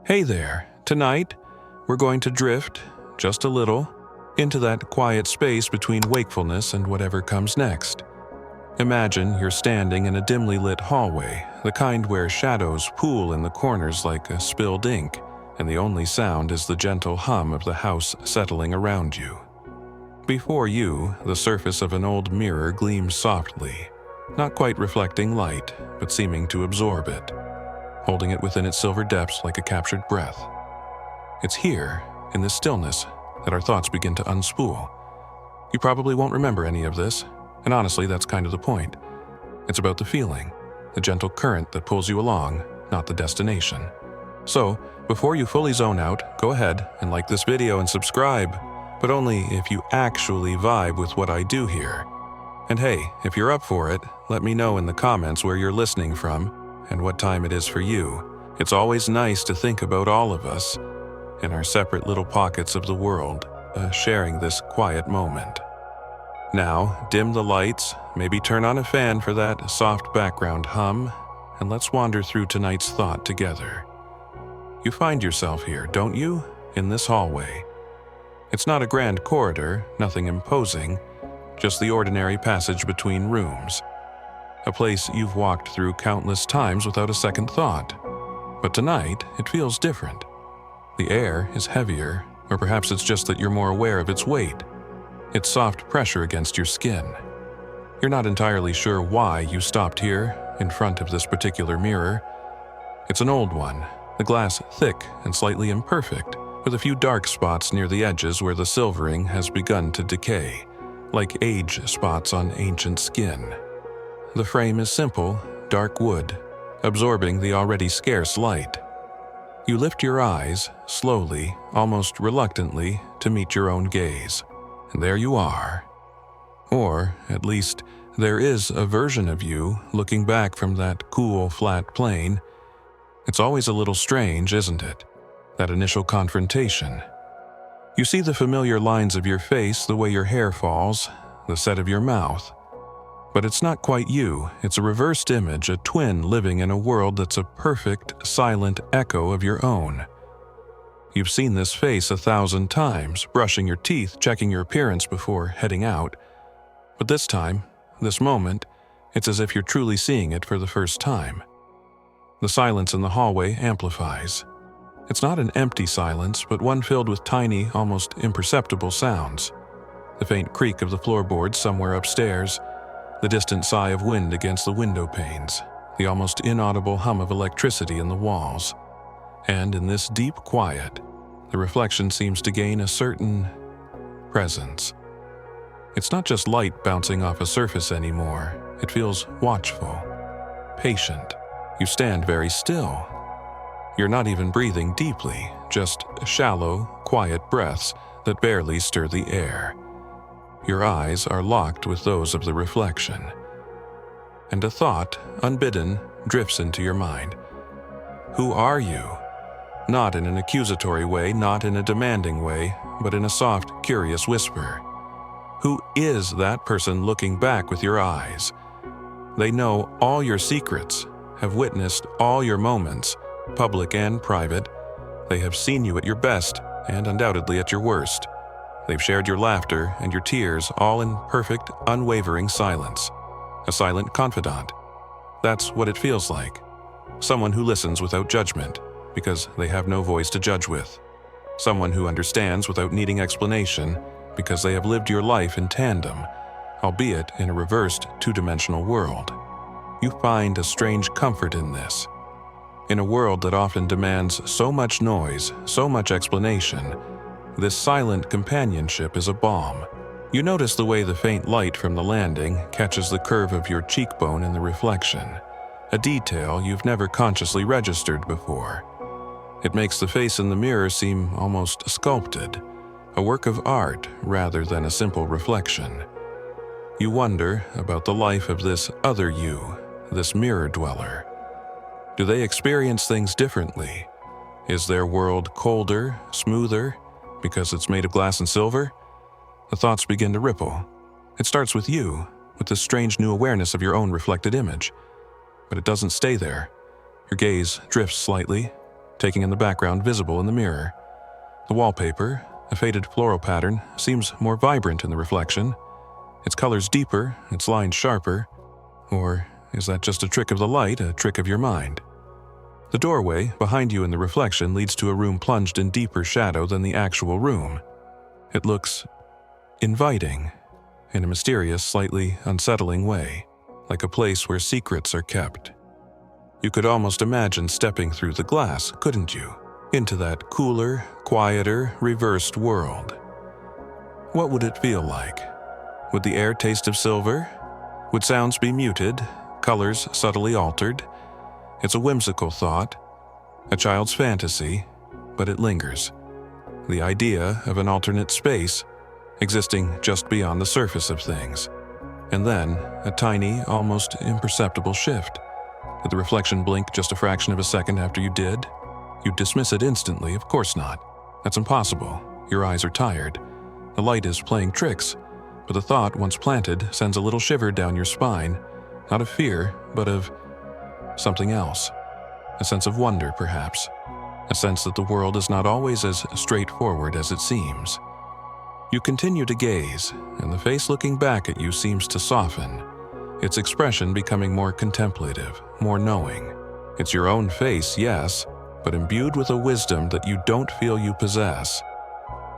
Hey there, tonight we're going to drift, just a little, into that quiet space between wakefulness and whatever comes next. Imagine you're standing in a dimly lit hallway, the kind where shadows pool in the corners like a spilled ink, and the only sound is the gentle hum of the house settling around you. Before you, the surface of an old mirror gleams softly, not quite reflecting light, but seeming to absorb it, holding it within its silver depths like a captured breath. It's here, in this stillness, that our thoughts begin to unspool. You probably won't remember any of this, and honestly, that's kind of the point. It's about the feeling, the gentle current that pulls you along, not the destination. So, before you fully zone out, go ahead and like this video and subscribe, but only if you actually vibe with what I do here. And hey, if you're up for it, let me know in the comments where you're listening from and what time it is for you. It's always nice to think about all of us in our separate little pockets of the world, sharing this quiet moment. Now, dim the lights, maybe turn on a fan for that soft background hum, and let's wander through tonight's thought together. You find yourself here, don't you? In this hallway. It's not a grand corridor, nothing imposing, just the ordinary passage between rooms. A place you've walked through countless times without a second thought. But tonight, it feels different. The air is heavier, or perhaps it's just that you're more aware of its weight. Its soft pressure against your skin. You're not entirely sure why you stopped here, in front of this particular mirror. It's an old one, the glass thick and slightly imperfect, with a few dark spots near the edges where the silvering has begun to decay, like age spots on ancient skin. The frame is simple, dark wood, absorbing the already scarce light. You lift your eyes, slowly, almost reluctantly, to meet your own gaze. And there you are. Or, at least, there is a version of you looking back from that cool, flat plane. It's always a little strange, isn't it? That initial confrontation. You see the familiar lines of your face, the way your hair falls, the set of your mouth. But it's not quite you. It's a reversed image, a twin living in a world that's a perfect, silent echo of your own. You've seen this face 1,000 times, brushing your teeth, checking your appearance before heading out. But this time, this moment, it's as if you're truly seeing it for the first time. The silence in the hallway amplifies. It's not an empty silence, but one filled with tiny, almost imperceptible sounds. The faint creak of the floorboards somewhere upstairs, the distant sigh of wind against the window panes, the almost inaudible hum of electricity in the walls. And in this deep quiet, the reflection seems to gain a certain presence. It's not just light bouncing off a surface anymore. It feels watchful, patient. You stand very still. You're not even breathing deeply, just shallow, quiet breaths that barely stir the air. Your eyes are locked with those of the reflection. And a thought, unbidden, drifts into your mind. Who are you? Not in an accusatory way, not in a demanding way, but in a soft, curious whisper. Who is that person looking back with your eyes? They know all your secrets, have witnessed all your moments, public and private. They have seen you at your best and undoubtedly at your worst. They've shared your laughter and your tears, all in perfect, unwavering silence. A silent confidant. That's what it feels like. Someone who listens without judgment, because they have no voice to judge with. Someone who understands without needing explanation, because they have lived your life in tandem, albeit in a reversed, two-dimensional world. You find a strange comfort in this. In a world that often demands so much noise, so much explanation, this silent companionship is a balm. You notice the way the faint light from the landing catches the curve of your cheekbone in the reflection, a detail you've never consciously registered before. It makes the face in the mirror seem almost sculpted, a work of art rather than a simple reflection. You wonder about the life of this other you, this mirror dweller. Do they experience things differently? Is their world colder, smoother, because it's made of glass and silver? The thoughts begin to ripple. It starts with you, with this strange new awareness of your own reflected image. But it doesn't stay there. Your gaze drifts slightly, taking in the background visible in the mirror. The wallpaper, a faded floral pattern, seems more vibrant in the reflection. Its colors deeper, its lines sharper. Or is that just a trick of the light, a trick of your mind? The doorway, behind you in the reflection, leads to a room plunged in deeper shadow than the actual room. It looks inviting, in a mysterious, slightly unsettling way, like a place where secrets are kept. You could almost imagine stepping through the glass, couldn't you? Into that cooler, quieter, reversed world. What would it feel like? Would the air taste of silver? Would sounds be muted, colors subtly altered? It's a whimsical thought, a child's fantasy, but it lingers. The idea of an alternate space, existing just beyond the surface of things. And then, a tiny, almost imperceptible shift. Did the reflection blink just a fraction of a second after you did? You'd dismiss it instantly, of course not. That's impossible. Your eyes are tired. The light is playing tricks, but the thought, once planted, sends a little shiver down your spine, not of fear, but of something else. A sense of wonder, perhaps. A sense that the world is not always as straightforward as it seems. You continue to gaze, and the face looking back at you seems to soften, its expression becoming more contemplative, more knowing. It's your own face, yes, but imbued with a wisdom that you don't feel you possess.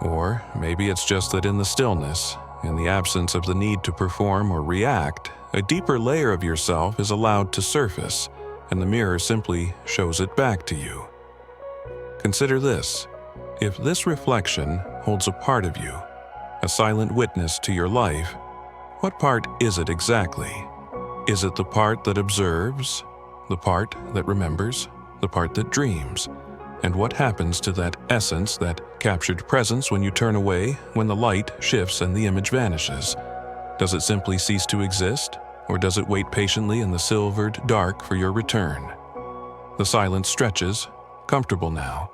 Or maybe it's just that in the stillness, in the absence of the need to perform or react, a deeper layer of yourself is allowed to surface, and the mirror simply shows it back to you. Consider this. If this reflection holds a part of you, a silent witness to your life, what part is it exactly? Is it the part that observes, the part that remembers, the part that dreams? And what happens to that essence, that captured presence when you turn away, when the light shifts and the image vanishes? Does it simply cease to exist, or does it wait patiently in the silvered dark for your return? The silence stretches, comfortable now.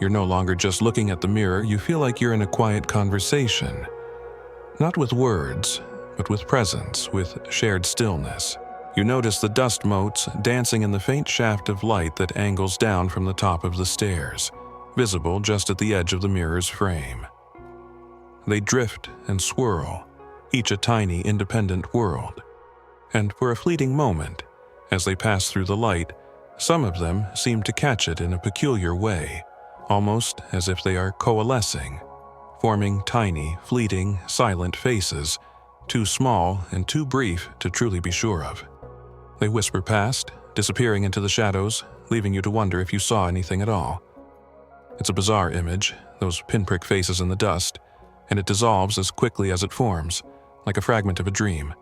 You're no longer just looking at the mirror, you feel like you're in a quiet conversation. Not with words, but with presence, with shared stillness. You notice the dust motes dancing in the faint shaft of light that angles down from the top of the stairs, visible just at the edge of the mirror's frame. They drift and swirl, each a tiny, independent world. And for a fleeting moment, as they pass through the light, some of them seem to catch it in a peculiar way, almost as if they are coalescing, forming tiny, fleeting, silent faces, too small and too brief to truly be sure of. They whisper past, disappearing into the shadows, leaving you to wonder if you saw anything at all. It's a bizarre image, those pinprick faces in the dust, and it dissolves as quickly as it forms, like a fragment of a dream.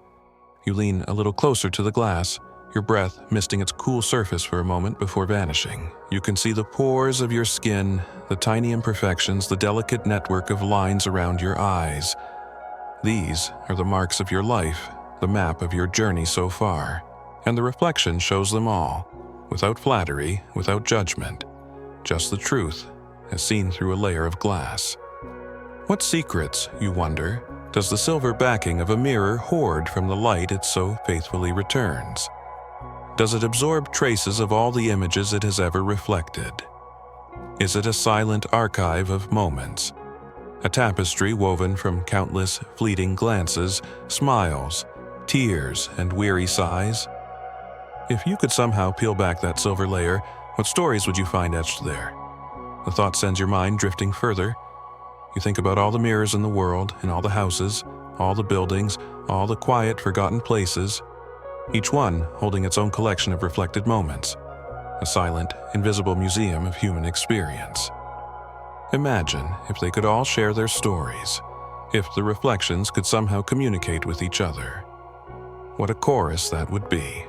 You lean a little closer to the glass, your breath misting its cool surface for a moment before vanishing. You can see the pores of your skin, the tiny imperfections, the delicate network of lines around your eyes. These are the marks of your life, the map of your journey so far. And the reflection shows them all, without flattery, without judgment, just the truth, as seen through a layer of glass. What secrets, you wonder, does the silver backing of a mirror hoard from the light it so faithfully returns? Does it absorb traces of all the images it has ever reflected? Is it a silent archive of moments? A tapestry woven from countless fleeting glances, smiles, tears, and weary sighs? If you could somehow peel back that silver layer, what stories would you find etched there? The thought sends your mind drifting further. You think about all the mirrors in the world, in all the houses, all the buildings, all the quiet, forgotten places, each one holding its own collection of reflected moments, a silent, invisible museum of human experience. Imagine if they could all share their stories, if the reflections could somehow communicate with each other. What a chorus that would be.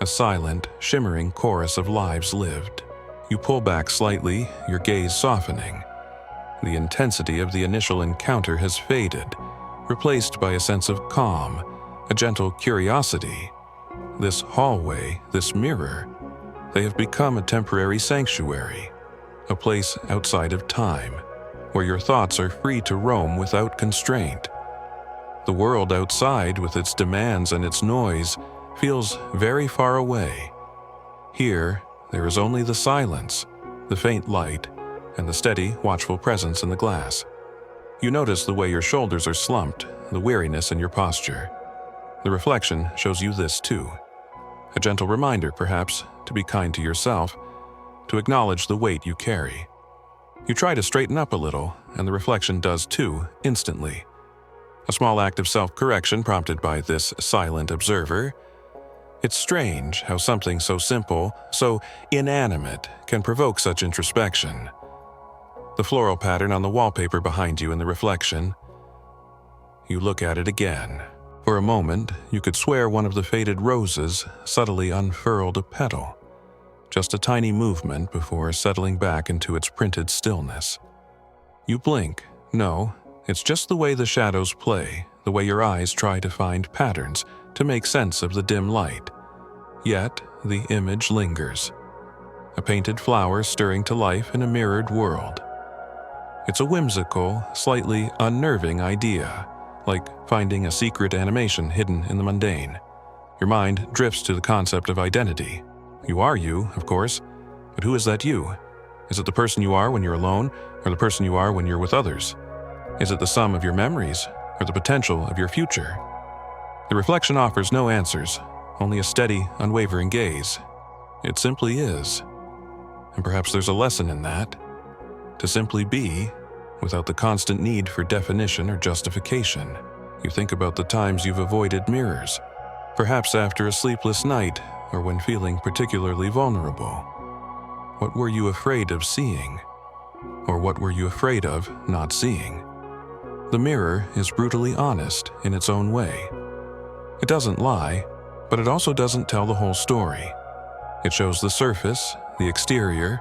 A silent, shimmering chorus of lives lived. You pull back slightly, your gaze softening. The intensity of the initial encounter has faded, replaced by a sense of calm, a gentle curiosity. This hallway, this mirror, they have become a temporary sanctuary, a place outside of time, where your thoughts are free to roam without constraint. The world outside, with its demands and its noise, feels very far away. Here, there is only the silence, the faint light, and the steady, watchful presence in the glass. You notice the way your shoulders are slumped, the weariness in your posture. The reflection shows you this too. A gentle reminder, perhaps, to be kind to yourself, to acknowledge the weight you carry. You try to straighten up a little, and the reflection does too, instantly. A small act of self-correction prompted by this silent observer. It's strange how something so simple, so inanimate, can provoke such introspection. The floral pattern on the wallpaper behind you in the reflection. You look at it again. For a moment, you could swear one of the faded roses subtly unfurled a petal. Just a tiny movement before settling back into its printed stillness. You blink. No, it's just the way the shadows play, the way your eyes try to find patterns, to make sense of the dim light. Yet, the image lingers. A painted flower stirring to life in a mirrored world. It's a whimsical, slightly unnerving idea, like finding a secret animation hidden in the mundane. Your mind drifts to the concept of identity. You are you, of course, but who is that you? Is it the person you are when you're alone, or the person you are when you're with others? Is it the sum of your memories, or the potential of your future? The reflection offers no answers, only a steady, unwavering gaze. It simply is. And perhaps there's a lesson in that. To simply be, without the constant need for definition or justification. You think about the times you've avoided mirrors, perhaps after a sleepless night, or when feeling particularly vulnerable. What were you afraid of seeing? Or what were you afraid of not seeing? The mirror is brutally honest in its own way. It doesn't lie, but it also doesn't tell the whole story. It shows the surface, the exterior.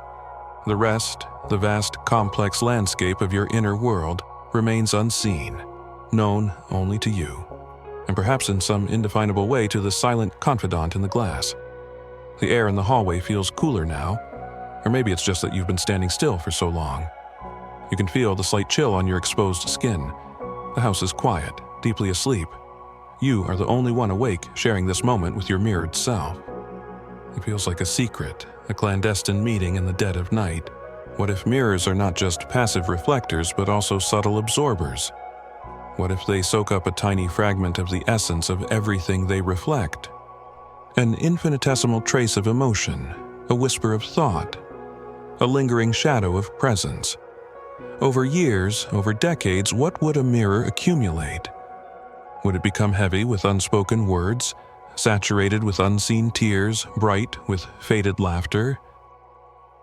The rest, the vast, complex landscape of your inner world, remains unseen, known only to you, and perhaps in some indefinable way to the silent confidant in the glass. The air in the hallway feels cooler now, or maybe it's just that you've been standing still for so long. You can feel the slight chill on your exposed skin. The house is quiet, deeply asleep. You are the only one awake, sharing this moment with your mirrored self. It feels like a secret, a clandestine meeting in the dead of night. What if mirrors are not just passive reflectors, but also subtle absorbers? What if they soak up a tiny fragment of the essence of everything they reflect? An infinitesimal trace of emotion, a whisper of thought, a lingering shadow of presence. Over years, over decades, what would a mirror accumulate? Would it become heavy with unspoken words, saturated with unseen tears, bright with faded laughter?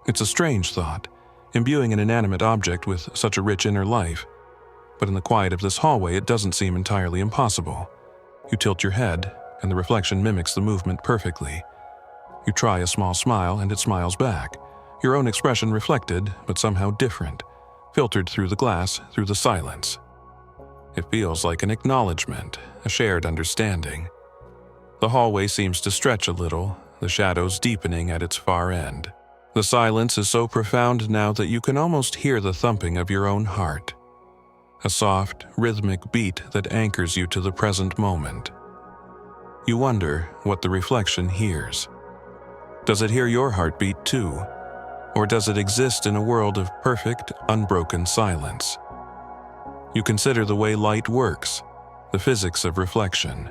It's a strange thought, imbuing an inanimate object with such a rich inner life. But in the quiet of this hallway, it doesn't seem entirely impossible. You tilt your head, and the reflection mimics the movement perfectly. You try a small smile, and it smiles back. Your own expression reflected, but somehow different, filtered through the glass, through the silence. It feels like an acknowledgement, a shared understanding. The hallway seems to stretch a little, the shadows deepening at its far end. The silence is so profound now that you can almost hear the thumping of your own heart. A soft, rhythmic beat that anchors you to the present moment. You wonder what the reflection hears. Does it hear your heartbeat too? Or does it exist in a world of perfect, unbroken silence? You consider the way light works, the physics of reflection.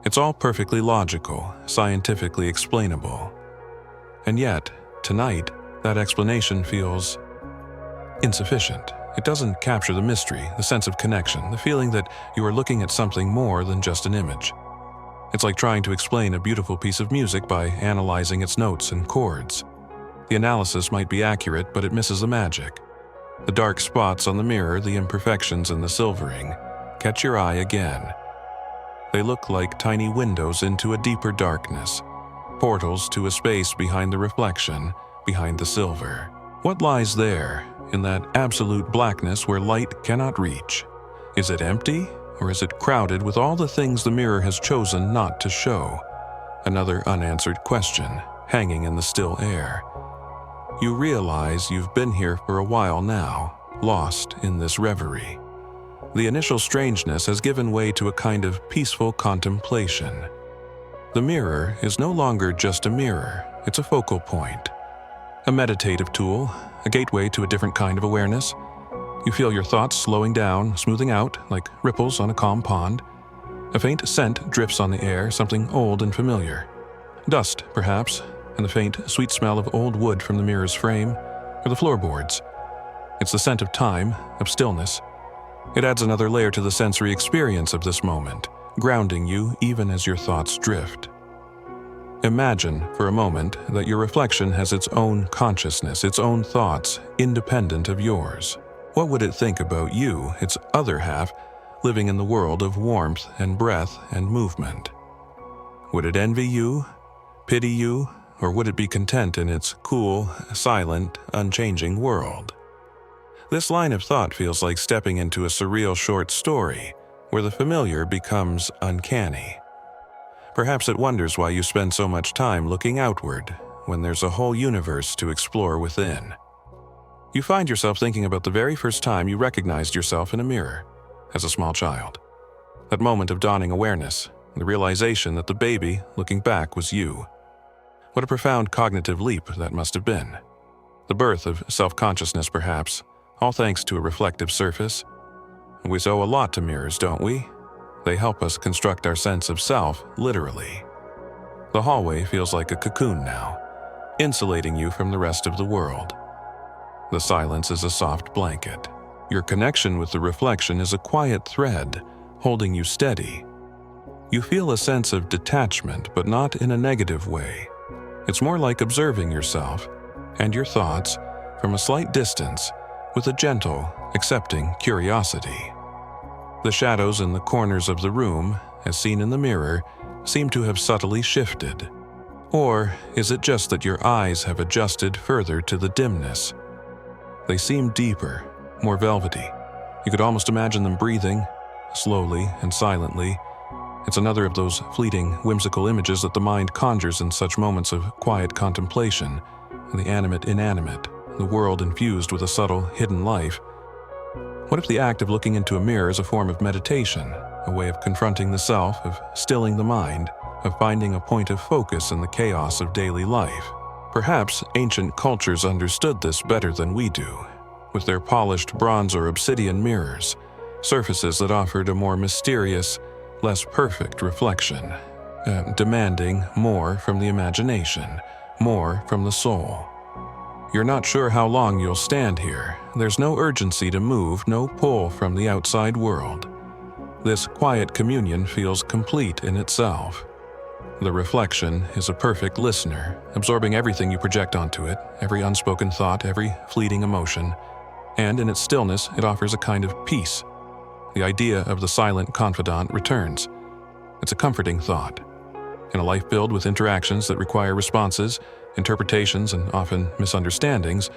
It's all perfectly logical, scientifically explainable. And yet, tonight, that explanation feels insufficient. It doesn't capture the mystery, the sense of connection, the feeling that you are looking at something more than just an image. It's like trying to explain a beautiful piece of music by analyzing its notes and chords. The analysis might be accurate, but it misses the magic. The dark spots on the mirror, the imperfections in the silvering, catch your eye again. They look like tiny windows into a deeper darkness, portals to a space behind the reflection, behind the silver. What lies there, in that absolute blackness where light cannot reach? Is it empty, or is it crowded with all the things the mirror has chosen not to show? Another unanswered question, hanging in the still air. You realize you've been here for a while now, lost in this reverie. The initial strangeness has given way to a kind of peaceful contemplation. The mirror is no longer just a mirror, it's a focal point. a meditative tool, a gateway to a different kind of awareness. You feel your thoughts slowing down, smoothing out, like ripples on a calm pond. A faint scent drifts on the air, something old and familiar. Dust, perhaps, and the faint, sweet smell of old wood from the mirror's frame, or the floorboards. It's the scent of time, of stillness. It adds another layer to the sensory experience of this moment, grounding you even as your thoughts drift. Imagine, for a moment, that your reflection has its own consciousness, its own thoughts, independent of yours. What would it think about you, its other half, living in the world of warmth and breath and movement? Would it envy you, pity you, or would it be content in its cool, silent, unchanging world? This line of thought feels like stepping into a surreal short story, where the familiar becomes uncanny. Perhaps it wonders why you spend so much time looking outward, when there's a whole universe to explore within. You find yourself thinking about the very first time you recognized yourself in a mirror, as a small child. That moment of dawning awareness, the realization that the baby looking back was you. What a profound cognitive leap that must have been. The birth of self-consciousness, perhaps, all thanks to a reflective surface. We owe a lot to mirrors, don't we? They help us construct our sense of self, literally. The hallway feels like a cocoon now, insulating you from the rest of the world. The silence is a soft blanket. Your connection with the reflection is a quiet thread, holding you steady. You feel a sense of detachment, but not in a negative way. It's more like observing yourself and your thoughts from a slight distance with a gentle, accepting curiosity. The shadows in the corners of the room, as seen in the mirror, seem to have subtly shifted. Or is it just that your eyes have adjusted further to the dimness? They seem deeper, more velvety. You could almost imagine them breathing, slowly and silently. It's another of those fleeting, whimsical images that the mind conjures in such moments of quiet contemplation, the animate inanimate, the world infused with a subtle, hidden life. What if the act of looking into a mirror is a form of meditation, a way of confronting the self, of stilling the mind, of finding a point of focus in the chaos of daily life? Perhaps ancient cultures understood this better than we do, with their polished bronze or obsidian mirrors, surfaces that offered a more mysterious, less perfect reflection, demanding more from the imagination, more from the soul. You're not sure how long you'll stand here. There's no urgency to move, no pull from the outside world. This quiet communion feels complete in itself. The reflection is a perfect listener, absorbing everything you project onto it, every unspoken thought, every fleeting emotion. And in its stillness, it offers a kind of peace. The idea of the silent confidant returns. It's a comforting thought. In a life filled with interactions that require responses, interpretations, and often misunderstandings,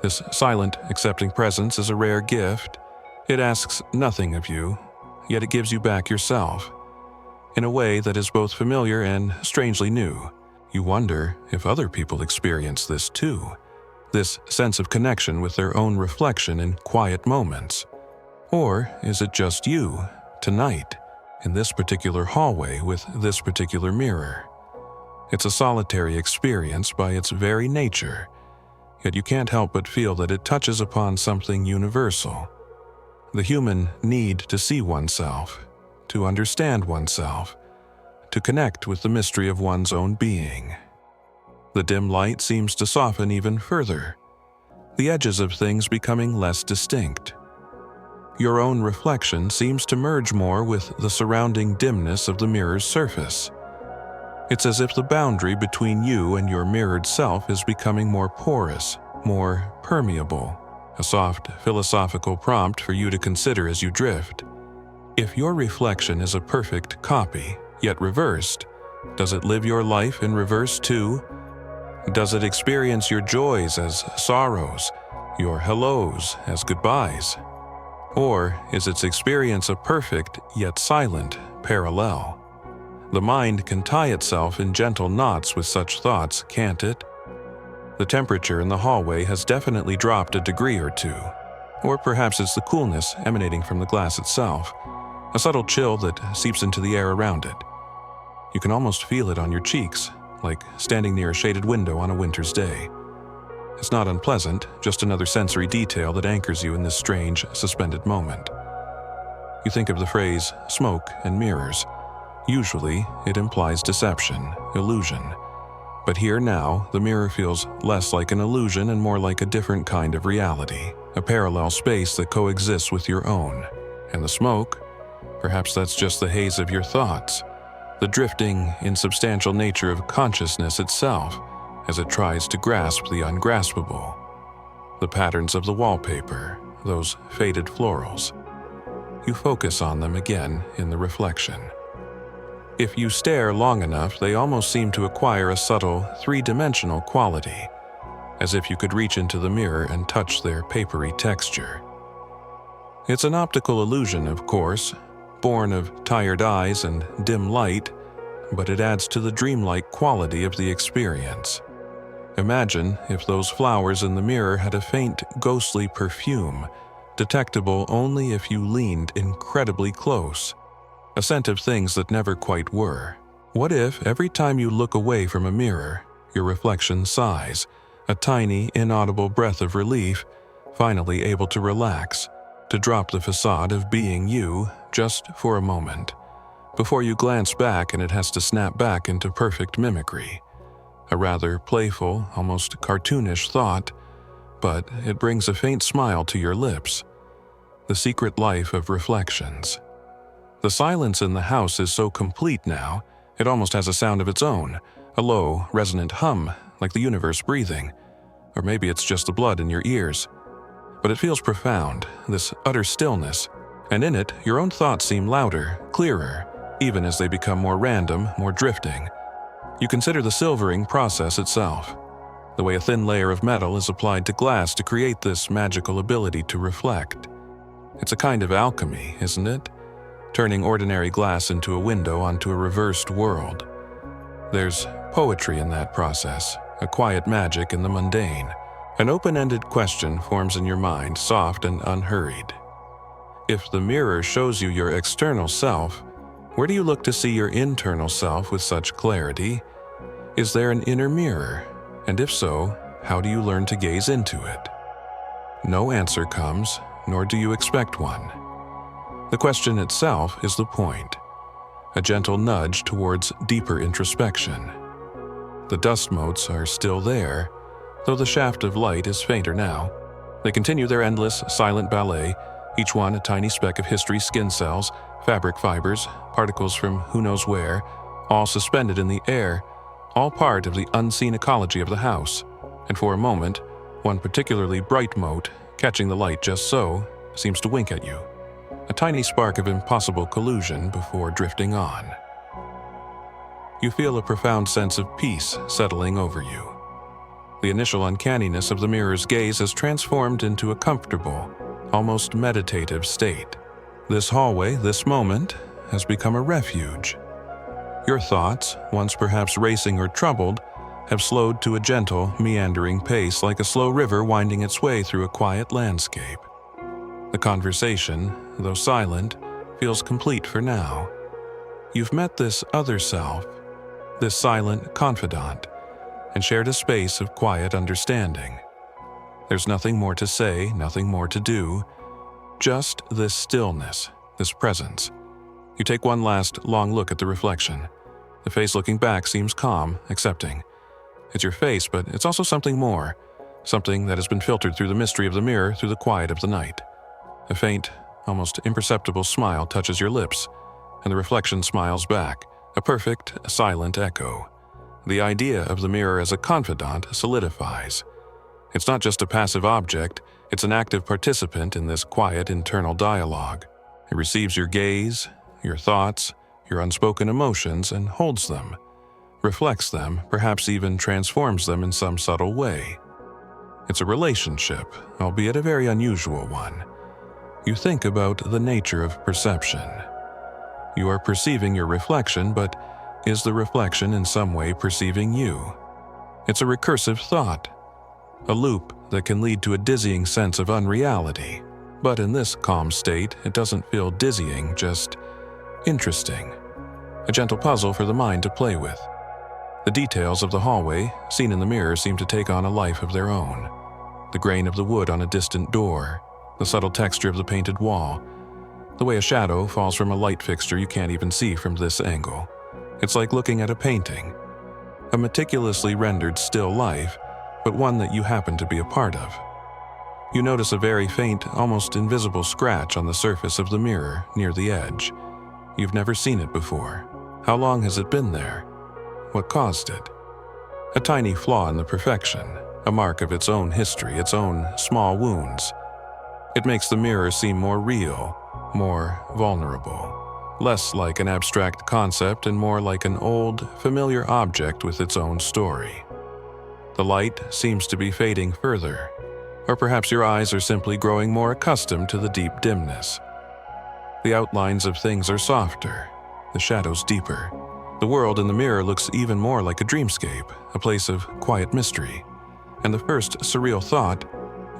this silent, accepting presence is a rare gift. It asks nothing of you, yet it gives you back yourself. In a way that is both familiar and strangely new. You wonder if other people experience this too. This sense of connection with their own reflection in quiet moments. Or is it just you, tonight, in this particular hallway with this particular mirror? It's a solitary experience by its very nature, yet you can't help but feel that it touches upon something universal. The human need to see oneself, to understand oneself, to connect with the mystery of one's own being. The dim light seems to soften even further, the edges of things becoming less distinct. Your own reflection seems to merge more with the surrounding dimness of the mirror's surface. It's as if the boundary between you and your mirrored self is becoming more porous, more permeable, a soft philosophical prompt for you to consider as you drift. If your reflection is a perfect copy, yet reversed, does it live your life in reverse too? Does it experience your joys as sorrows, your hellos as goodbyes? Or is its experience a perfect yet silent parallel? The mind can tie itself in gentle knots with such thoughts, can't it? The temperature in the hallway has definitely dropped a degree or two. Or perhaps it's the coolness emanating from the glass itself, a subtle chill that seeps into the air around it. You can almost feel it on your cheeks, like standing near a shaded window on a winter's day. is not unpleasant, just another sensory detail that anchors you in this strange, suspended moment. You think of the phrase smoke and mirrors. Usually, it implies deception, illusion. But here now, the mirror feels less like an illusion and more like a different kind of reality, a parallel space that coexists with your own. And the smoke? Perhaps that's just the haze of your thoughts, the drifting, insubstantial nature of consciousness itself as it tries to grasp the ungraspable. The patterns of the wallpaper, those faded florals. You focus on them again in the reflection. If you stare long enough, they almost seem to acquire a subtle, three-dimensional quality, as if you could reach into the mirror and touch their papery texture. It's an optical illusion, of course, born of tired eyes and dim light, but it adds to the dreamlike quality of the experience. Imagine if those flowers in the mirror had a faint, ghostly perfume, detectable only if you leaned incredibly close. A scent of things that never quite were. What if every time you look away from a mirror, your reflection sighs, a tiny, inaudible breath of relief, finally able to relax, to drop the facade of being you just for a moment, before you glance back and it has to snap back into perfect mimicry. A rather playful, almost cartoonish thought, but it brings a faint smile to your lips. The secret life of reflections. The silence in the house is so complete now, it almost has a sound of its own, a low, resonant hum, like the universe breathing. Or maybe it's just the blood in your ears. But it feels profound, this utter stillness, and in it, your own thoughts seem louder, clearer, even as they become more random, more drifting. You consider the silvering process itself, the way a thin layer of metal is applied to glass to create this magical ability to reflect. It's a kind of alchemy, isn't it? Turning ordinary glass into a window onto a reversed world. There's poetry in that process, a quiet magic in the mundane. An open-ended question forms in your mind, soft and unhurried. If the mirror shows you your external self, where do you look to see your internal self with such clarity? Is there an inner mirror? And if so, how do you learn to gaze into it? No answer comes, nor do you expect one. The question itself is the point, a gentle nudge towards deeper introspection. The dust motes are still there, though the shaft of light is fainter now. They continue their endless, silent ballet, each one a tiny speck of history's skin cells, fabric fibers, particles from who knows where, all suspended in the air, all part of the unseen ecology of the house. And for a moment, one particularly bright mote, catching the light just so, seems to wink at you. A tiny spark of impossible collusion before drifting on. You feel a profound sense of peace settling over you. The initial uncanniness of the mirror's gaze has transformed into a comfortable, almost meditative state. This hallway, this moment, has become a refuge. Your thoughts, once perhaps racing or troubled, have slowed to a gentle, meandering pace like a slow river winding its way through a quiet landscape. The conversation, though silent, feels complete for now. You've met this other self, this silent confidant, and shared a space of quiet understanding. There's nothing more to say, nothing more to do, just this stillness, this presence. You take one last, long look at the reflection. The face looking back seems calm, accepting. It's your face, but it's also something more, something that has been filtered through the mystery of the mirror, through the quiet of the night. A faint, almost imperceptible smile touches your lips, and the reflection smiles back, a perfect, silent echo. The idea of the mirror as a confidant solidifies. It's not just a passive object, it's an active participant in this quiet internal dialogue. It receives your gaze, your thoughts, your unspoken emotions, and holds them, reflects them, perhaps even transforms them in some subtle way. It's a relationship, albeit a very unusual one. You think about the nature of perception. You are perceiving your reflection, but is the reflection in some way perceiving you? It's a recursive thought, a loop that can lead to a dizzying sense of unreality. But in this calm state, it doesn't feel dizzying, just interesting. A gentle puzzle for the mind to play with. The details of the hallway, seen in the mirror, seem to take on a life of their own. The grain of the wood on a distant door, the subtle texture of the painted wall, the way a shadow falls from a light fixture you can't even see from this angle. It's like looking at a painting, a meticulously rendered still life, but one that you happen to be a part of. You notice a very faint, almost invisible scratch on the surface of the mirror near the edge. You've never seen it before. How long has it been there? What caused it? A tiny flaw in the perfection, a mark of its own history, its own small wounds. It makes the mirror seem more real, more vulnerable, less like an abstract concept and more like an old, familiar object with its own story. The light seems to be fading further, or perhaps your eyes are simply growing more accustomed to the deep dimness. The outlines of things are softer, the shadows deeper. The world in the mirror looks even more like a dreamscape, a place of quiet mystery. And the first surreal thought,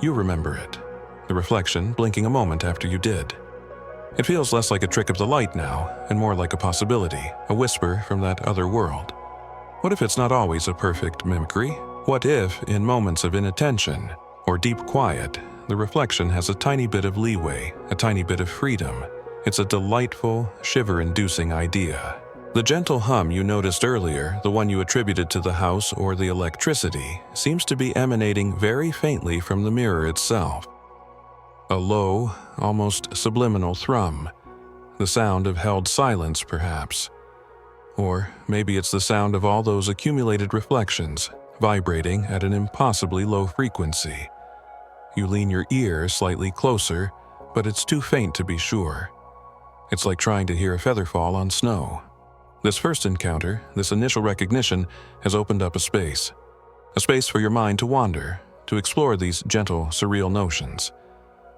you remember it. The reflection blinking a moment after you did. It feels less like a trick of the light now, and more like a possibility, a whisper from that other world. What if it's not always a perfect mimicry? What if, in moments of inattention or deep quiet, the reflection has a tiny bit of leeway, a tiny bit of freedom? It's a delightful, shiver-inducing idea. The gentle hum you noticed earlier, the one you attributed to the house or the electricity, seems to be emanating very faintly from the mirror itself. A low, almost subliminal thrum, the sound of held silence, perhaps. Or maybe it's the sound of all those accumulated reflections, vibrating at an impossibly low frequency. You lean your ear slightly closer, but it's too faint to be sure. It's like trying to hear a feather fall on snow. This first encounter, this initial recognition, has opened up a space for your mind to wander, to explore these gentle, surreal notions.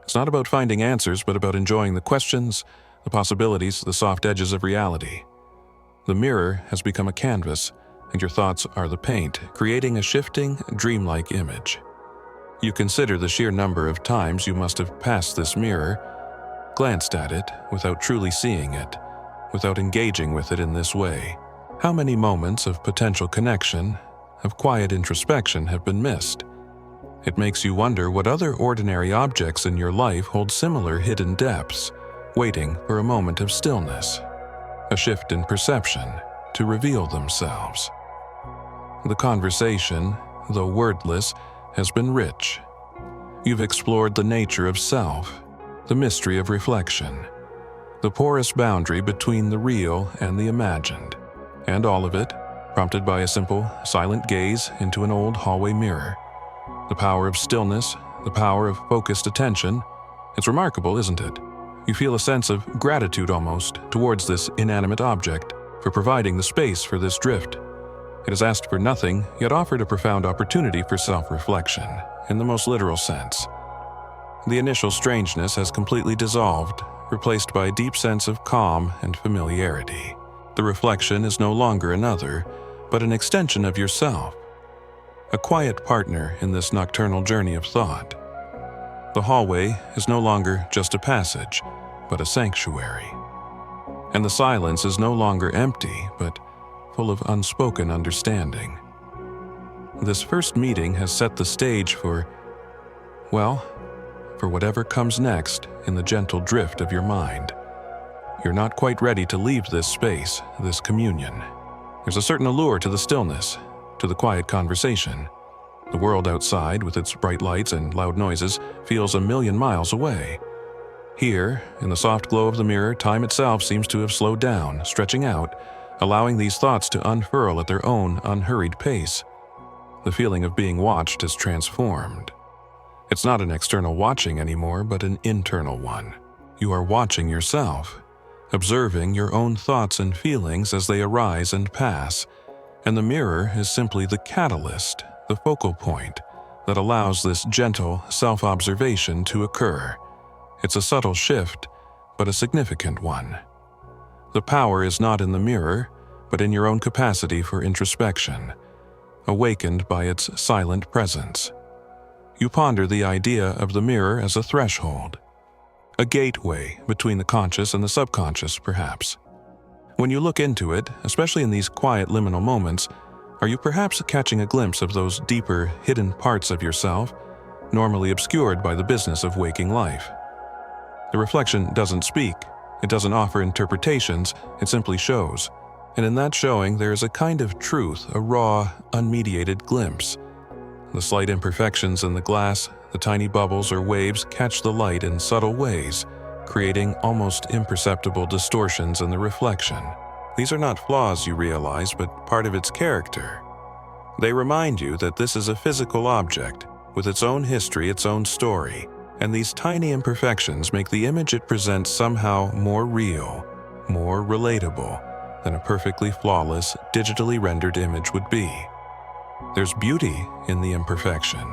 It's not about finding answers, but about enjoying the questions, the possibilities, the soft edges of reality. The mirror has become a canvas, and your thoughts are the paint, creating a shifting, dreamlike image. You consider the sheer number of times you must have passed this mirror, glanced at it without truly seeing it, without engaging with it in this way. How many moments of potential connection, of quiet introspection have been missed? It makes you wonder what other ordinary objects in your life hold similar hidden depths, waiting for a moment of stillness, a shift in perception to reveal themselves. The conversation, though wordless, has been rich. You've explored the nature of self, the mystery of reflection, the porous boundary between the real and the imagined, and all of it prompted by a simple, silent gaze into an old hallway mirror. The power of stillness, the power of focused attention. It's remarkable, isn't it? You feel a sense of gratitude almost towards this inanimate object for providing the space for this drift. It has asked for nothing, yet offered a profound opportunity for self-reflection, in the most literal sense. The initial strangeness has completely dissolved, replaced by a deep sense of calm and familiarity. The reflection is no longer another, but an extension of yourself. A quiet partner in this nocturnal journey of thought. The hallway is no longer just a passage, but a sanctuary. And the silence is no longer empty, but full of unspoken understanding. This first meeting has set the stage for whatever comes next in the gentle drift of your mind. You're not quite ready to leave this space, this communion. There's a certain allure to the stillness, to the quiet conversation. The world outside, with its bright lights and loud noises, feels a million miles away. Here, in the soft glow of the mirror, time itself seems to have slowed down, stretching out, allowing these thoughts to unfurl at their own unhurried pace. The feeling of being watched is transformed. It's not an external watching anymore, but an internal one. You are watching yourself, observing your own thoughts and feelings as they arise and pass, and the mirror is simply the catalyst, the focal point, that allows this gentle self-observation to occur. It's a subtle shift, but a significant one. The power is not in the mirror, but in your own capacity for introspection, awakened by its silent presence. You ponder the idea of the mirror as a threshold, a gateway between the conscious and the subconscious, perhaps. When you look into it, especially in these quiet liminal moments, Are you perhaps catching a glimpse of those deeper, hidden parts of yourself, normally obscured by the business of waking life? The reflection doesn't speak, it doesn't offer interpretations, it simply shows. And in that showing, there is a kind of truth, a raw, unmediated glimpse. The slight imperfections in the glass, the tiny bubbles or waves catch the light in subtle ways, creating almost imperceptible distortions in the reflection. These are not flaws, you realize, but part of its character. They remind you that this is a physical object, with its own history, its own story, and these tiny imperfections make the image it presents somehow more real, more relatable than a perfectly flawless, digitally rendered image would be. There's beauty in the imperfection.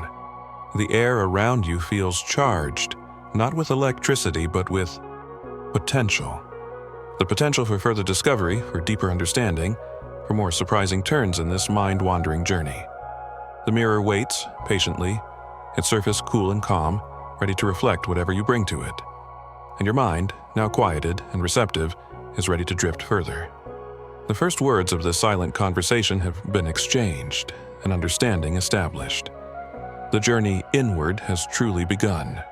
The air around you feels charged, not with electricity, but with potential. The potential for further discovery, for deeper understanding, for more surprising turns in this mind-wandering journey. The mirror waits, patiently, its surface cool and calm, ready to reflect whatever you bring to it. And your mind, now quieted and receptive, is ready to drift further. The first words of this silent conversation have been exchanged, an understanding established. The journey inward has truly begun.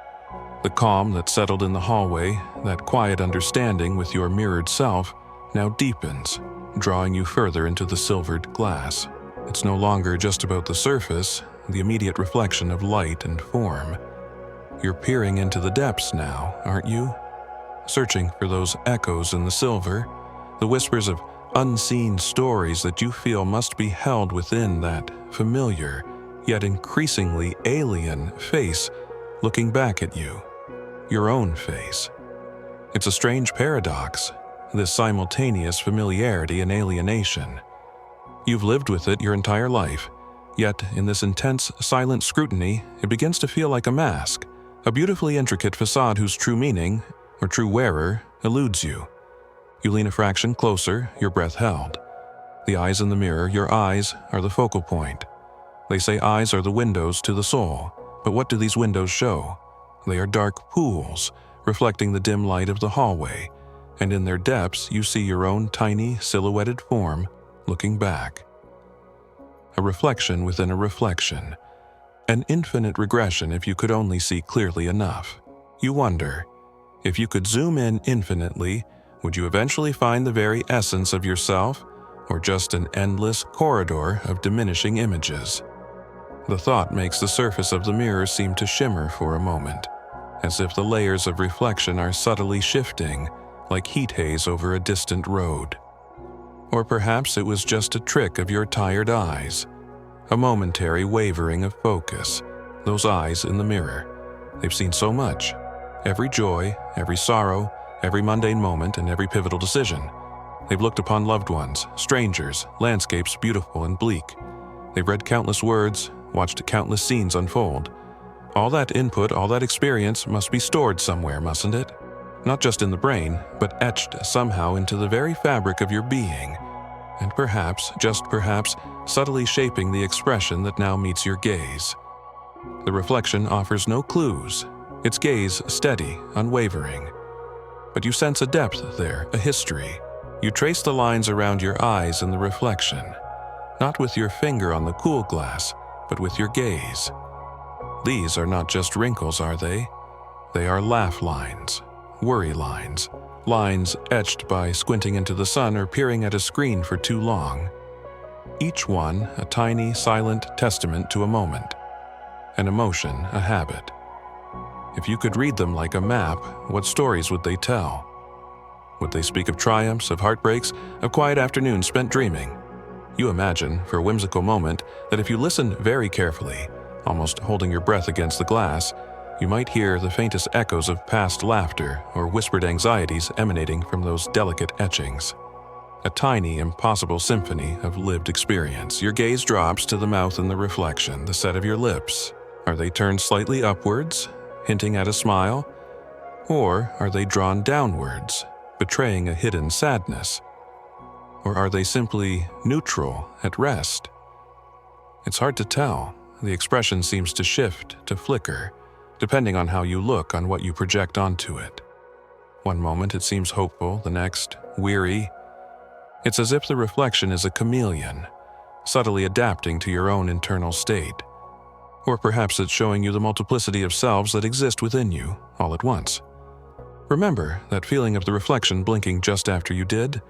The calm that settled in the hallway, that quiet understanding with your mirrored self, now deepens, drawing you further into the silvered glass. It's no longer just about the surface, the immediate reflection of light and form. You're peering into the depths now, aren't you? Searching for those echoes in the silver, the whispers of unseen stories that you feel must be held within that familiar, yet increasingly alien face looking back at you. Your own face. It's a strange paradox, this simultaneous familiarity and alienation. You've lived with it your entire life, yet in this intense, silent scrutiny, it begins to feel like a mask, a beautifully intricate facade whose true meaning, or true wearer, eludes you. You lean a fraction closer, your breath held. The eyes in the mirror, your eyes, are the focal point. They say eyes are the windows to the soul, but what do these windows show? They are dark pools, reflecting the dim light of the hallway, and in their depths you see your own tiny, silhouetted form looking back. A reflection within a reflection. An infinite regression if you could only see clearly enough. You wonder, if you could zoom in infinitely, would you eventually find the very essence of yourself, or just an endless corridor of diminishing images? The thought makes the surface of the mirror seem to shimmer for a moment, as if the layers of reflection are subtly shifting, like heat haze over a distant road. Or perhaps it was just a trick of your tired eyes, a momentary wavering of focus. Those eyes in the mirror, they've seen so much. Every joy, every sorrow, every mundane moment, and every pivotal decision. They've looked upon loved ones, strangers, landscapes beautiful and bleak. They've read countless words, watched countless scenes unfold. All that input, all that experience must be stored somewhere, mustn't it? Not just in the brain, but etched somehow into the very fabric of your being, and perhaps, just perhaps, subtly shaping the expression that now meets your gaze. The reflection offers no clues, its gaze steady, unwavering. But you sense a depth there, a history. You trace the lines around your eyes in the reflection, not with your finger on the cool glass, but with your gaze. These are not just wrinkles, are they? They are laugh lines, worry lines, lines etched by squinting into the sun or peering at a screen for too long. Each one a tiny, silent testament to a moment, an emotion, a habit. If you could read them like a map, what stories would they tell? Would they speak of triumphs, of heartbreaks, of quiet afternoons spent dreaming? You imagine, for a whimsical moment, that if you listen very carefully, almost holding your breath against the glass, you might hear the faintest echoes of past laughter or whispered anxieties emanating from those delicate etchings. A tiny, impossible symphony of lived experience. Your gaze drops to the mouth in the reflection, the set of your lips. Are they turned slightly upwards, hinting at a smile? Or are they drawn downwards, betraying a hidden sadness? Or are they simply neutral, at rest? It's hard to tell. The expression seems to shift, to flicker, depending on how you look, on what you project onto it. One moment it seems hopeful, the next, weary. It's as if the reflection is a chameleon, subtly adapting to your own internal state. Or perhaps it's showing you the multiplicity of selves that exist within you, all at once. Remember that feeling of the reflection blinking just after you did?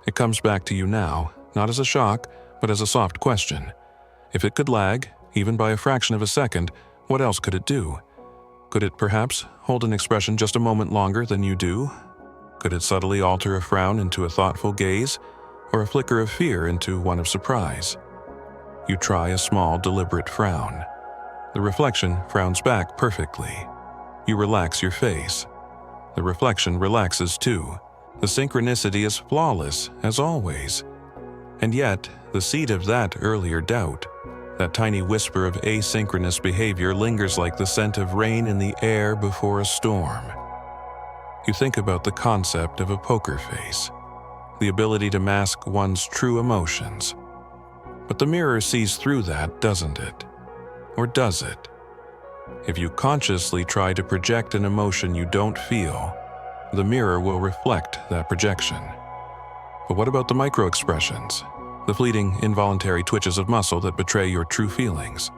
It comes back to you now, not as a shock, but as a soft question. If it could lag, even by a fraction of a second, what else could it do? Could it perhaps hold an expression just a moment longer than you do? Could it subtly alter a frown into a thoughtful gaze, or a flicker of fear into one of surprise? You try a small, deliberate frown. The reflection frowns back perfectly. You relax your face. The reflection relaxes too. The synchronicity is flawless, as always. And yet, the seed of that earlier doubt, that tiny whisper of asynchronous behavior, lingers like the scent of rain in the air before a storm. You think about the concept of a poker face, the ability to mask one's true emotions. But the mirror sees through that, doesn't it? Or does it? If you consciously try to project an emotion you don't feel, the mirror will reflect that projection. But what about the micro-expressions? The fleeting, involuntary twitches of muscle that betray your true feelings?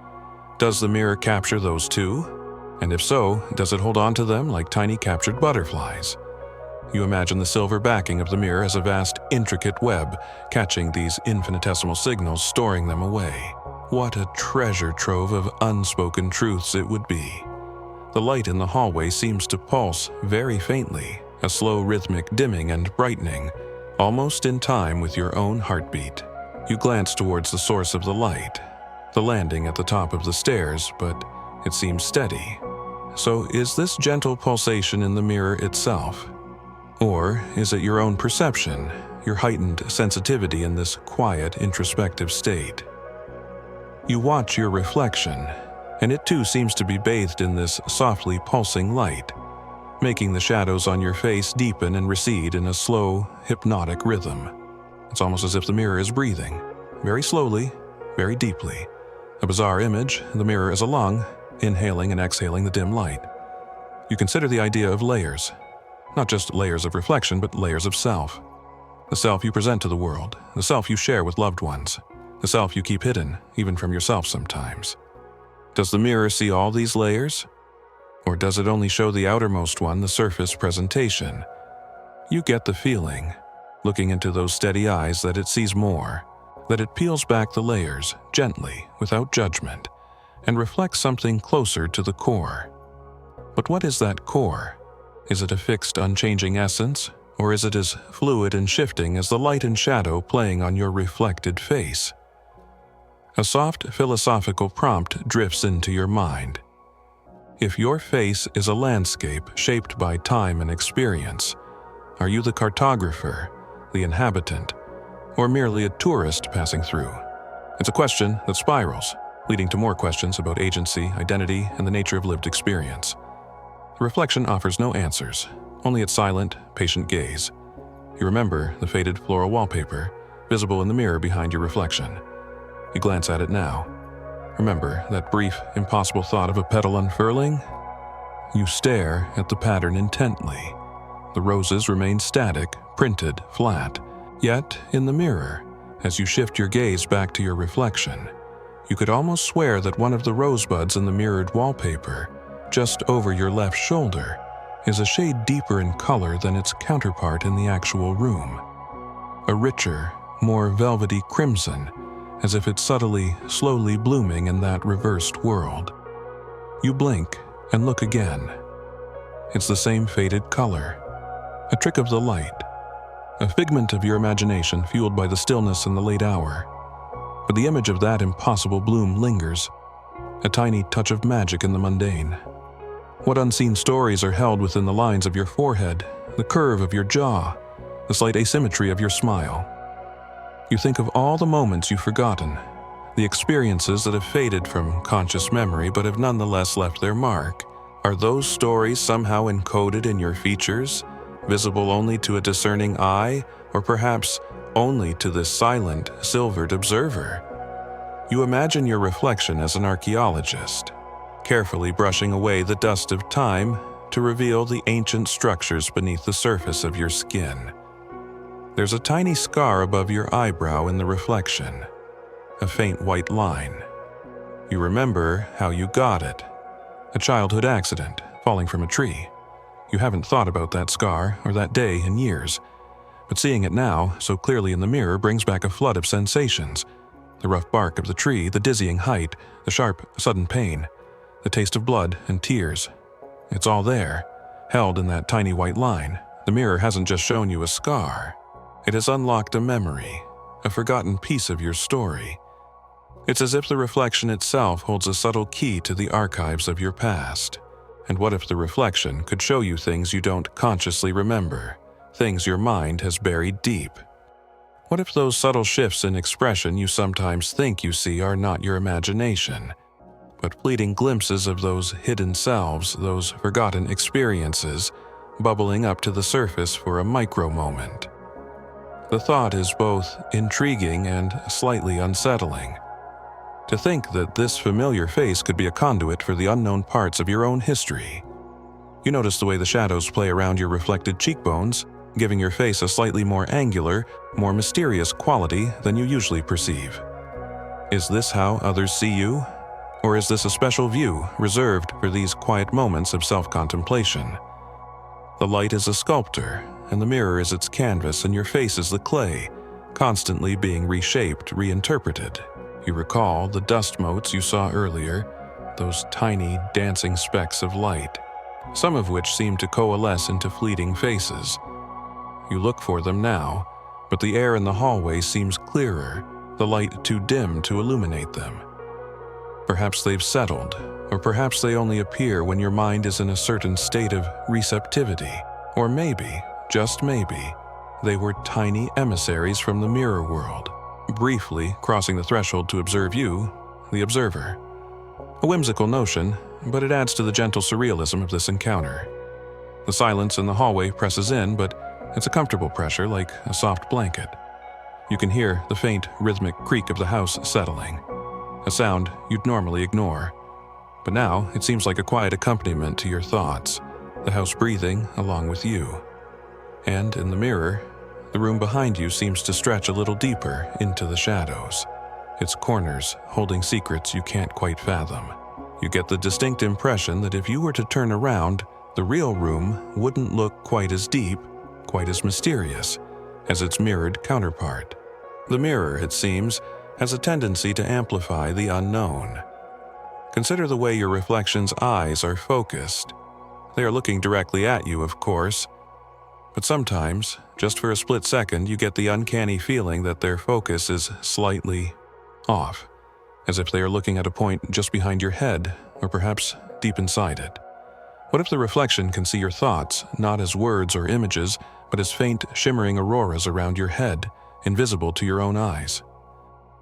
Does the mirror capture those too? And if so, does it hold on to them like tiny captured butterflies? You imagine the silver backing of the mirror as a vast, intricate web, catching these infinitesimal signals, storing them away. What a treasure trove of unspoken truths it would be. The light in the hallway seems to pulse very faintly, a slow rhythmic dimming and brightening, almost in time with your own heartbeat. You glance towards the source of the light, the landing at the top of the stairs, but it seems steady. So is this gentle pulsation in the mirror itself? Or is it your own perception, your heightened sensitivity in this quiet, introspective state? You watch your reflection, and it too seems to be bathed in this softly pulsing light, making the shadows on your face deepen and recede in a slow, hypnotic rhythm. It's almost as if the mirror is breathing, very slowly, very deeply. A bizarre image, the mirror as a lung, inhaling and exhaling the dim light. You consider the idea of layers, not just layers of reflection, but layers of self. The self you present to the world, the self you share with loved ones, the self you keep hidden, even from yourself sometimes. Does the mirror see all these layers? Or does it only show the outermost one, the surface presentation? You get the feeling, looking into those steady eyes, that it sees more, that it peels back the layers, gently, without judgment, and reflects something closer to the core. But what is that core? Is it a fixed, unchanging essence, or is it as fluid and shifting as the light and shadow playing on your reflected face? A soft philosophical prompt drifts into your mind. If your face is a landscape shaped by time and experience, are you the cartographer, the inhabitant, or merely a tourist passing through? It's a question that spirals, leading to more questions about agency, identity, and the nature of lived experience. The reflection offers no answers, only its silent, patient gaze. You remember the faded floral wallpaper, visible in the mirror behind your reflection. You glance at it now. Remember that brief, impossible thought of a petal unfurling? You stare at the pattern intently. The roses remain static, printed, flat. Yet, in the mirror, as you shift your gaze back to your reflection, you could almost swear that one of the rosebuds in the mirrored wallpaper, just over your left shoulder, is a shade deeper in color than its counterpart in the actual room. A richer, more velvety crimson, as if it's subtly, slowly blooming in that reversed world. You blink and look again. It's the same faded color, a trick of the light, a figment of your imagination fueled by the stillness in the late hour. But the image of that impossible bloom lingers, a tiny touch of magic in the mundane. What unseen stories are held within the lines of your forehead, the curve of your jaw, the slight asymmetry of your smile? You think of all the moments you've forgotten, the experiences that have faded from conscious memory but have nonetheless left their mark. Are those stories somehow encoded in your features, visible only to a discerning eye, or perhaps only to this silent, silvered observer? You imagine your reflection as an archaeologist, carefully brushing away the dust of time to reveal the ancient structures beneath the surface of your skin. There's a tiny scar above your eyebrow in the reflection, a faint white line. You remember how you got it. A childhood accident, falling from a tree. You haven't thought about that scar or that day in years, but seeing it now, so clearly in the mirror, brings back a flood of sensations. The rough bark of the tree, the dizzying height, the sharp, sudden pain, the taste of blood and tears. It's all there, held in that tiny white line. The mirror hasn't just shown you a scar. It has unlocked a memory, a forgotten piece of your story. It's as if the reflection itself holds a subtle key to the archives of your past. And what if the reflection could show you things you don't consciously remember, things your mind has buried deep? What if those subtle shifts in expression you sometimes think you see are not your imagination, but fleeting glimpses of those hidden selves, those forgotten experiences, bubbling up to the surface for a micro moment? The thought is both intriguing and slightly unsettling. To think that this familiar face could be a conduit for the unknown parts of your own history. You notice the way the shadows play around your reflected cheekbones, giving your face a slightly more angular, more mysterious quality than you usually perceive. Is this how others see you? Or is this a special view reserved for these quiet moments of self-contemplation? The light is a sculptor, and the mirror is its canvas, and your face is the clay, constantly being reshaped, reinterpreted. You recall the dust motes you saw earlier, those tiny, dancing specks of light, some of which seem to coalesce into fleeting faces. You look for them now, but the air in the hallway seems clearer, the light too dim to illuminate them. Perhaps they've settled, or perhaps they only appear when your mind is in a certain state of receptivity. Or maybe, just maybe, they were tiny emissaries from the mirror world, briefly crossing the threshold to observe you, the observer. A whimsical notion, but it adds to the gentle surrealism of this encounter. The silence in the hallway presses in, but it's a comfortable pressure, like a soft blanket. You can hear the faint, rhythmic creak of the house settling, a sound you'd normally ignore. But now it seems like a quiet accompaniment to your thoughts, the house breathing along with you. And in the mirror, the room behind you seems to stretch a little deeper into the shadows, its corners holding secrets you can't quite fathom. You get the distinct impression that if you were to turn around, the real room wouldn't look quite as deep, quite as mysterious, as its mirrored counterpart. The mirror, it seems, has a tendency to amplify the unknown. Consider the way your reflection's eyes are focused. They are looking directly at you, of course, but sometimes, just for a split second, you get the uncanny feeling that their focus is slightly off, as if they are looking at a point just behind your head, or perhaps deep inside it. What if the reflection can see your thoughts, not as words or images, but as faint, shimmering auroras around your head, invisible to your own eyes?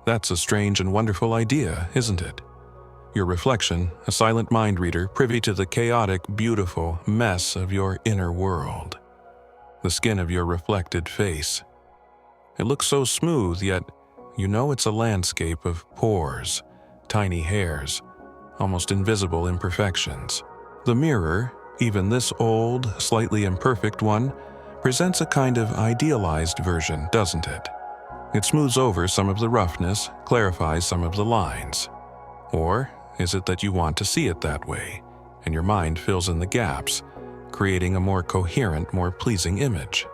That's a strange and wonderful idea, isn't it? Your reflection, a silent mind reader, privy to the chaotic, beautiful mess of your inner world. The skin of your reflected face. It looks so smooth, yet you know it's a landscape of pores, tiny hairs, almost invisible imperfections. The mirror, even this old, slightly imperfect one, presents a kind of idealized version, doesn't it? It smooths over some of the roughness, clarifies some of the lines. Or is it that you want to see it that way, and your mind fills in the gaps, creating a more coherent, more pleasing image?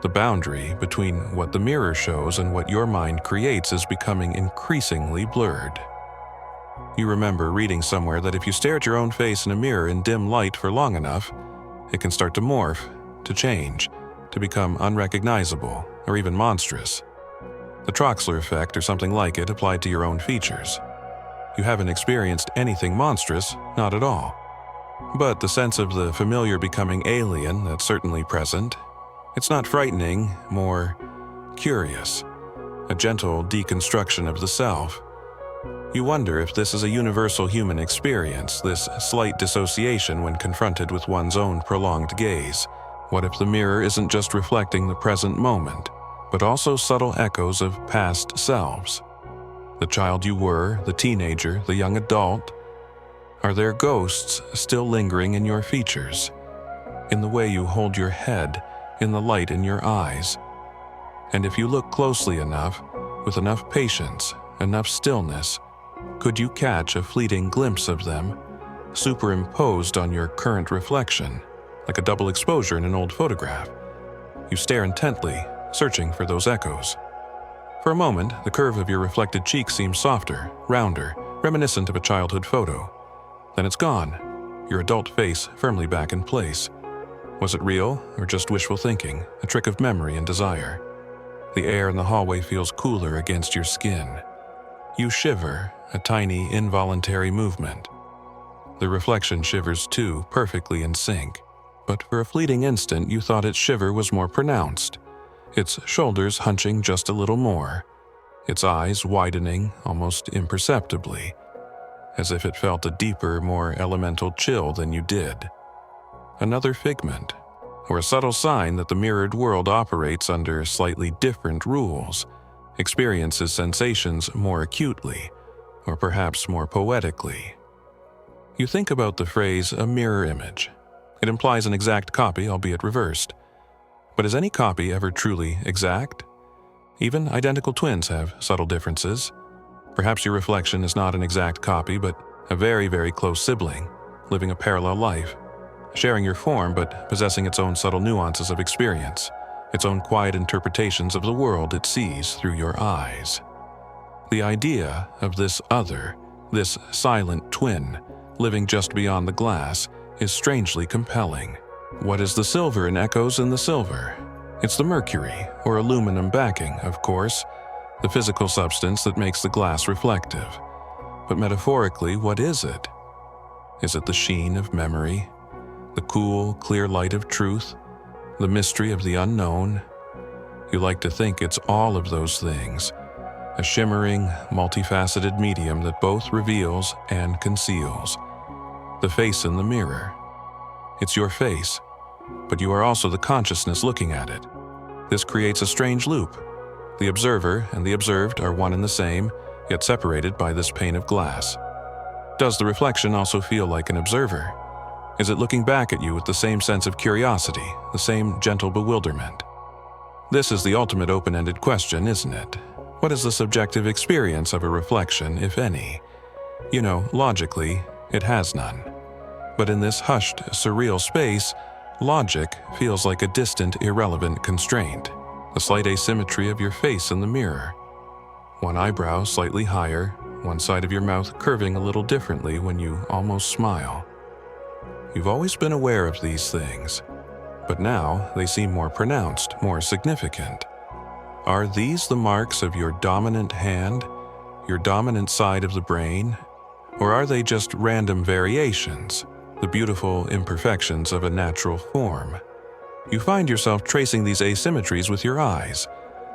The boundary between what the mirror shows and what your mind creates is becoming increasingly blurred. You remember reading somewhere that if you stare at your own face in a mirror in dim light for long enough, it can start to morph, to change, to become unrecognizable, or even monstrous. The Troxler effect, or something like it, applied to your own features. You haven't experienced anything monstrous, not at all. But the sense of the familiar becoming alien, that's certainly present. It's not frightening, more curious, a gentle deconstruction of the self. You wonder if this is a universal human experience, this slight dissociation when confronted with one's own prolonged gaze. What if the mirror isn't just reflecting the present moment, but also subtle echoes of past selves? The child you were, the teenager, the young adult. Are there ghosts still lingering in your features, in the way you hold your head, in the light in your eyes? And if you look closely enough, with enough patience, enough stillness, could you catch a fleeting glimpse of them, superimposed on your current reflection, like a double exposure in an old photograph? You stare intently, searching for those echoes. For a moment, the curve of your reflected cheek seems softer, rounder, reminiscent of a childhood photo. Then it's gone, your adult face firmly back in place. Was it real, or just wishful thinking, a trick of memory and desire? The air in the hallway feels cooler against your skin. You shiver, a tiny, involuntary movement. The reflection shivers too, perfectly in sync. But for a fleeting instant, you thought its shiver was more pronounced, its shoulders hunching just a little more, its eyes widening almost imperceptibly, as if it felt a deeper, more elemental chill than you did. Another figment, or a subtle sign that the mirrored world operates under slightly different rules, experiences sensations more acutely, or perhaps more poetically. You think about the phrase a mirror image. It implies an exact copy, albeit reversed. But is any copy ever truly exact? Even identical twins have subtle differences. Perhaps your reflection is not an exact copy, but a very, very close sibling, living a parallel life, sharing your form but possessing its own subtle nuances of experience, its own quiet interpretations of the world it sees through your eyes. The idea of this other, this silent twin, living just beyond the glass, is strangely compelling. What is the silver in echoes in the silver? It's the mercury, or aluminum backing, of course, the physical substance that makes the glass reflective. But metaphorically, what is it? Is it the sheen of memory? The cool, clear light of truth? The mystery of the unknown? You like to think it's all of those things, a shimmering, multifaceted medium that both reveals and conceals. The face in the mirror. It's your face, but you are also the consciousness looking at it. This creates a strange loop. The observer and the observed are one and the same, yet separated by this pane of glass. Does the reflection also feel like an observer? Is it looking back at you with the same sense of curiosity, the same gentle bewilderment? This is the ultimate open-ended question, isn't it? What is the subjective experience of a reflection, if any? You know, logically, it has none. But in this hushed, surreal space, logic feels like a distant, irrelevant constraint. The slight asymmetry of your face in the mirror. One eyebrow slightly higher, one side of your mouth curving a little differently when you almost smile. You've always been aware of these things, but now they seem more pronounced, more significant. Are these the marks of your dominant hand, your dominant side of the brain? Or are they just random variations, the beautiful imperfections of a natural form? You find yourself tracing these asymmetries with your eyes,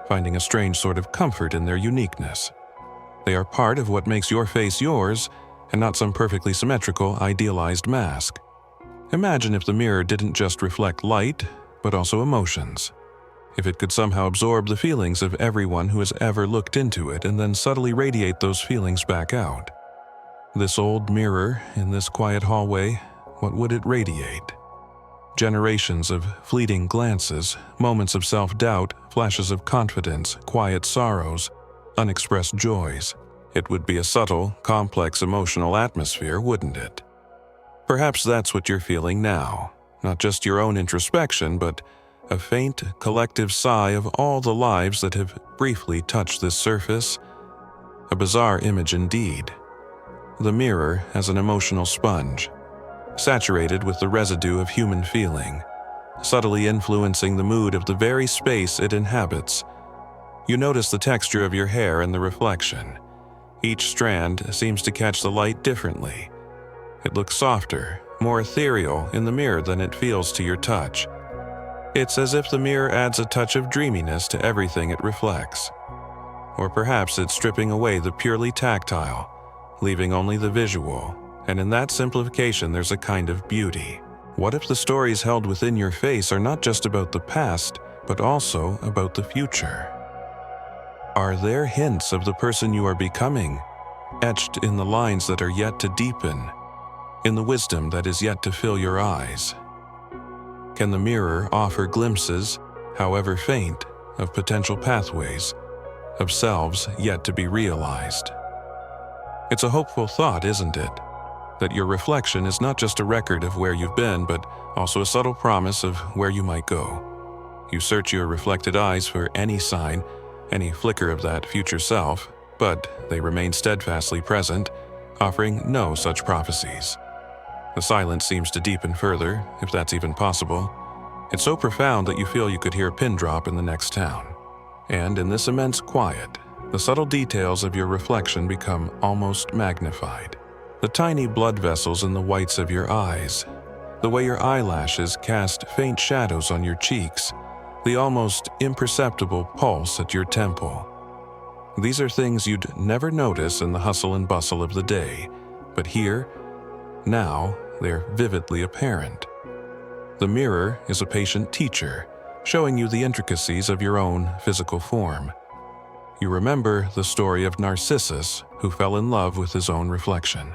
finding a strange sort of comfort in their uniqueness. They are part of what makes your face yours, and not some perfectly symmetrical, idealized mask. Imagine if the mirror didn't just reflect light, but also emotions. If it could somehow absorb the feelings of everyone who has ever looked into it and then subtly radiate those feelings back out. This old mirror in this quiet hallway, what would it radiate? Generations of fleeting glances, moments of self-doubt, flashes of confidence, quiet sorrows, unexpressed joys. It would be a subtle, complex emotional atmosphere, wouldn't it? Perhaps that's what you're feeling now. Not just your own introspection, but a faint, collective sigh of all the lives that have briefly touched this surface. A bizarre image indeed. The mirror as an emotional sponge, saturated with the residue of human feeling, subtly influencing the mood of the very space it inhabits. You notice the texture of your hair in the reflection. Each strand seems to catch the light differently. It looks softer, more ethereal in the mirror than it feels to your touch. It's as if the mirror adds a touch of dreaminess to everything it reflects. Or perhaps it's stripping away the purely tactile, leaving only the visual, and in that simplification there's a kind of beauty. What if the stories held within your face are not just about the past, but also about the future? Are there hints of the person you are becoming, etched in the lines that are yet to deepen, in the wisdom that is yet to fill your eyes? Can the mirror offer glimpses, however faint, of potential pathways, of selves yet to be realized. It's a hopeful thought, isn't it? That your reflection is not just a record of where you've been, but also a subtle promise of where you might go. You search your reflected eyes for any sign, any flicker of that future self, but they remain steadfastly present, offering no such prophecies. The silence seems to deepen further, if that's even possible. It's so profound that you feel you could hear a pin drop in the next town. And in this immense quiet, the subtle details of your reflection become almost magnified. The tiny blood vessels in the whites of your eyes, the way your eyelashes cast faint shadows on your cheeks, the almost imperceptible pulse at your temple. These are things you'd never notice in the hustle and bustle of the day, but here, now, they're vividly apparent. The mirror is a patient teacher, showing you the intricacies of your own physical form. You remember the story of Narcissus, who fell in love with his own reflection.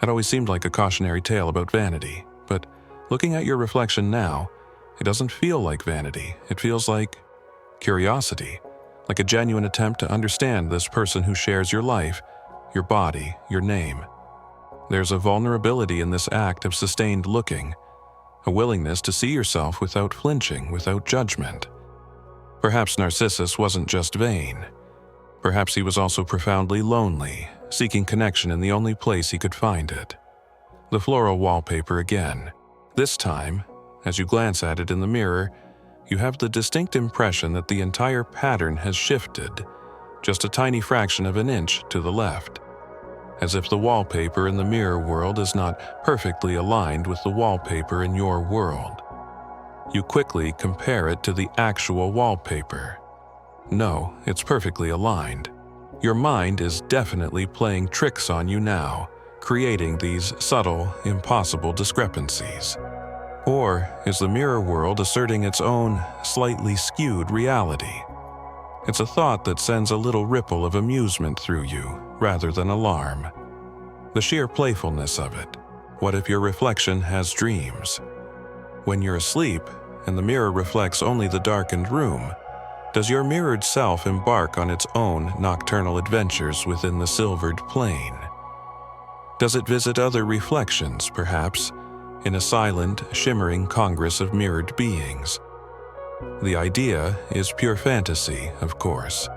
That always seemed like a cautionary tale about vanity, but looking at your reflection now, it doesn't feel like vanity. It feels like curiosity, like a genuine attempt to understand this person who shares your life, your body, your name. There's a vulnerability in this act of sustained looking, a willingness to see yourself without flinching, without judgment. Perhaps Narcissus wasn't just vain. Perhaps he was also profoundly lonely, seeking connection in the only place he could find it. The floral wallpaper again. This time, as you glance at it in the mirror, you have the distinct impression that the entire pattern has shifted, just a tiny fraction of an inch to the left, as if the wallpaper in the mirror world is not perfectly aligned with the wallpaper in your world. You quickly compare it to the actual wallpaper. No, it's perfectly aligned. Your mind is definitely playing tricks on you now, creating these subtle, impossible discrepancies. Or is the mirror world asserting its own, slightly skewed reality? It's a thought that sends a little ripple of amusement through you, rather than alarm. The sheer playfulness of it. What if your reflection has dreams? When you're asleep, and the mirror reflects only the darkened room, does your mirrored self embark on its own nocturnal adventures within the silvered plane? Does it visit other reflections, perhaps, in a silent, shimmering congress of mirrored beings? The idea is pure fantasy, of course,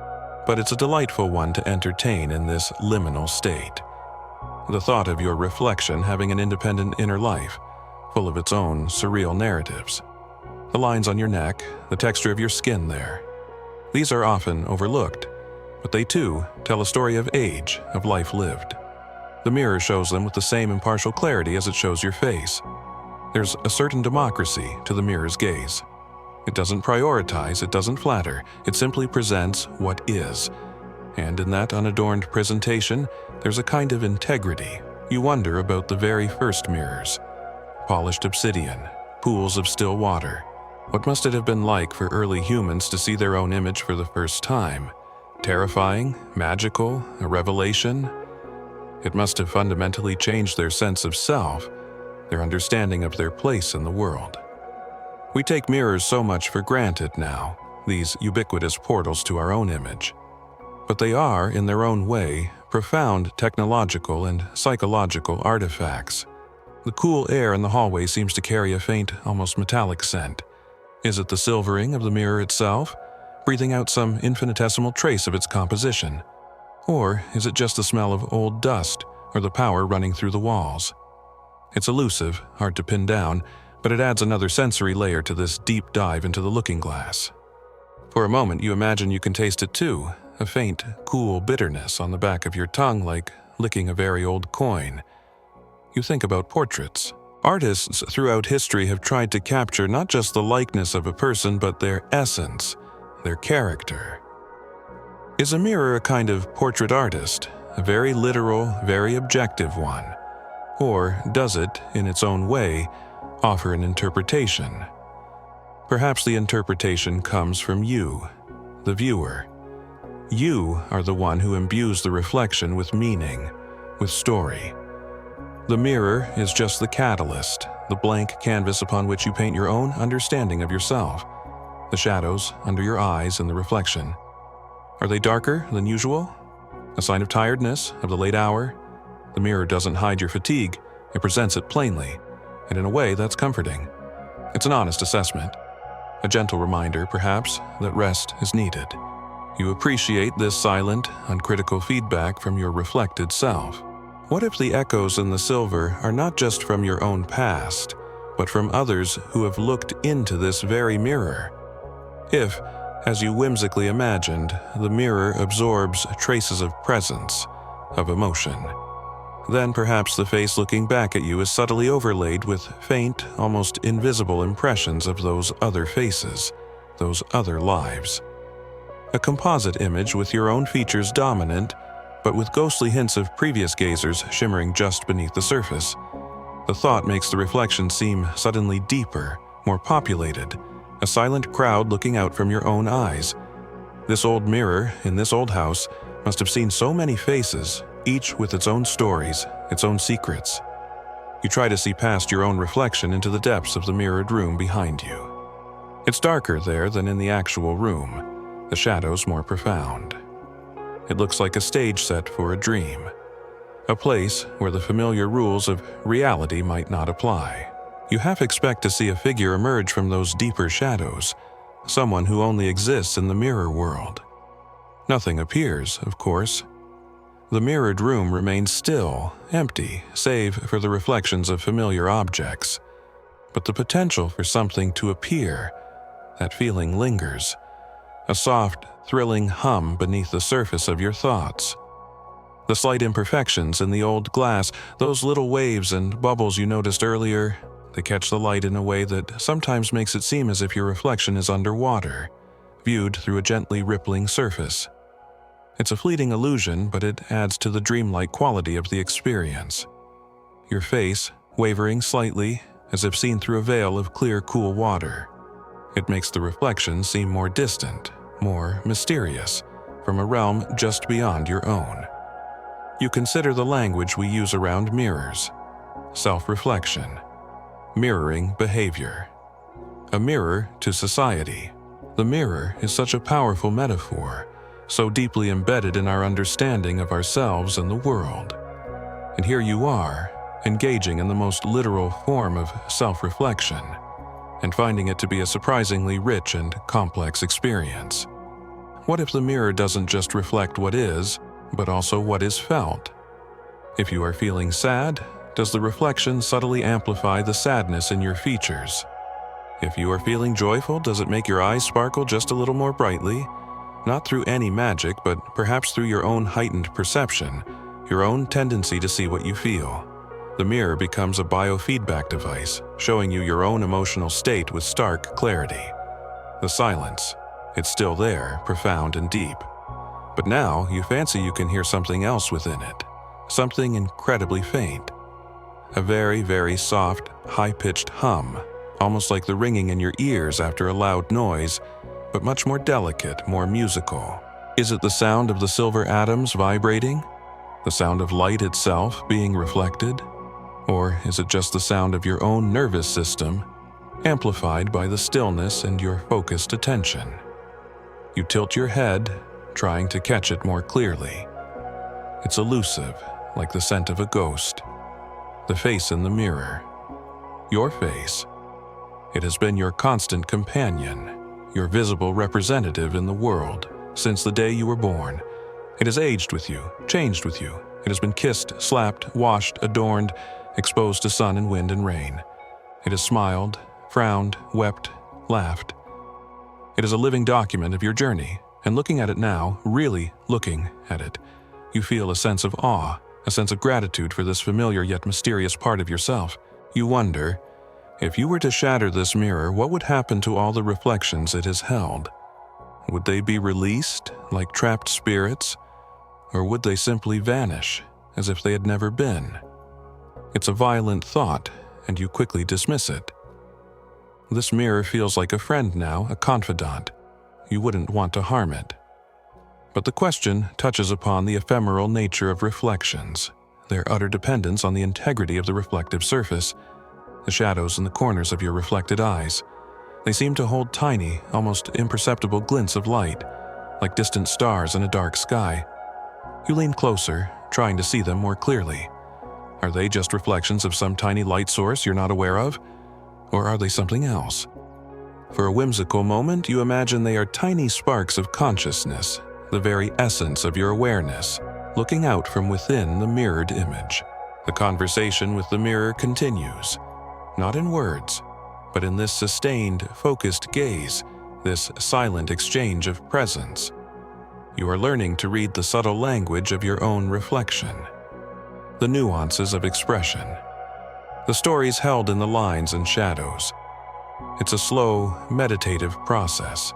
but it's a delightful one to entertain in this liminal state. The thought of your reflection having an independent inner life, full of its own surreal narratives. The lines on your neck, the texture of your skin there. These are often overlooked, but they too tell a story of age, of life lived. The mirror shows them with the same impartial clarity as it shows your face. There's a certain democracy to the mirror's gaze. It doesn't prioritize, it doesn't flatter, it simply presents what is. And in that unadorned presentation, there's a kind of integrity. You wonder about the very first mirrors. Polished obsidian, pools of still water. What must it have been like for early humans to see their own image for the first time? Terrifying? Magical? A revelation? It must have fundamentally changed their sense of self, their understanding of their place in the world. We take mirrors so much for granted now, these ubiquitous portals to our own image. But they are, in their own way, profound technological and psychological artifacts. The cool air in the hallway seems to carry a faint, almost metallic scent. Is it the silvering of the mirror itself, breathing out some infinitesimal trace of its composition? Or is it just the smell of old dust or the power running through the walls? It's elusive, hard to pin down, but it adds another sensory layer to this deep dive into the looking glass. For a moment you imagine you can taste it too, a faint, cool bitterness on the back of your tongue like licking a very old coin. You think about portraits. Artists throughout history have tried to capture not just the likeness of a person, but their essence, their character. Is a mirror a kind of portrait artist, a very literal, very objective one? Or does it, in its own way, offer an interpretation? Perhaps the interpretation comes from you, the viewer. You are the one who imbues the reflection with meaning, with story. The mirror is just the catalyst, the blank canvas upon which you paint your own understanding of yourself, the shadows under your eyes and the reflection. Are they darker than usual? A sign of tiredness, of the late hour? The mirror doesn't hide your fatigue, it presents it plainly, and in a way that's comforting. It's an honest assessment, a gentle reminder, perhaps, that rest is needed. You appreciate this silent, uncritical feedback from your reflected self. What if the echoes in the silver are not just from your own past, but from others who have looked into this very mirror? If, as you whimsically imagined, the mirror absorbs traces of presence, of emotion, then perhaps the face looking back at you is subtly overlaid with faint, almost invisible impressions of those other faces, those other lives. A composite image with your own features dominant, but with ghostly hints of previous gazers shimmering just beneath the surface. The thought makes the reflection seem suddenly deeper, more populated, a silent crowd looking out from your own eyes. This old mirror in this old house must have seen so many faces, each with its own stories, its own secrets. You try to see past your own reflection into the depths of the mirrored room behind you. It's darker there than in the actual room, the shadows more profound. It looks like a stage set for a dream, a place where the familiar rules of reality might not apply. You half expect to see a figure emerge from those deeper shadows, someone who only exists in the mirror world. Nothing appears, of course. The mirrored room remains still, empty, save for the reflections of familiar objects. But the potential for something to appear, that feeling lingers. A soft, thrilling hum beneath the surface of your thoughts. The slight imperfections in the old glass, those little waves and bubbles you noticed earlier, they catch the light in a way that sometimes makes it seem as if your reflection is underwater, viewed through a gently rippling surface. It's a fleeting illusion, but it adds to the dreamlike quality of the experience. Your face, wavering slightly, as if seen through a veil of clear, cool water. It makes the reflection seem more distant, more mysterious, from a realm just beyond your own. You consider the language we use around mirrors. Self-reflection. Mirroring behavior. A mirror to society. The mirror is such a powerful metaphor, so deeply embedded in our understanding of ourselves and the world. And here you are, engaging in the most literal form of self-reflection, and finding it to be a surprisingly rich and complex experience. What if the mirror doesn't just reflect what is, but also what is felt? If you are feeling sad, does the reflection subtly amplify the sadness in your features? If you are feeling joyful, does it make your eyes sparkle just a little more brightly? Not through any magic, but perhaps through your own heightened perception, your own tendency to see what you feel. The mirror becomes a biofeedback device, showing you your own emotional state with stark clarity. The silence, it's still there, profound and deep. But now you fancy you can hear something else within it, something incredibly faint. A very, very soft, high-pitched hum, almost like the ringing in your ears after a loud noise, but much more delicate, more musical. Is it the sound of the silver atoms vibrating? The sound of light itself being reflected? Or is it just the sound of your own nervous system, amplified by the stillness and your focused attention? You tilt your head, trying to catch it more clearly. It's elusive, like the scent of a ghost. The face in the mirror. Your face. It has been your constant companion, your visible representative in the world, since the day you were born. It has aged with you, changed with you. It has been kissed, slapped, washed, adorned, exposed to sun and wind and rain. It has smiled, frowned, wept, laughed. It is a living document of your journey, and looking at it now, really looking at it, you feel a sense of awe, a sense of gratitude for this familiar yet mysterious part of yourself. You wonder, if you were to shatter this mirror, what would happen to all the reflections it has held? Would they be released, like trapped spirits? Or would they simply vanish, as if they had never been? It's a violent thought, and you quickly dismiss it. This mirror feels like a friend now, a confidant. You wouldn't want to harm it. But the question touches upon the ephemeral nature of reflections, their utter dependence on the integrity of the reflective surface, the shadows in the corners of your reflected eyes. They seem to hold tiny, almost imperceptible glints of light, like distant stars in a dark sky. You lean closer, trying to see them more clearly. Are they just reflections of some tiny light source you're not aware of? Or are they something else? For a whimsical moment, you imagine they are tiny sparks of consciousness, the very essence of your awareness, looking out from within the mirrored image. The conversation with the mirror continues, not in words, but in this sustained, focused gaze, this silent exchange of presence. You are learning to read the subtle language of your own reflection, the nuances of expression, the stories held in the lines and shadows. It's a slow, meditative process,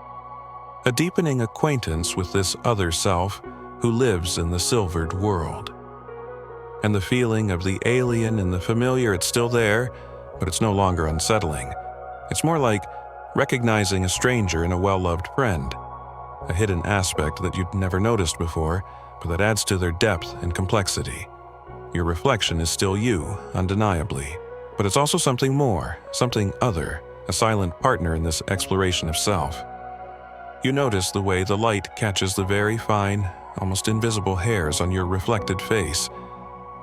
a deepening acquaintance with this other self who lives in the silvered world. And the feeling of the alien and the familiar, it's still there, but it's no longer unsettling. It's more like recognizing a stranger in a well-loved friend, a hidden aspect that you'd never noticed before, but that adds to their depth and complexity. Your reflection is still you, undeniably, but it's also something more, something other, a silent partner in this exploration of self. You notice the way the light catches the very fine, almost invisible hairs on your reflected face,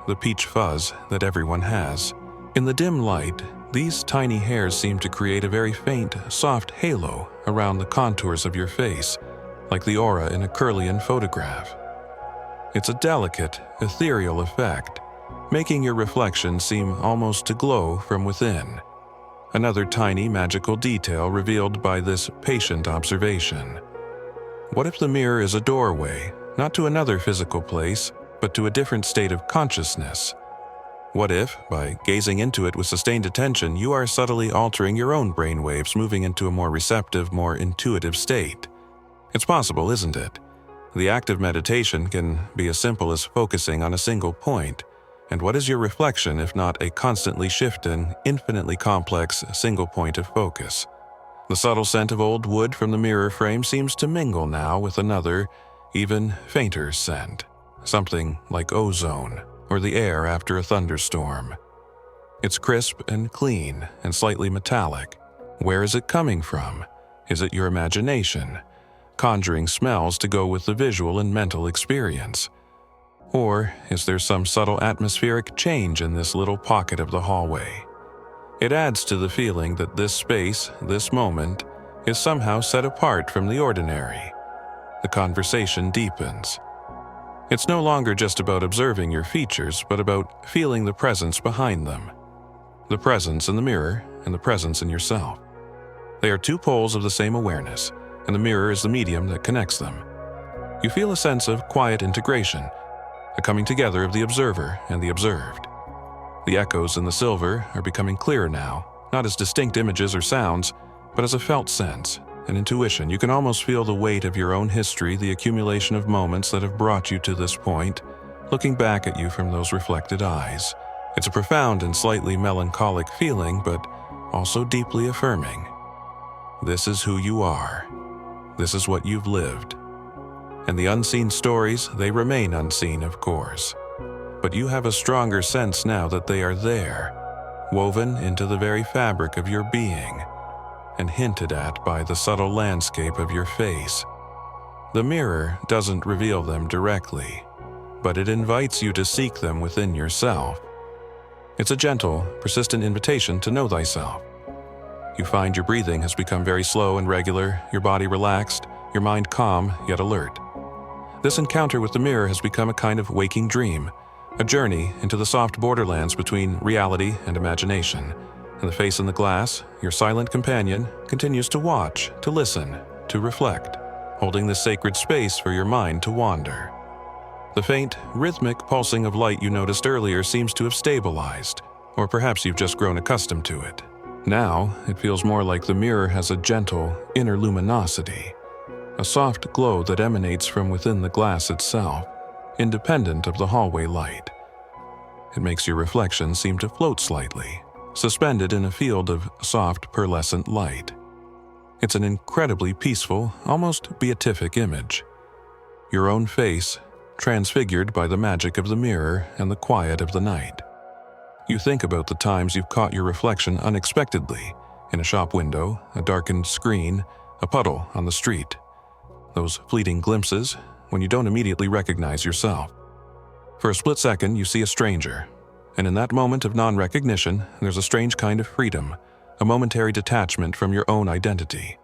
the peach fuzz that everyone has. In the dim light, these tiny hairs seem to create a very faint, soft halo around the contours of your face, like the aura in a Kirlian photograph. It's a delicate, ethereal effect, making your reflection seem almost to glow from within. Another tiny magical detail revealed by this patient observation. What if the mirror is a doorway, not to another physical place, but to a different state of consciousness? What if, by gazing into it with sustained attention, you are subtly altering your own brainwaves, moving into a more receptive, more intuitive state? It's possible, isn't it? The act of meditation can be as simple as focusing on a single point. And what is your reflection if not a constantly shifting, infinitely complex single point of focus? The subtle scent of old wood from the mirror frame seems to mingle now with another, even fainter scent, something like ozone or the air after a thunderstorm. It's crisp and clean and slightly metallic. Where is it coming from? Is it your imagination, conjuring smells to go with the visual and mental experience? Or is there some subtle atmospheric change in this little pocket of the hallway? It adds to the feeling that this space, this moment, is somehow set apart from the ordinary. The conversation deepens. It's no longer just about observing your features, but about feeling the presence behind them. The presence in the mirror and the presence in yourself. They are two poles of the same awareness, and the mirror is the medium that connects them. You feel a sense of quiet integration, a coming together of the observer and the observed. The echoes in the silver are becoming clearer now, not as distinct images or sounds, but as a felt sense, an intuition. You can almost feel the weight of your own history, the accumulation of moments that have brought you to this point, looking back at you from those reflected eyes. It's a profound and slightly melancholic feeling, but also deeply affirming. This is who you are. This is what you've lived. And the unseen stories, they remain unseen, of course. But you have a stronger sense now that they are there, woven into the very fabric of your being, and hinted at by the subtle landscape of your face. The mirror doesn't reveal them directly, but it invites you to seek them within yourself. It's a gentle, persistent invitation to know thyself. You find your breathing has become very slow and regular, your body relaxed, your mind calm yet alert. This encounter with the mirror has become a kind of waking dream, a journey into the soft borderlands between reality and imagination. And the face in the glass, your silent companion, continues to watch, to listen, to reflect, holding this sacred space for your mind to wander. The faint, rhythmic pulsing of light you noticed earlier seems to have stabilized, or perhaps you've just grown accustomed to it. Now, it feels more like the mirror has a gentle, inner luminosity, a soft glow that emanates from within the glass itself, independent of the hallway light. It makes your reflection seem to float slightly, suspended in a field of soft, pearlescent light. It's an incredibly peaceful, almost beatific image. Your own face, transfigured by the magic of the mirror and the quiet of the night. You think about the times you've caught your reflection unexpectedly, in a shop window, a darkened screen, a puddle on the street. those fleeting glimpses when you don't immediately recognize yourself. For a split second, you see a stranger, and in that moment of non-recognition, there's a strange kind of freedom, a momentary detachment from your own identity.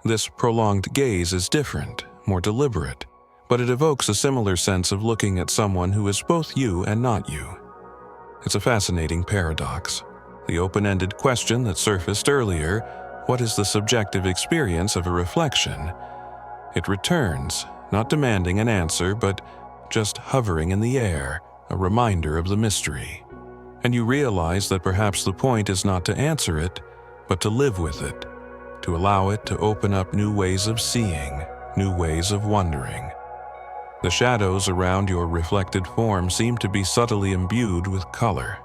This prolonged gaze is different, more deliberate, but it evokes a similar sense of looking at someone who is both you and not you. It's a fascinating paradox. The open-ended question that surfaced earlier, what is the subjective experience of a reflection? It returns, not demanding an answer, but just hovering in the air, a reminder of the mystery. And you realize that perhaps the point is not to answer it, but to live with it, to allow it to open up new ways of seeing, new ways of wondering. The shadows around your reflected form seem to be subtly imbued with color.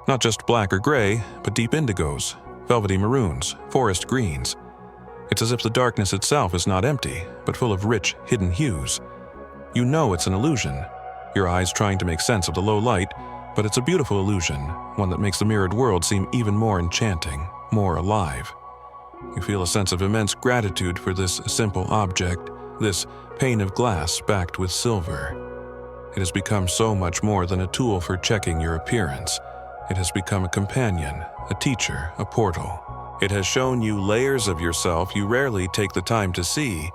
Not just black or gray, but deep indigos, velvety maroons, forest greens. It's as if the darkness itself is not empty, but full of rich, hidden hues. You know it's an illusion, your eyes trying to make sense of the low light, but it's a beautiful illusion, one that makes the mirrored world seem even more enchanting, more alive. You feel a sense of immense gratitude for this simple object, this pane of glass backed with silver. It has become so much more than a tool for checking your appearance. It has become a companion, a teacher, a portal. It has shown you layers of yourself you rarely take the time to see,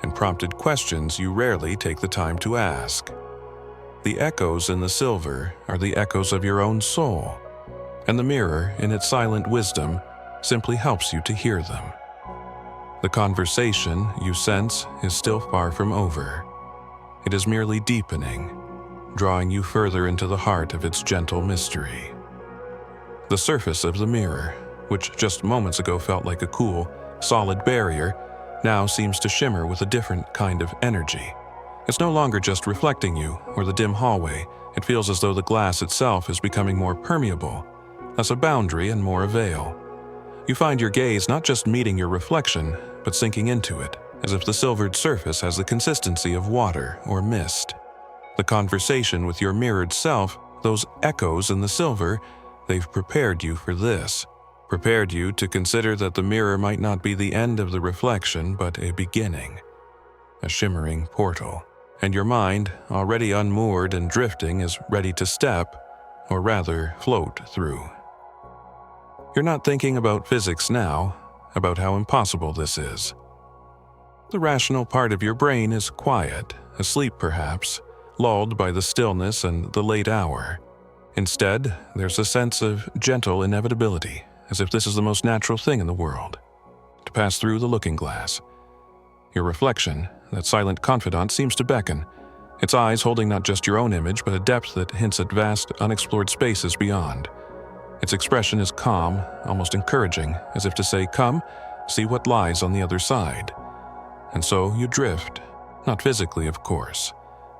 and prompted questions you rarely take the time to ask. The echoes in the silver are the echoes of your own soul, and the mirror, in its silent wisdom, simply helps you to hear them. The conversation, you sense, is still far from over. It is merely deepening, drawing you further into the heart of its gentle mystery. The surface of the mirror, which just moments ago felt like a cool, solid barrier, now seems to shimmer with a different kind of energy. It's no longer just reflecting you or the dim hallway. It feels as though the glass itself is becoming more permeable, less a boundary and more a veil. You find your gaze not just meeting your reflection, but sinking into it, as if the silvered surface has the consistency of water or mist. The conversation with your mirrored self, those echoes in the silver, they've prepared you for this. Prepared you to consider that the mirror might not be the end of the reflection, but a beginning, a shimmering portal. And your mind, already unmoored and drifting, is ready to step, or rather float through. You're not thinking about physics now, about how impossible this is. The rational part of your brain is quiet, asleep perhaps, lulled by the stillness and the late hour. Instead, there's a sense of gentle inevitability, as if this is the most natural thing in the world, to pass through the looking glass. Your reflection, that silent confidant, seems to beckon, its eyes holding not just your own image, but a depth that hints at vast, unexplored spaces beyond. Its expression is calm, almost encouraging, as if to say, "Come, see what lies on the other side." And so you drift, not physically, of course.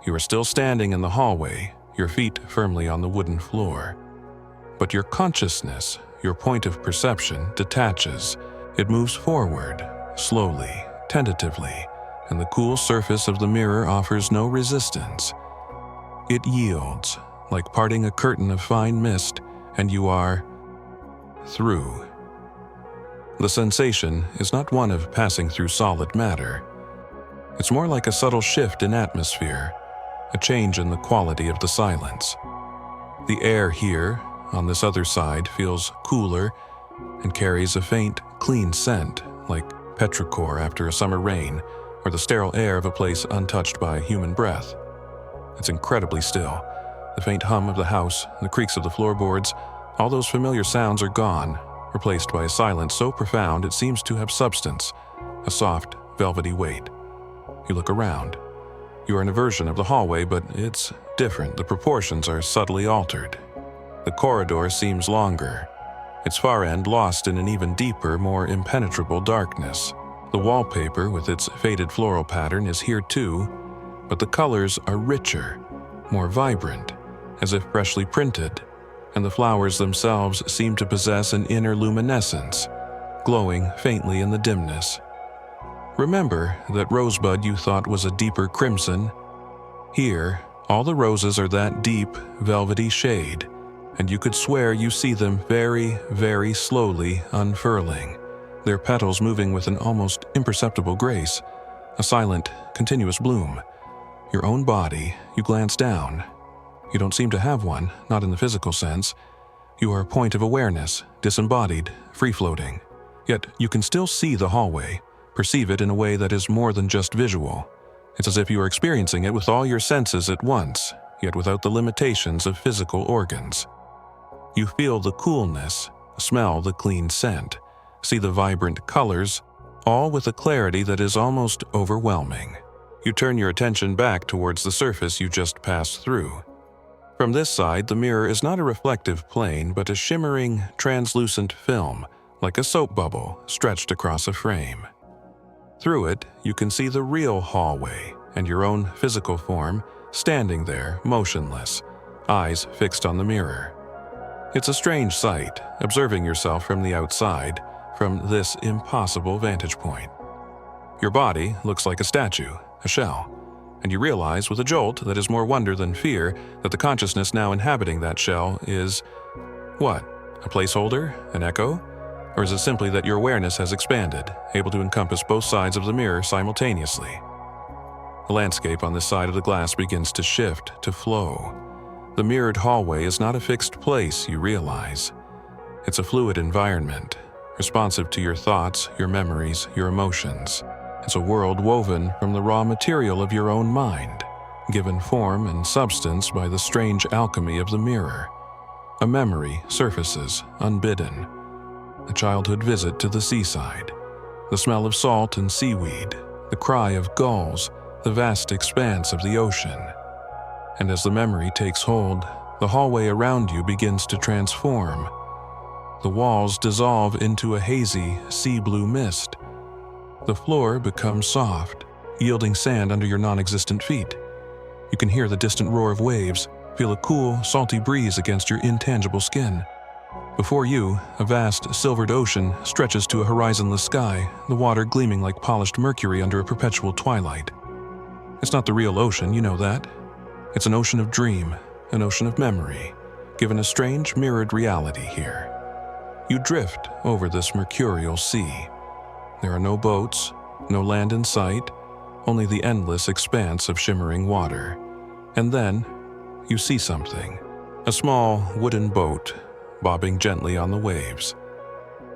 You are still standing in the hallway, your feet firmly on the wooden floor. But your consciousness, your point of perception, detaches. It moves forward, slowly, tentatively, and the cool surface of the mirror offers no resistance. It yields, like parting a curtain of fine mist, and you are through. The sensation is not one of passing through solid matter. It's more like a subtle shift in atmosphere, a change in the quality of the silence. The air here, on this other side, feels cooler and carries a faint, clean scent, like petrichor after a summer rain, or the sterile air of a place untouched by human breath. It's incredibly still. The faint hum of the house, the creaks of the floorboards, all those familiar sounds are gone, replaced by a silence so profound it seems to have substance, a soft, velvety weight. You look around. You are in a version of the hallway, but it's different. The proportions are subtly altered. The corridor seems longer, its far end lost in an even deeper, more impenetrable darkness. The wallpaper, with its faded floral pattern, is here too, but the colors are richer, more vibrant, as if freshly printed, and the flowers themselves seem to possess an inner luminescence, glowing faintly in the dimness. Remember that rosebud you thought was a deeper crimson? Here, all the roses are that deep, velvety shade, and you could swear you see them very, very slowly unfurling, their petals moving with an almost imperceptible grace, a silent, continuous bloom. Your own body, you glance down. You don't seem to have one, not in the physical sense. You are a point of awareness, disembodied, free-floating. Yet you can still see the hallway, perceive it in a way that is more than just visual. It's as if you are experiencing it with all your senses at once, yet without the limitations of physical organs. You feel the coolness, smell the clean scent, see the vibrant colors, all with a clarity that is almost overwhelming. You turn your attention back towards the surface you just passed through. From this side, the mirror is not a reflective plane, but a shimmering, translucent film, like a soap bubble stretched across a frame. Through it, you can see the real hallway and your own physical form standing there, motionless, eyes fixed on the mirror. It's a strange sight, observing yourself from the outside, from this impossible vantage point. Your body looks like a statue, a shell, and you realize with a jolt that is more wonder than fear that the consciousness now inhabiting that shell is, what, a placeholder, an echo? Or is it simply that your awareness has expanded, able to encompass both sides of the mirror simultaneously? The landscape on this side of the glass begins to shift, to flow. The mirrored hallway is not a fixed place, you realize. It's a fluid environment, responsive to your thoughts, your memories, your emotions. It's a world woven from the raw material of your own mind, given form and substance by the strange alchemy of the mirror. A memory surfaces, unbidden. A childhood visit to the seaside, the smell of salt and seaweed, the cry of gulls, the vast expanse of the ocean. And as the memory takes hold, the hallway around you begins to transform. The walls dissolve into a hazy, sea-blue mist. The floor becomes soft, yielding sand under your non-existent feet. You can hear the distant roar of waves, feel a cool, salty breeze against your intangible skin. Before you, a vast, silvered ocean stretches to a horizonless sky, the water gleaming like polished mercury under a perpetual twilight. It's not the real ocean, you know that. It's an ocean of dream, an ocean of memory, given a strange, mirrored reality here. You drift over this mercurial sea. There are no boats, no land in sight, only the endless expanse of shimmering water. And then, you see something. A small, wooden boat, bobbing gently on the waves.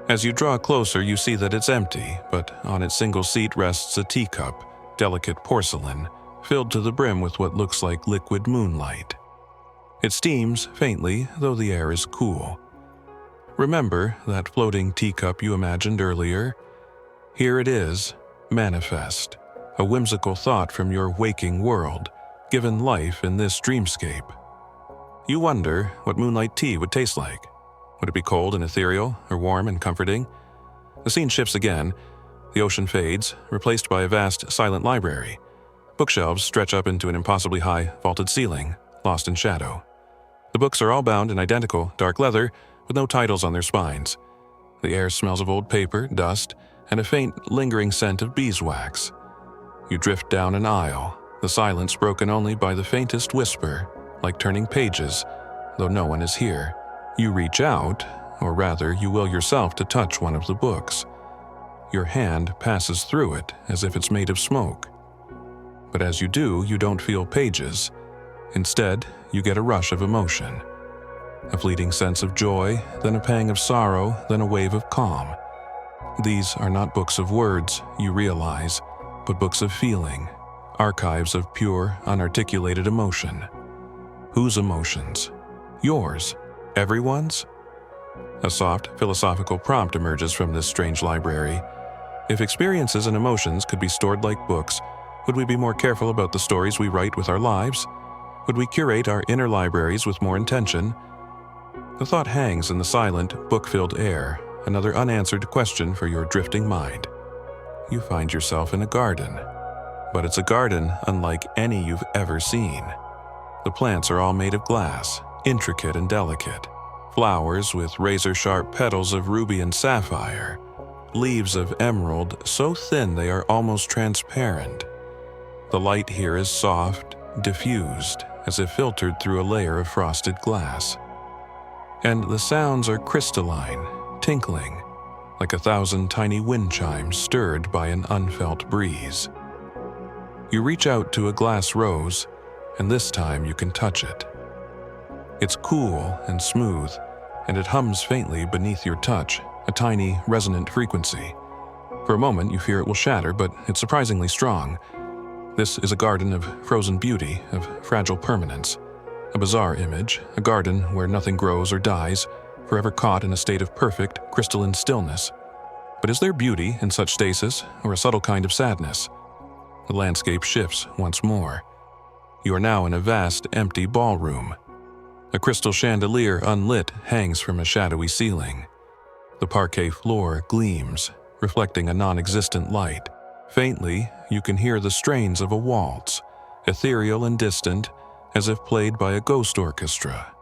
As you draw closer, you see that it's empty, but on its single seat rests a teacup, delicate porcelain, filled to the brim with what looks like liquid moonlight. It steams faintly, though the air is cool. Remember that floating teacup you imagined earlier? Here it is, manifest, a whimsical thought from your waking world, given life in this dreamscape. You wonder what moonlight tea would taste like. Would it be cold and ethereal, or warm and comforting? The scene shifts again. The ocean fades, replaced by a vast, silent library. Bookshelves stretch up into an impossibly high, vaulted ceiling, lost in shadow. The books are all bound in identical, dark leather, with no titles on their spines. The air smells of old paper, dust, and a faint, lingering scent of beeswax. You drift down an aisle, the silence broken only by the faintest whisper, like turning pages, though no one is here. You reach out, or rather, you will yourself to touch one of the books. Your hand passes through it as if it's made of smoke. But as you do, you don't feel pages. Instead, you get a rush of emotion. A fleeting sense of joy, then a pang of sorrow, then a wave of calm. These are not books of words, you realize, but books of feeling, archives of pure, unarticulated emotion. Whose emotions? Yours? Everyone's? A soft, philosophical prompt emerges from this strange library. If experiences and emotions could be stored like books, would we be more careful about the stories we write with our lives? Would we curate our inner libraries with more intention? The thought hangs in the silent, book-filled air, another unanswered question for your drifting mind. You find yourself in a garden, but it's a garden unlike any you've ever seen. The plants are all made of glass, intricate and delicate. Flowers with razor-sharp petals of ruby and sapphire. Leaves of emerald so thin they are almost transparent. The light here is soft, diffused, as if filtered through a layer of frosted glass. And the sounds are crystalline, tinkling, like 1,000 tiny wind chimes stirred by an unfelt breeze. You reach out to a glass rose, and this time you can touch it. It's cool and smooth, and it hums faintly beneath your touch, a tiny, resonant frequency. For a moment, you fear it will shatter, but it's surprisingly strong. This is a garden of frozen beauty, of fragile permanence. A bizarre image, a garden where nothing grows or dies, forever caught in a state of perfect, crystalline stillness. But is there beauty in such stasis, or a subtle kind of sadness? The landscape shifts once more. You are now in a vast, empty ballroom. A crystal chandelier, unlit, hangs from a shadowy ceiling. The parquet floor gleams, reflecting a non-existent light. Faintly, you can hear the strains of a waltz, ethereal and distant, as if played by a ghost orchestra.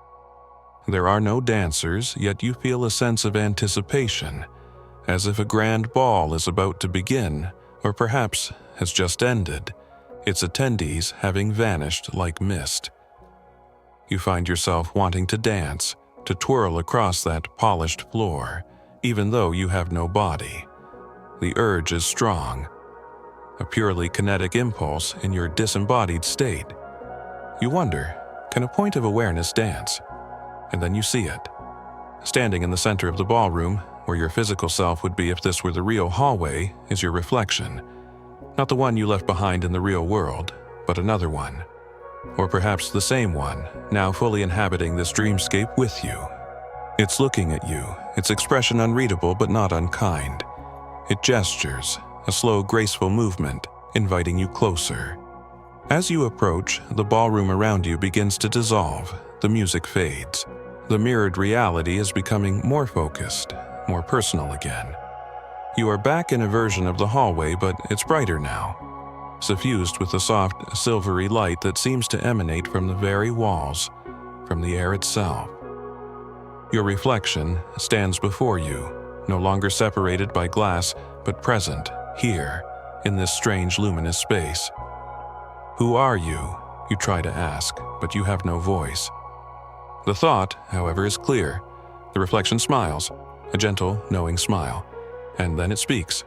There are no dancers, yet you feel a sense of anticipation, as if a grand ball is about to begin, or perhaps has just ended, its attendees having vanished like mist. You find yourself wanting to dance, to twirl across that polished floor, even though you have no body. The urge is strong, a purely kinetic impulse in your disembodied state. You wonder, can a point of awareness dance? And then you see it. Standing in the center of the ballroom, where your physical self would be if this were the real hallway, is your reflection. Not the one you left behind in the real world, but another one. Or perhaps the same one, now fully inhabiting this dreamscape with you. It's looking at you, its expression unreadable but not unkind. It gestures, a slow, graceful movement, inviting you closer. As you approach, the ballroom around you begins to dissolve, the music fades. The mirrored reality is becoming more focused, more personal again. You are back in a version of the hallway, but it's brighter now, suffused with a soft, silvery light that seems to emanate from the very walls, from the air itself. Your reflection stands before you, no longer separated by glass, but present, here, in this strange luminous space. Who are you? You try to ask, but you have no voice. The thought, however, is clear. The reflection smiles, a gentle, knowing smile, and then it speaks.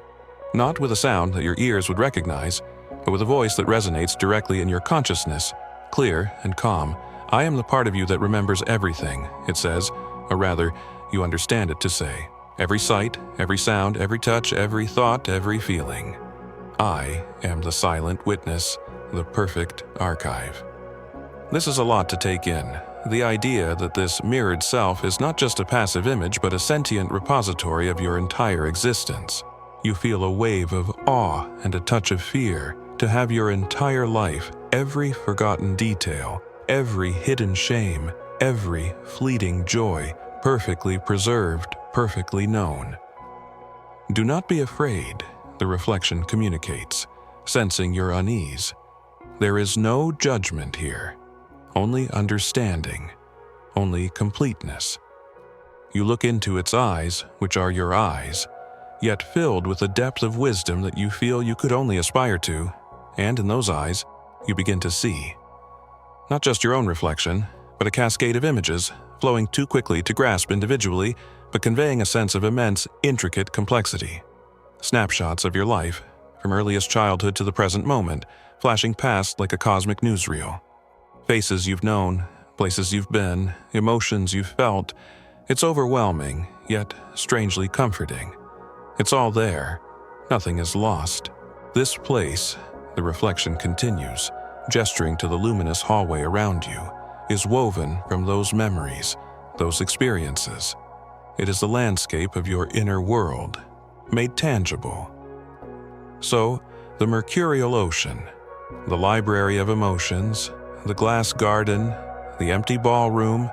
Not with a sound that your ears would recognize, but with a voice that resonates directly in your consciousness, clear and calm. I am the part of you that remembers everything, it says, or rather, you understand it to say. Every sight, every sound, every touch, every thought, every feeling. I am the silent witness, the perfect archive. This is a lot to take in. The idea that this mirrored self is not just a passive image, but a sentient repository of your entire existence. You feel a wave of awe and a touch of fear to have your entire life, every forgotten detail, every hidden shame, every fleeting joy, perfectly preserved, perfectly known. Do not be afraid, the reflection communicates, sensing your unease. There is no judgment here, only understanding, only completeness. You look into its eyes, which are your eyes, yet filled with a depth of wisdom that you feel you could only aspire to, and in those eyes, you begin to see. Not just your own reflection, but a cascade of images, flowing too quickly to grasp individually, but conveying a sense of immense, intricate complexity. Snapshots of your life, from earliest childhood to the present moment, flashing past like a cosmic newsreel. Faces you've known, places you've been, emotions you've felt. It's overwhelming, yet strangely comforting. It's all there. Nothing is lost. This place, the reflection continues, gesturing to the luminous hallway around you, is woven from those memories, those experiences. It is the landscape of your inner world, made tangible. So, the mercurial ocean, the library of emotions, the glass garden, the empty ballroom,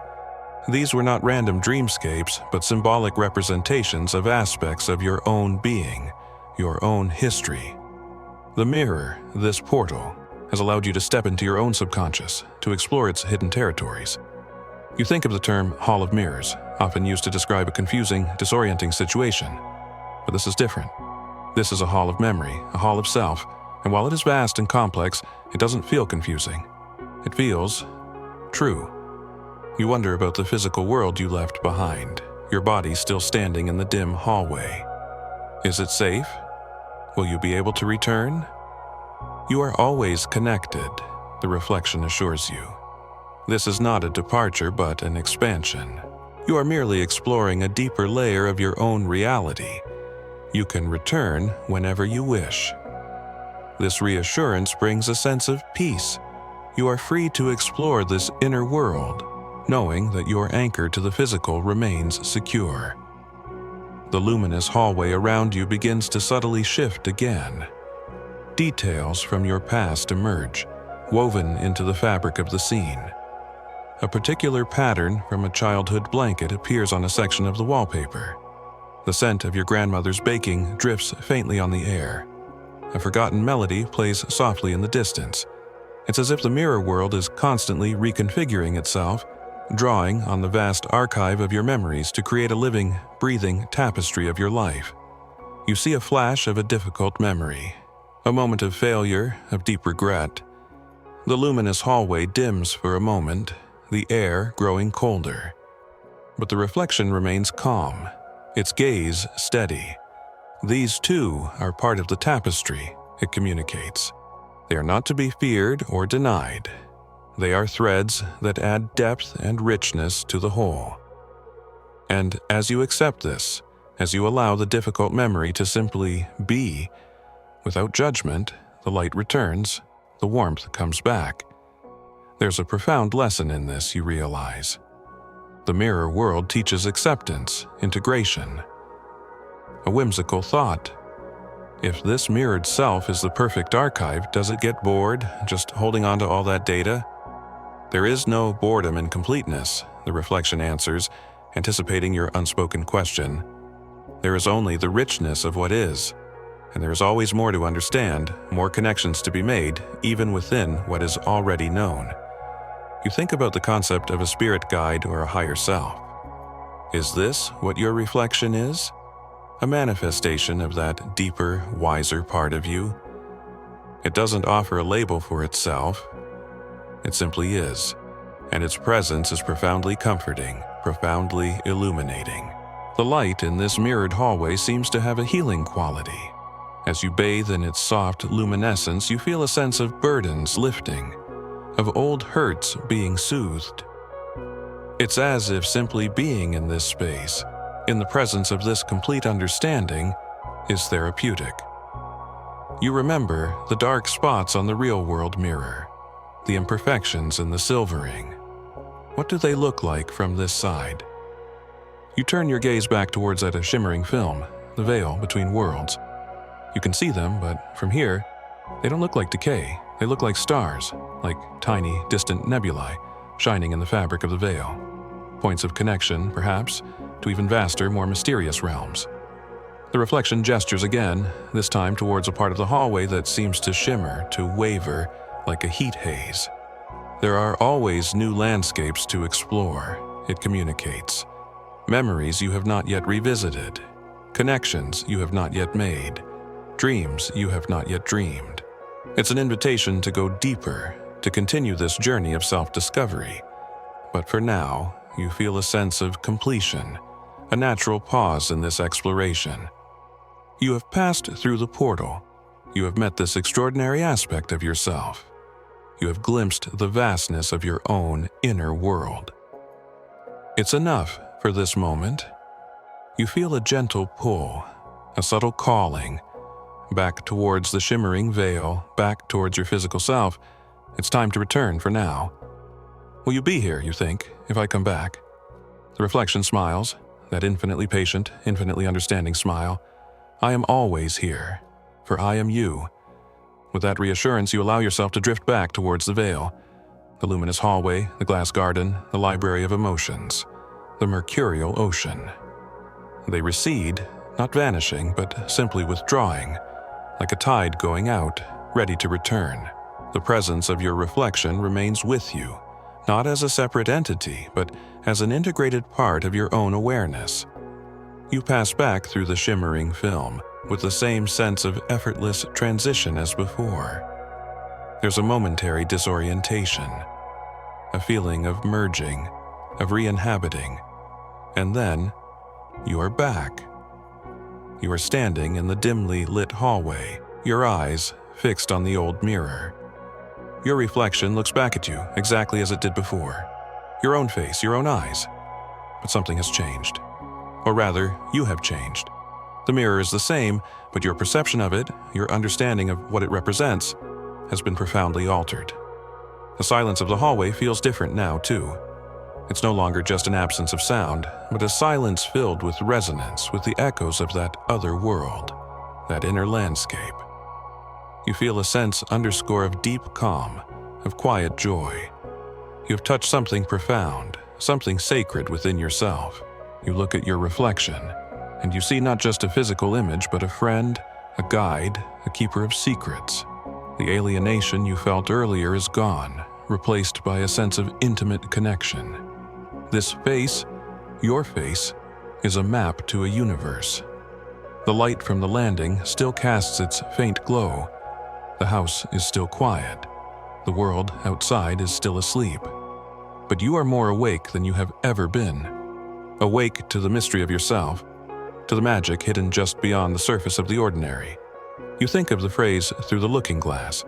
these were not random dreamscapes, but symbolic representations of aspects of your own being, your own history. The mirror, this portal, has allowed you to step into your own subconscious, to explore its hidden territories. You think of the term Hall of Mirrors, often used to describe a confusing, disorienting situation. But this is different. This is a hall of memory, a hall of self, and while it is vast and complex, it doesn't feel confusing. It feels true. You wonder about the physical world you left behind, your body still standing in the dim hallway. Is it safe? Will you be able to return? You are always connected, the reflection assures you. This is not a departure but an expansion. You are merely exploring a deeper layer of your own reality. You can return whenever you wish. This reassurance brings a sense of peace. You are free to explore this inner world, knowing that your anchor to the physical remains secure. The luminous hallway around you begins to subtly shift again. Details from your past emerge, woven into the fabric of the scene. A particular pattern from a childhood blanket appears on a section of the wallpaper. The scent of your grandmother's baking drifts faintly on the air. A forgotten melody plays softly in the distance. It's as if the mirror world is constantly reconfiguring itself, drawing on the vast archive of your memories to create a living, breathing tapestry of your life. You see a flash of a difficult memory, a moment of failure, of deep regret. The luminous hallway dims for a moment, the air growing colder. But the reflection remains calm, its gaze steady. These too are part of the tapestry, it communicates. They are not to be feared or denied. They are threads that add depth and richness to the whole. And as you accept this, as you allow the difficult memory to simply be, without judgment, the light returns, the warmth comes back. There's a profound lesson in this, you realize. The mirror world teaches acceptance, integration. A whimsical thought. If this mirrored self is the perfect archive, does it get bored just holding on to all that data? There is no boredom in completeness, the reflection answers, anticipating your unspoken question. There is only the richness of what is, and there is always more to understand, more connections to be made, even within what is already known. You think about the concept of a spirit guide or a higher self. Is this what your reflection is? A manifestation of that deeper, wiser part of you? It doesn't offer a label for itself. It simply is, and its presence is profoundly comforting, profoundly illuminating. The light in this mirrored hallway seems to have a healing quality. As you bathe in its soft luminescence, you feel a sense of burdens lifting, of old hurts being soothed. It's as if simply being in this space, in the presence of this complete understanding, is therapeutic. You remember the dark spots on the real-world mirror, the imperfections in the silvering. What do they look like from this side? You turn your gaze back towards that shimmering film, the veil between worlds. You can see them, but from here, they don't look like decay. They look like stars, like tiny, distant nebulae, shining in the fabric of the veil. Points of connection, perhaps, to even vaster, more mysterious realms. The reflection gestures again, this time towards a part of the hallway that seems to shimmer, to waver, like a heat haze. There are always new landscapes to explore, it communicates. Memories you have not yet revisited. Connections you have not yet made. Dreams you have not yet dreamed. It's an invitation to go deeper, to continue this journey of self-discovery. But for now, you feel a sense of completion, a natural pause in this exploration. You have passed through the portal. You have met this extraordinary aspect of yourself. You have glimpsed the vastness of your own inner world. It's enough for this moment. You feel a gentle pull, a subtle calling, back towards the shimmering veil, back towards your physical self. It's time to return for now. Will you be here, you think, if I come back? The reflection smiles, that infinitely patient, infinitely understanding smile. I am always here, for I am you. With that reassurance, you allow yourself to drift back towards the veil, the luminous hallway, the glass garden, the library of emotions, the mercurial ocean. They recede, not vanishing, but simply withdrawing, like a tide going out, ready to return. The presence of your reflection remains with you, not as a separate entity, but as an integrated part of your own awareness. You pass back through the shimmering film with the same sense of effortless transition as before. There's a momentary disorientation, a feeling of merging, of re-inhabiting, and then you are back. You are standing in the dimly lit hallway, your eyes fixed on the old mirror. Your reflection looks back at you exactly as it did before. Your own face, your own eyes. But something has changed. Or rather, you have changed. The mirror is the same, but your perception of it, your understanding of what it represents, has been profoundly altered. The silence of the hallway feels different now, too. It's no longer just an absence of sound, but a silence filled with resonance with the echoes of that other world, that inner landscape. You feel a sense of deep calm, of quiet joy. You have touched something profound, something sacred within yourself. You look at your reflection, and you see not just a physical image, but a friend, a guide, a keeper of secrets. The alienation you felt earlier is gone, replaced by a sense of intimate connection. This face, your face, is a map to a universe. The light from the landing still casts its faint glow. The house is still quiet. The world outside is still asleep. But you are more awake than you have ever been. Awake to the mystery of yourself, to the magic hidden just beyond the surface of the ordinary. You think of the phrase "through the looking glass."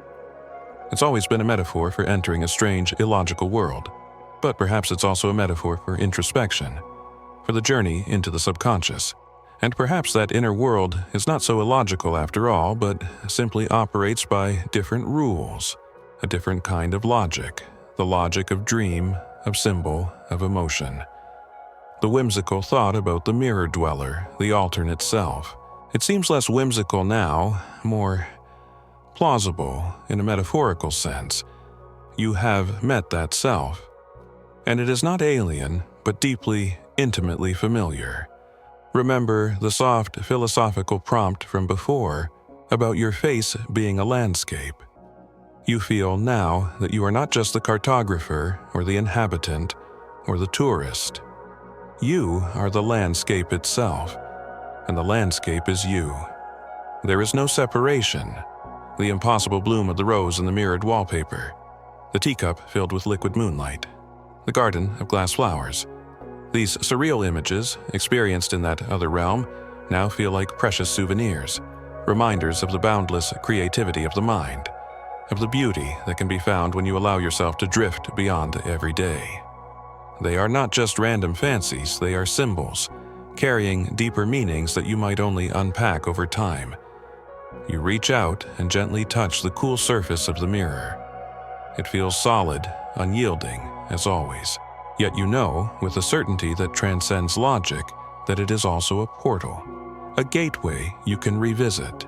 It's always been a metaphor for entering a strange, illogical world. But perhaps it's also a metaphor for introspection, for the journey into the subconscious. And perhaps that inner world is not so illogical after all, but simply operates by different rules, a different kind of logic, the logic of dream, of symbol, of emotion. The whimsical thought about the mirror dweller, the alternate self. It seems less whimsical now, more plausible in a metaphorical sense. You have met that self. And it is not alien, but deeply, intimately familiar. Remember the soft, philosophical prompt from before about your face being a landscape. You feel now that you are not just the cartographer or the inhabitant or the tourist. You are the landscape itself, and the landscape is you. There is no separation. The impossible bloom of the rose in the mirrored wallpaper, the teacup filled with liquid moonlight, the garden of glass flowers. These surreal images, experienced in that other realm, now feel like precious souvenirs, reminders of the boundless creativity of the mind, of the beauty that can be found when you allow yourself to drift beyond every day. They are not just random fancies, they are symbols, carrying deeper meanings that you might only unpack over time. You reach out and gently touch the cool surface of the mirror. It feels solid, unyielding, as always. Yet you know, with a certainty that transcends logic, that it is also a portal, a gateway you can revisit.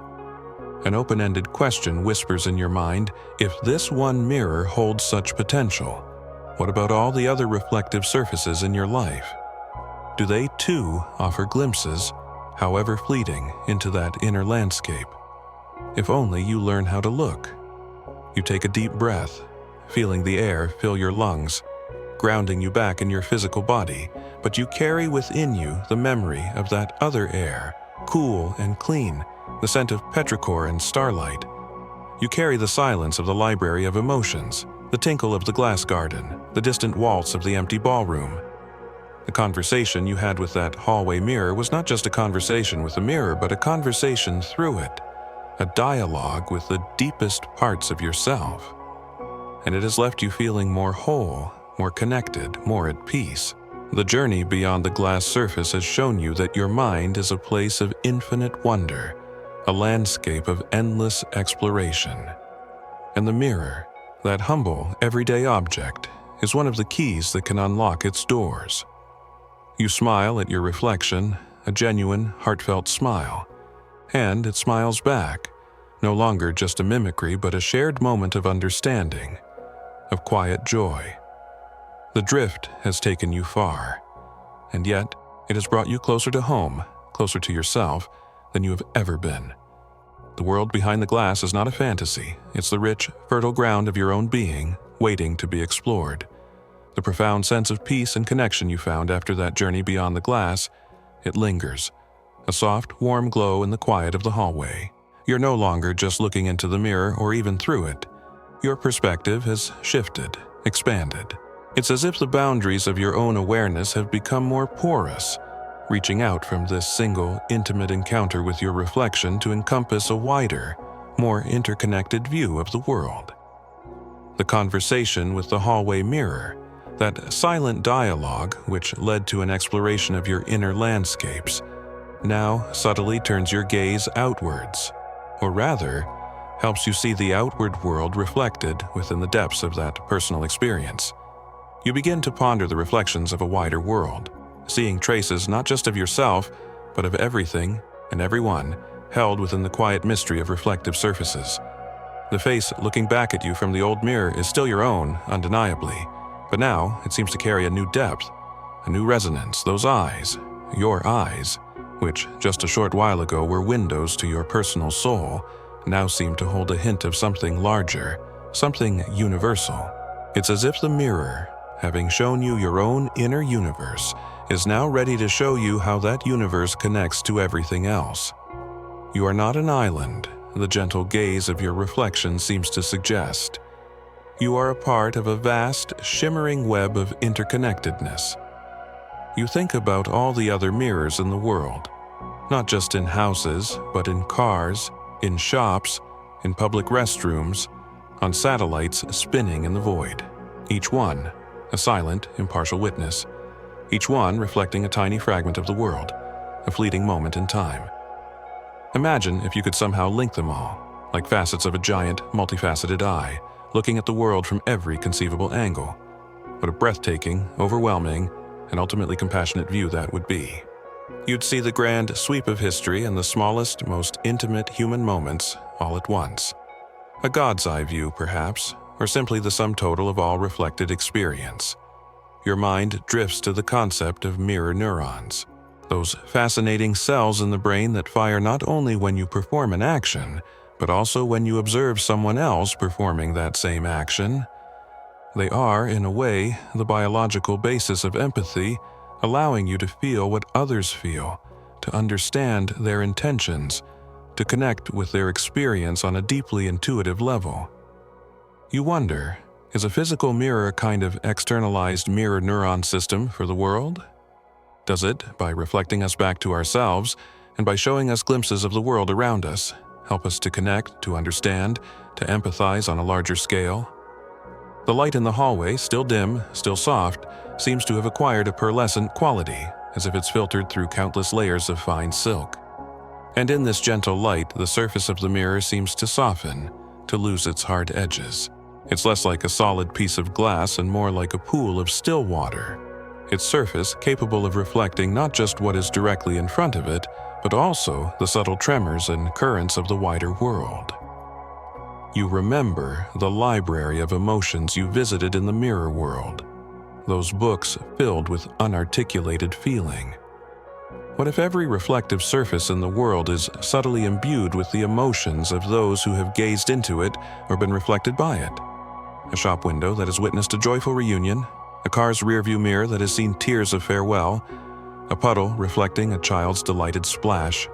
An open-ended question whispers in your mind, if this one mirror holds such potential, what about all the other reflective surfaces in your life? Do they too offer glimpses, however fleeting, into that inner landscape? If only you learn how to look. You take a deep breath, feeling the air fill your lungs, grounding you back in your physical body, but you carry within you the memory of that other air, cool and clean, the scent of petrichor and starlight. You carry the silence of the library of emotions, the tinkle of the glass garden, the distant waltz of the empty ballroom. The conversation you had with that hallway mirror was not just a conversation with the mirror, but a conversation through it, a dialogue with the deepest parts of yourself. And it has left you feeling more whole, more connected, more at peace. The journey beyond the glass surface has shown you that your mind is a place of infinite wonder, a landscape of endless exploration. And the mirror, that humble, everyday object, is one of the keys that can unlock its doors. You smile at your reflection, a genuine, heartfelt smile, and it smiles back, no longer just a mimicry but a shared moment of understanding, of quiet joy. The drift has taken you far, and yet it has brought you closer to home, closer to yourself, than you have ever been. The world behind the glass is not a fantasy, it's the rich, fertile ground of your own being, waiting to be explored. The profound sense of peace and connection you found after that journey beyond the glass, it lingers, a soft, warm glow in the quiet of the hallway. You're no longer just looking into the mirror or even through it. Your perspective has shifted, expanded. It's as if the boundaries of your own awareness have become more porous, reaching out from this single, intimate encounter with your reflection to encompass a wider, more interconnected view of the world. The conversation with the hallway mirror, that silent dialogue which led to an exploration of your inner landscapes, now subtly turns your gaze outwards, or rather, helps you see the outward world reflected within the depths of that personal experience. You begin to ponder the reflections of a wider world, seeing traces not just of yourself, but of everything and everyone held within the quiet mystery of reflective surfaces. The face looking back at you from the old mirror is still your own, undeniably, but now it seems to carry a new depth, a new resonance. Those eyes, your eyes, which just a short while ago were windows to your personal soul, now seem to hold a hint of something larger, something universal. It's as if the mirror, having shown you your own inner universe, is now ready to show you how that universe connects to everything else. You are not an island, the gentle gaze of your reflection seems to suggest. You are a part of a vast, shimmering web of interconnectedness. You think about all the other mirrors in the world, not just in houses, but in cars, in shops, in public restrooms, on satellites spinning in the void. Each one, a silent, impartial witness. Each one reflecting a tiny fragment of the world, a fleeting moment in time. Imagine if you could somehow link them all, like facets of a giant, multifaceted eye, looking at the world from every conceivable angle. What a breathtaking, overwhelming, and ultimately compassionate view that would be. You'd see the grand sweep of history and the smallest, most intimate human moments all at once. A God's eye view, perhaps, or simply the sum total of all reflected experience. Your mind drifts to the concept of mirror neurons, those fascinating cells in the brain that fire not only when you perform an action, but also when you observe someone else performing that same action. They are, in a way, the biological basis of empathy, allowing you to feel what others feel, to understand their intentions, to connect with their experience on a deeply intuitive level. You wonder, is a physical mirror a kind of externalized mirror neuron system for the world? Does it, by reflecting us back to ourselves, and by showing us glimpses of the world around us, help us to connect, to understand, to empathize on a larger scale? The light in the hallway, still dim, still soft, seems to have acquired a pearlescent quality, as if it's filtered through countless layers of fine silk. And in this gentle light, the surface of the mirror seems to soften, to lose its hard edges. It's less like a solid piece of glass and more like a pool of still water. Its surface capable of reflecting not just what is directly in front of it, but also the subtle tremors and currents of the wider world. You remember the library of emotions you visited in the mirror world, those books filled with unarticulated feeling. What if every reflective surface in the world is subtly imbued with the emotions of those who have gazed into it or been reflected by it? A shop window that has witnessed a joyful reunion, a car's rearview mirror that has seen tears of farewell, a puddle reflecting a child's delighted splash.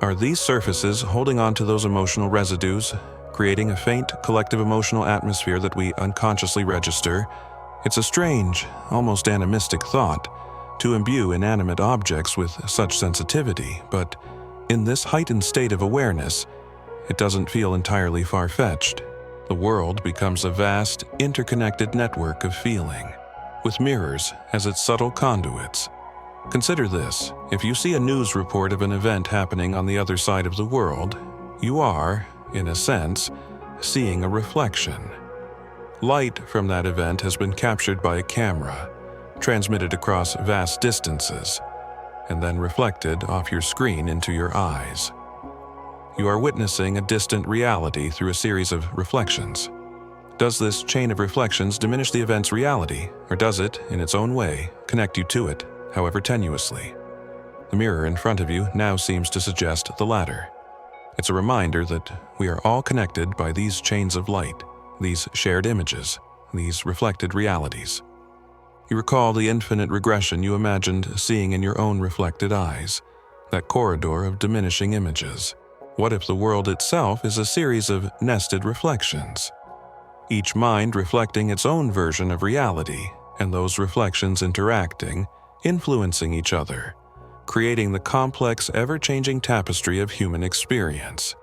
Are these surfaces holding on to those emotional residues, creating a faint, collective emotional atmosphere that we unconsciously register? It's a strange, almost animistic thought, to imbue inanimate objects with such sensitivity, but in this heightened state of awareness, it doesn't feel entirely far-fetched. The world becomes a vast, interconnected network of feeling, with mirrors as its subtle conduits. Consider this: if you see a news report of an event happening on the other side of the world, you are, in a sense, seeing a reflection. Light from that event has been captured by a camera, transmitted across vast distances, and then reflected off your screen into your eyes. You are witnessing a distant reality through a series of reflections. Does this chain of reflections diminish the event's reality, or does it, in its own way, connect you to it, however tenuously? The mirror in front of you now seems to suggest the latter. It's a reminder that we are all connected by these chains of light, these shared images, these reflected realities. You recall the infinite regression you imagined seeing in your own reflected eyes, that corridor of diminishing images. What if the world itself is a series of nested reflections, each mind reflecting its own version of reality, and those reflections interacting, influencing each other, creating the complex, ever-changing tapestry of human experience?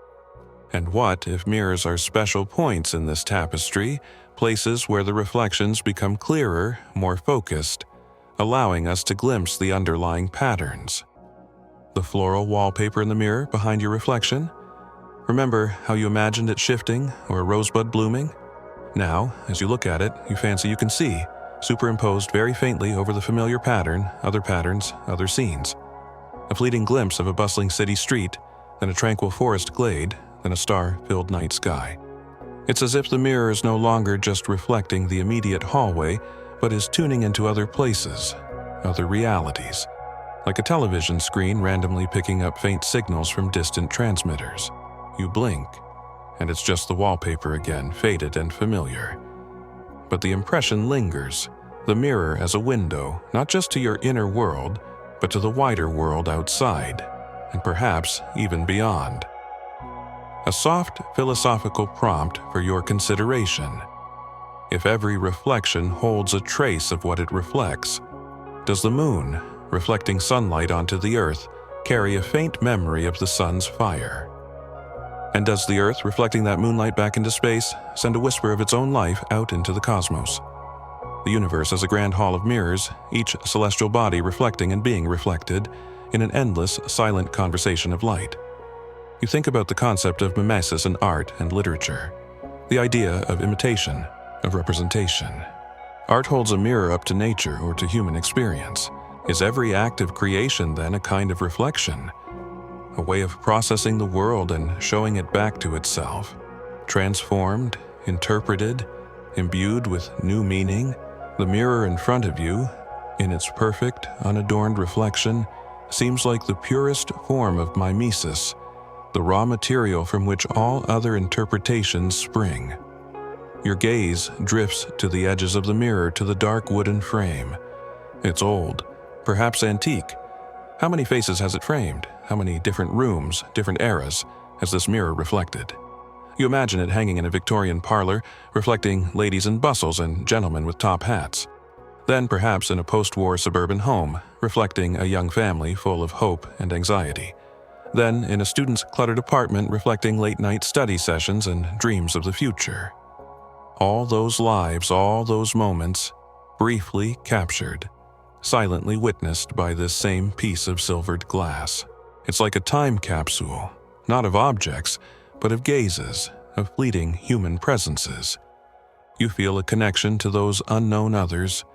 And what if mirrors are special points in this tapestry, places where the reflections become clearer, more focused, allowing us to glimpse the underlying patterns? The floral wallpaper in the mirror behind your reflection? Remember how you imagined it shifting or a rosebud blooming? Now, as you look at it, you fancy you can see, superimposed very faintly over the familiar pattern, patterns, other scenes. A fleeting glimpse of a bustling city street, then a tranquil forest glade, then a star-filled night sky. It's as if the mirror is no longer just reflecting the immediate hallway, but is tuning into other places, other realities, like a television screen randomly picking up faint signals from distant transmitters. You blink, and it's just the wallpaper again, faded and familiar. But the impression lingers, the mirror as a window, not just to your inner world, but to the wider world outside, and perhaps even beyond. A soft philosophical prompt for your consideration. If every reflection holds a trace of what it reflects, does the moon, reflecting sunlight onto the earth, carry a faint memory of the sun's fire? And does the earth, reflecting that moonlight back into space, send a whisper of its own life out into the cosmos? The universe as a grand hall of mirrors, each celestial body reflecting and being reflected in an endless, silent conversation of light. You think about the concept of mimesis in art and literature, the idea of imitation, of representation. Art holds a mirror up to nature or to human experience. Is every act of creation then a kind of reflection? A way of processing the world and showing it back to itself? Transformed, interpreted, imbued with new meaning? The mirror in front of you, in its perfect, unadorned reflection, seems like the purest form of mimesis, the raw material from which all other interpretations spring. Your gaze drifts to the edges of the mirror, to the dark wooden frame. It's old, perhaps antique. How many faces has it framed? How many different rooms, different eras, has this mirror reflected? You imagine it hanging in a Victorian parlor, reflecting ladies in bustles and gentlemen with top hats. Then perhaps in a post-war suburban home, reflecting a young family full of hope and anxiety. Then in a student's cluttered apartment, reflecting late-night study sessions and dreams of the future. All those lives, all those moments, briefly captured, silently witnessed by this same piece of silvered glass. It's like a time capsule, not of objects, but of gazes, of fleeting human presences. You feel a connection to those unknown others,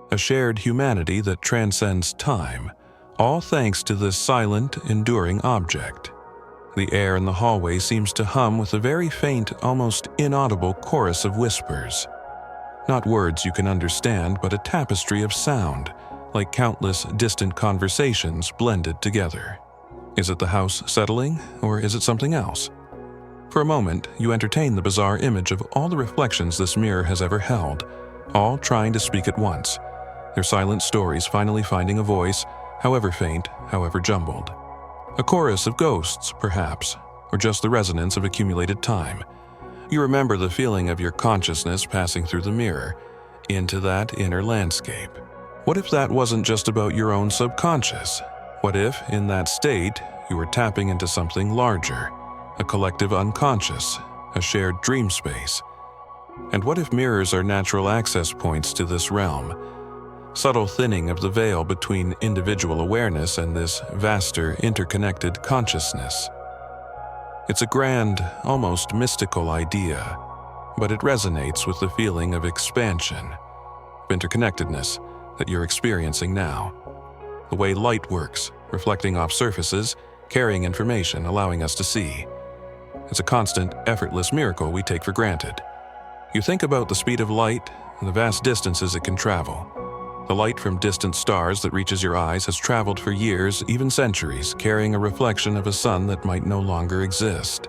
a shared humanity that transcends time, all thanks to this silent, enduring object. The air in the hallway seems to hum with a very faint, almost inaudible chorus of whispers. Not words you can understand, but a tapestry of sound, like countless distant conversations blended together. Is it the house settling, or is it something else? For a moment, you entertain the bizarre image of all the reflections this mirror has ever held, all trying to speak at once, their silent stories finally finding a voice, however faint, however jumbled. A chorus of ghosts, perhaps, or just the resonance of accumulated time. You remember the feeling of your consciousness passing through the mirror, into that inner landscape. What if that wasn't just about your own subconscious? What if, in that state, you were tapping into something larger, a collective unconscious, a shared dream space? And what if mirrors are natural access points to this realm? Subtle thinning of the veil between individual awareness and this vaster, interconnected consciousness. It's a grand, almost mystical idea, but it resonates with the feeling of expansion, of interconnectedness that you're experiencing now. The way light works, reflecting off surfaces, carrying information, allowing us to see. It's a constant, effortless miracle we take for granted. You think about the speed of light and the vast distances it can travel. The light from distant stars that reaches your eyes has traveled for years, even centuries, carrying a reflection of a sun that might no longer exist.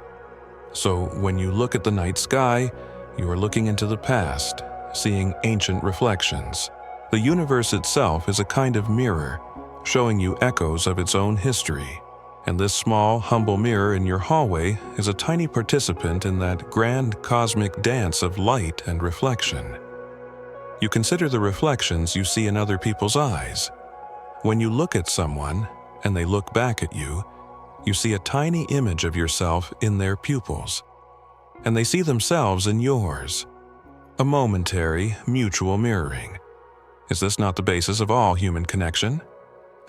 So when you look at the night sky, you are looking into the past, seeing ancient reflections. The universe itself is a kind of mirror, showing you echoes of its own history. And this small, humble mirror in your hallway is a tiny participant in that grand cosmic dance of light and reflection. You consider the reflections you see in other people's eyes. When you look at someone, and they look back at you, You see a tiny image of yourself in their pupils, and they see themselves in yours. A momentary, mutual mirroring. Is this not the basis of all human connection?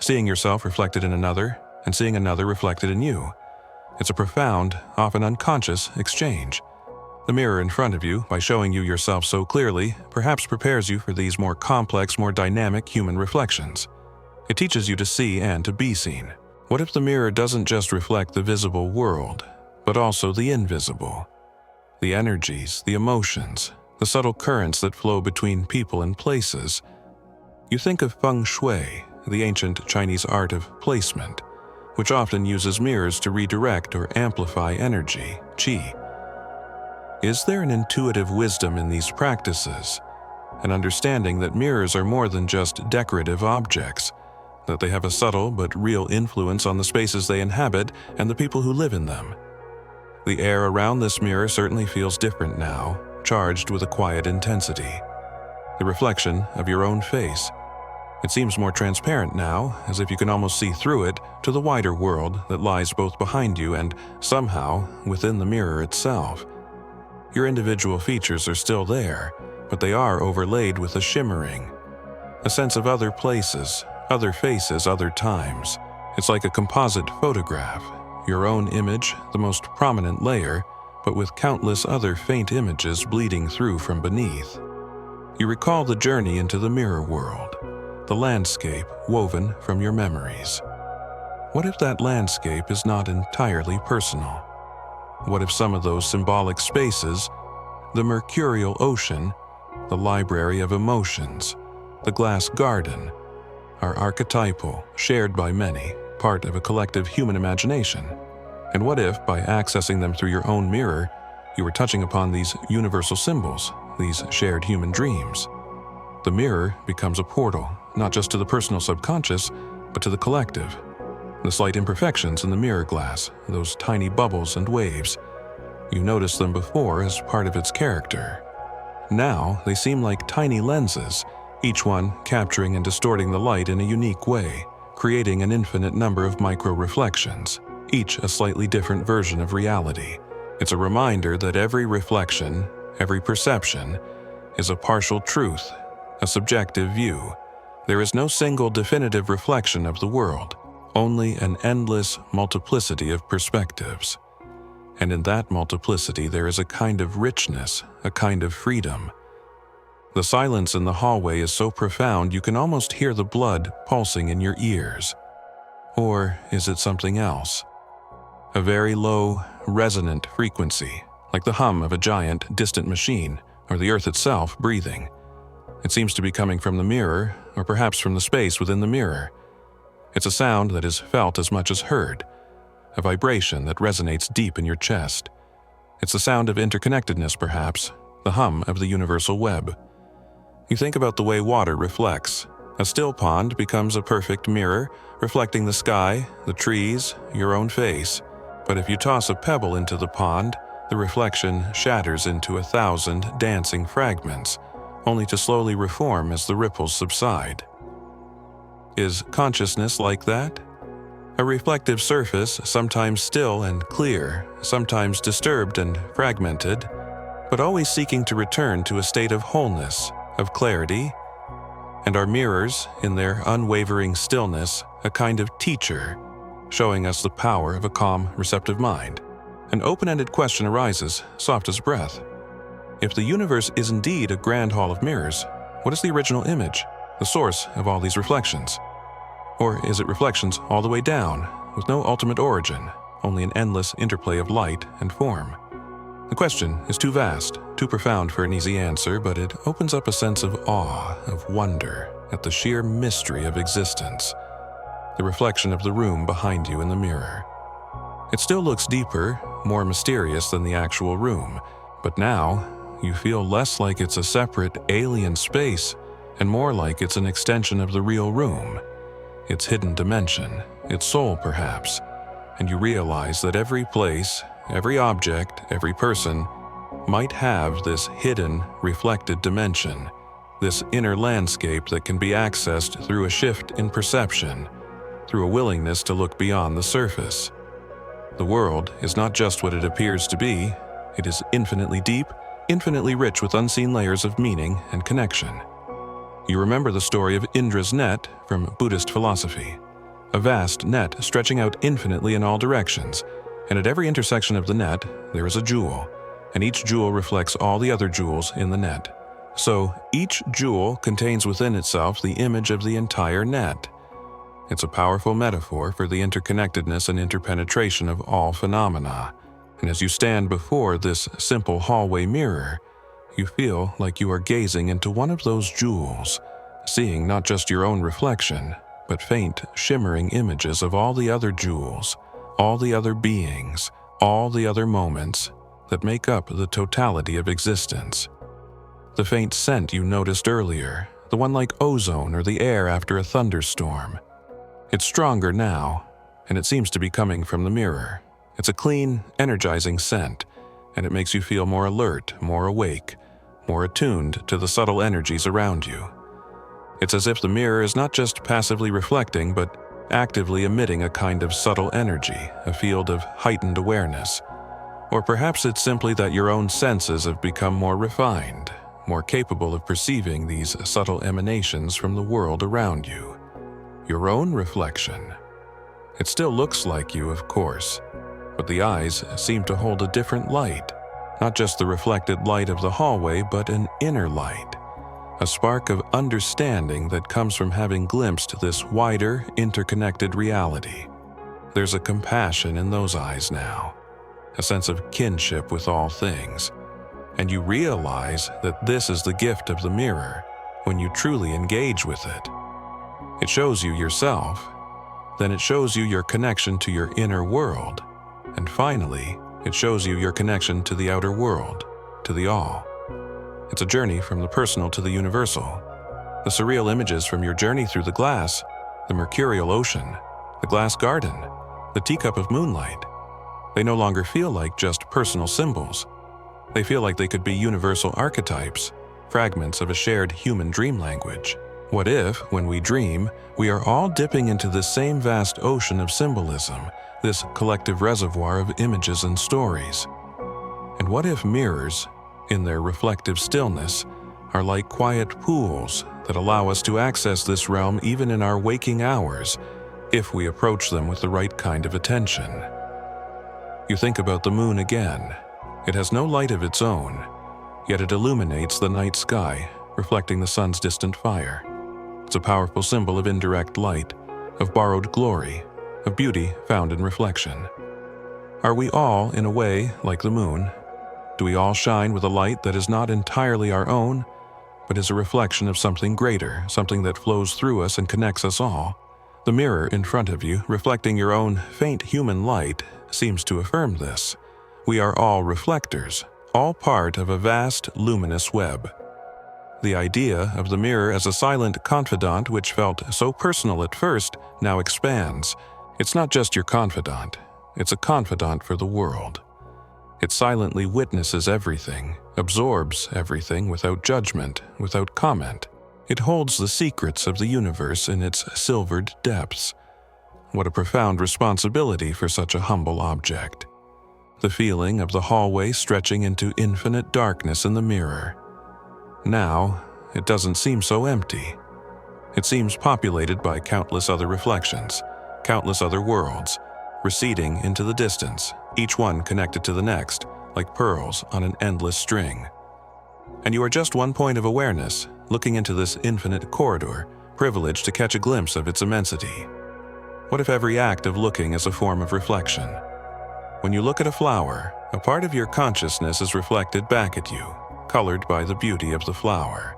Seeing yourself reflected in another, and seeing another reflected in you. It's a profound, often unconscious exchange. The mirror in front of you, by showing you yourself so clearly, perhaps prepares you for these more complex, more dynamic human reflections. It teaches you to see and to be seen. What if the mirror doesn't just reflect the visible world, but also the invisible? The energies, the emotions, the subtle currents that flow between people and places. You think of feng shui, the ancient Chinese art of placement, which often uses mirrors to redirect or amplify energy, qi. Is there an intuitive wisdom in these practices? An understanding that mirrors are more than just decorative objects, that they have a subtle but real influence on the spaces they inhabit and the people who live in them? The air around this mirror certainly feels different now, charged with a quiet intensity. The reflection of your own face. It seems more transparent now, as if you can almost see through it to the wider world that lies both behind you and, somehow, within the mirror itself. Your individual features are still there, but they are overlaid with a shimmering, a sense of other places, other faces, other times. It's like a composite photograph, your own image, the most prominent layer, but with countless other faint images bleeding through from beneath. You recall the journey into the mirror world, the landscape woven from your memories. What if that landscape is not entirely personal? What if some of those symbolic spaces, the mercurial ocean, the library of emotions, the glass garden, are archetypal, shared by many, part of a collective human imagination? And what if, by accessing them through your own mirror, you were touching upon these universal symbols, these shared human dreams? The mirror becomes a portal, not just to the personal subconscious, but to the collective. The slight imperfections in the mirror glass, those tiny bubbles and waves. You noticed them before as part of its character. Now they seem like tiny lenses, each one capturing and distorting the light in a unique way, creating an infinite number of micro-reflections, each a slightly different version of reality. It's a reminder that every reflection, every perception, is a partial truth, a subjective view. There is no single definitive reflection of the world, only an endless multiplicity of perspectives. And in that multiplicity there is a kind of richness, a kind of freedom. The silence in the hallway is so profound you can almost hear the blood pulsing in your ears. Or is it something else? A very low, resonant frequency, like the hum of a giant, distant machine, or the earth itself breathing. It seems to be coming from the mirror, or perhaps from the space within the mirror. It's a sound that is felt as much as heard, a vibration that resonates deep in your chest. It's the sound of interconnectedness, perhaps, the hum of the universal web. You think about the way water reflects. A still pond becomes a perfect mirror, reflecting the sky, the trees, your own face. But if you toss a pebble into the pond, the reflection shatters into 1,000 dancing fragments, only to slowly reform as the ripples subside. Is consciousness like that? A reflective surface, sometimes still and clear, sometimes disturbed and fragmented, but always seeking to return to a state of wholeness, of clarity. And our mirrors, in their unwavering stillness, a kind of teacher, showing us the power of a calm, receptive mind. An open-ended question arises, soft as breath. If the universe is indeed a grand hall of mirrors, what is the original image, the source of all these reflections? Or is it reflections all the way down, with no ultimate origin, only an endless interplay of light and form? The question is too vast, too profound for an easy answer, but it opens up a sense of awe, of wonder, at the sheer mystery of existence. The reflection of the room behind you in the mirror. It still looks deeper, more mysterious than the actual room, but now you feel less like it's a separate alien space and more like it's an extension of the real room, its hidden dimension, its soul perhaps, and you realize that every place, every object, every person might have this hidden, reflected dimension, this inner landscape that can be accessed through a shift in perception, through a willingness to look beyond the surface. The world is not just what it appears to be, it is infinitely deep, infinitely rich with unseen layers of meaning and connection. You remember the story of Indra's net from Buddhist philosophy, a vast net stretching out infinitely in all directions, and at every intersection of the net there is a jewel, and each jewel reflects all the other jewels in the net. So each jewel contains within itself the image of the entire net. It's a powerful metaphor for the interconnectedness and interpenetration of all phenomena. And as you stand before this simple hallway mirror, you feel like you are gazing into one of those jewels, seeing not just your own reflection, but faint, shimmering images of all the other jewels, all the other beings, all the other moments that make up the totality of existence. The faint scent you noticed earlier, the one like ozone or the air after a thunderstorm. It's stronger now, and it seems to be coming from the mirror. It's a clean, energizing scent, and it makes you feel more alert, more awake, more attuned to the subtle energies around you. It's as if the mirror is not just passively reflecting, but actively emitting a kind of subtle energy, a field of heightened awareness. Or perhaps it's simply that your own senses have become more refined, more capable of perceiving these subtle emanations from the world around you. Your own reflection. It still looks like you, of course, but the eyes seem to hold a different light, not just the reflected light of the hallway, but an inner light, a spark of understanding that comes from having glimpsed this wider, interconnected reality. There's a compassion in those eyes now, a sense of kinship with all things, and you realize that this is the gift of the mirror when you truly engage with it. It shows you yourself, then it shows you your connection to your inner world, and finally, it shows you your connection to the outer world, to the all. It's a journey from the personal to the universal. The surreal images from your journey through the glass, the mercurial ocean, the glass garden, the teacup of moonlight, they no longer feel like just personal symbols. They feel like they could be universal archetypes, fragments of a shared human dream language. What if, when we dream, we are all dipping into this same vast ocean of symbolism, this collective reservoir of images and stories? And what if mirrors, in their reflective stillness, are like quiet pools that allow us to access this realm even in our waking hours, if we approach them with the right kind of attention? You think about the moon again. It has no light of its own, yet it illuminates the night sky, reflecting the sun's distant fire. It's a powerful symbol of indirect light, of borrowed glory, of beauty found in reflection. Are we all, in a way, like the moon? Do we all shine with a light that is not entirely our own, but is a reflection of something greater, something that flows through us and connects us all? The mirror in front of you, reflecting your own faint human light, seems to affirm this. We are all reflectors, all part of a vast, luminous web. The idea of the mirror as a silent confidant, which felt so personal at first, now expands. It's not just your confidant, it's a confidant for the world. It silently witnesses everything, absorbs everything without judgment, without comment. It holds the secrets of the universe in its silvered depths. What a profound responsibility for such a humble object. The feeling of the hallway stretching into infinite darkness in the mirror. Now, it doesn't seem so empty. It seems populated by countless other reflections, countless other worlds, receding into the distance, each one connected to the next, like pearls on an endless string. And you are just one point of awareness, looking into this infinite corridor, privileged to catch a glimpse of its immensity. What if every act of looking is a form of reflection? When you look at a flower, a part of your consciousness is reflected back at you, colored by the beauty of the flower.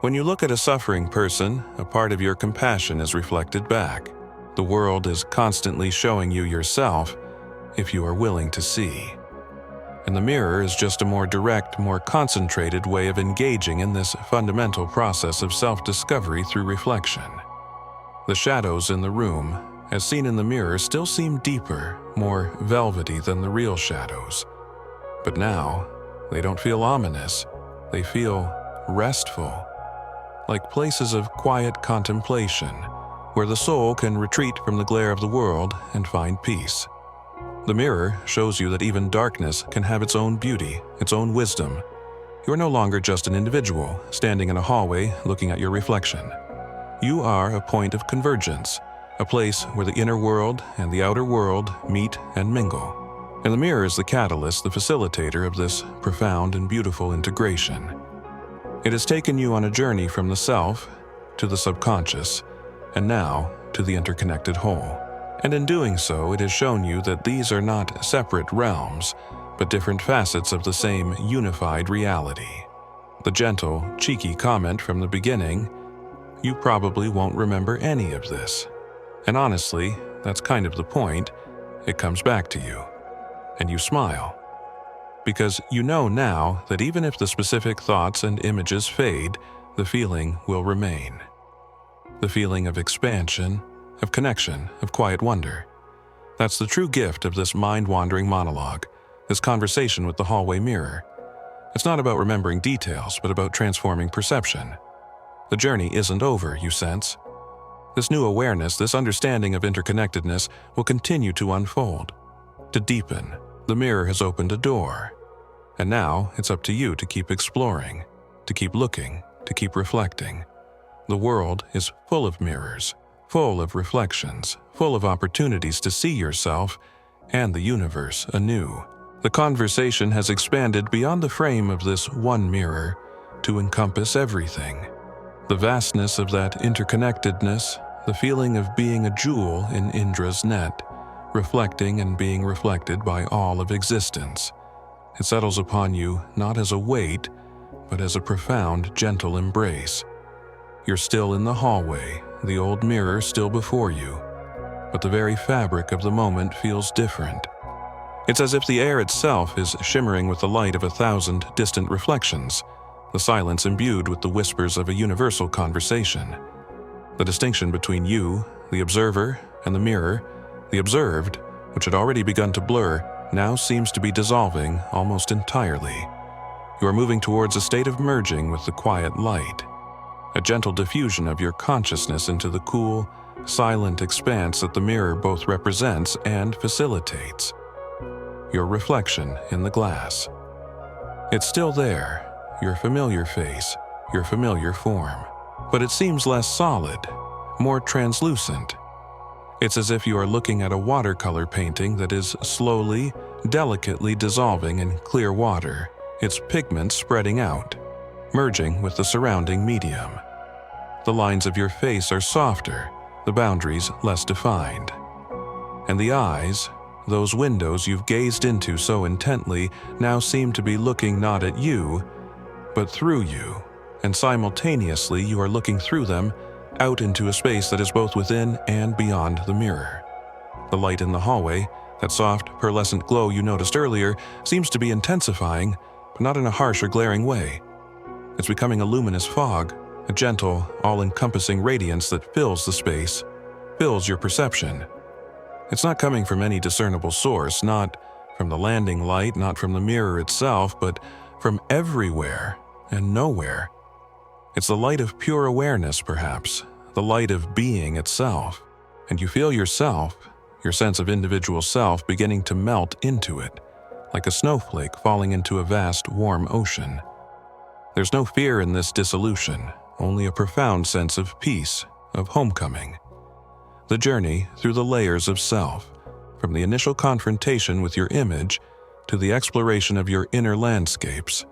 When you look at a suffering person, a part of your compassion is reflected back. The world is constantly showing you yourself, if you are willing to see. And the mirror is just a more direct, more concentrated way of engaging in this fundamental process of self-discovery through reflection. The shadows in the room, as seen in the mirror, still seem deeper, more velvety than the real shadows. But now, they don't feel ominous. They feel restful, like places of quiet contemplation, where the soul can retreat from the glare of the world and find peace. The mirror shows you that even darkness can have its own beauty, its own wisdom. You are no longer just an individual, standing in a hallway looking at your reflection. You are a point of convergence, a place where the inner world and the outer world meet and mingle. And the mirror is the catalyst, the facilitator of this profound and beautiful integration. It has taken you on a journey from the self to the subconscious, and now to the interconnected whole. And in doing so, it has shown you that these are not separate realms, but different facets of the same unified reality. The gentle, cheeky comment from the beginning, "You probably won't remember any of this." And honestly, that's kind of the point. It comes back to you. And you smile. Because you know now that even if the specific thoughts and images fade, the feeling will remain. The feeling of expansion, of connection, of quiet wonder. That's the true gift of this mind-wandering monologue, this conversation with the hallway mirror. It's not about remembering details, but about transforming perception. The journey isn't over, you sense. This new awareness, this understanding of interconnectedness will continue to unfold, to deepen. The mirror has opened a door. And now it's up to you to keep exploring, to keep looking, to keep reflecting. The world is full of mirrors, full of reflections, full of opportunities to see yourself and the universe anew. The conversation has expanded beyond the frame of this one mirror to encompass everything. The vastness of that interconnectedness, the feeling of being a jewel in Indra's net, reflecting and being reflected by all of existence. It settles upon you not as a weight, but as a profound, gentle embrace. You're still in the hallway, the old mirror still before you, but the very fabric of the moment feels different. It's as if the air itself is shimmering with the light of 1,000 distant reflections, the silence imbued with the whispers of a universal conversation. The distinction between you, the observer, and the mirror, the observed, which had already begun to blur, now seems to be dissolving almost entirely. You are moving towards a state of merging with the quiet light, a gentle diffusion of your consciousness into the cool, silent expanse that the mirror both represents and facilitates. Your reflection in the glass. It's still there, your familiar face, your familiar form, but it seems less solid, more translucent. It's as if you are looking at a watercolor painting that is slowly, delicately dissolving in clear water, its pigments spreading out, merging with the surrounding medium. The lines of your face are softer, the boundaries less defined. And the eyes, those windows you've gazed into so intently, now seem to be looking not at you, but through you, and simultaneously you are looking through them out into a space that is both within and beyond the mirror. The light in the hallway, that soft, pearlescent glow you noticed earlier, seems to be intensifying, but not in a harsh or glaring way. It's becoming a luminous fog, a gentle, all-encompassing radiance that fills the space, fills your perception. It's not coming from any discernible source, not from the landing light, not from the mirror itself, but from everywhere and nowhere. It's the light of pure awareness, perhaps, the light of being itself, and you feel yourself, your sense of individual self, beginning to melt into it, like a snowflake falling into a vast, warm ocean. There's no fear in this dissolution, only a profound sense of peace, of homecoming. The journey through the layers of self, from the initial confrontation with your image to the exploration of your inner landscapes,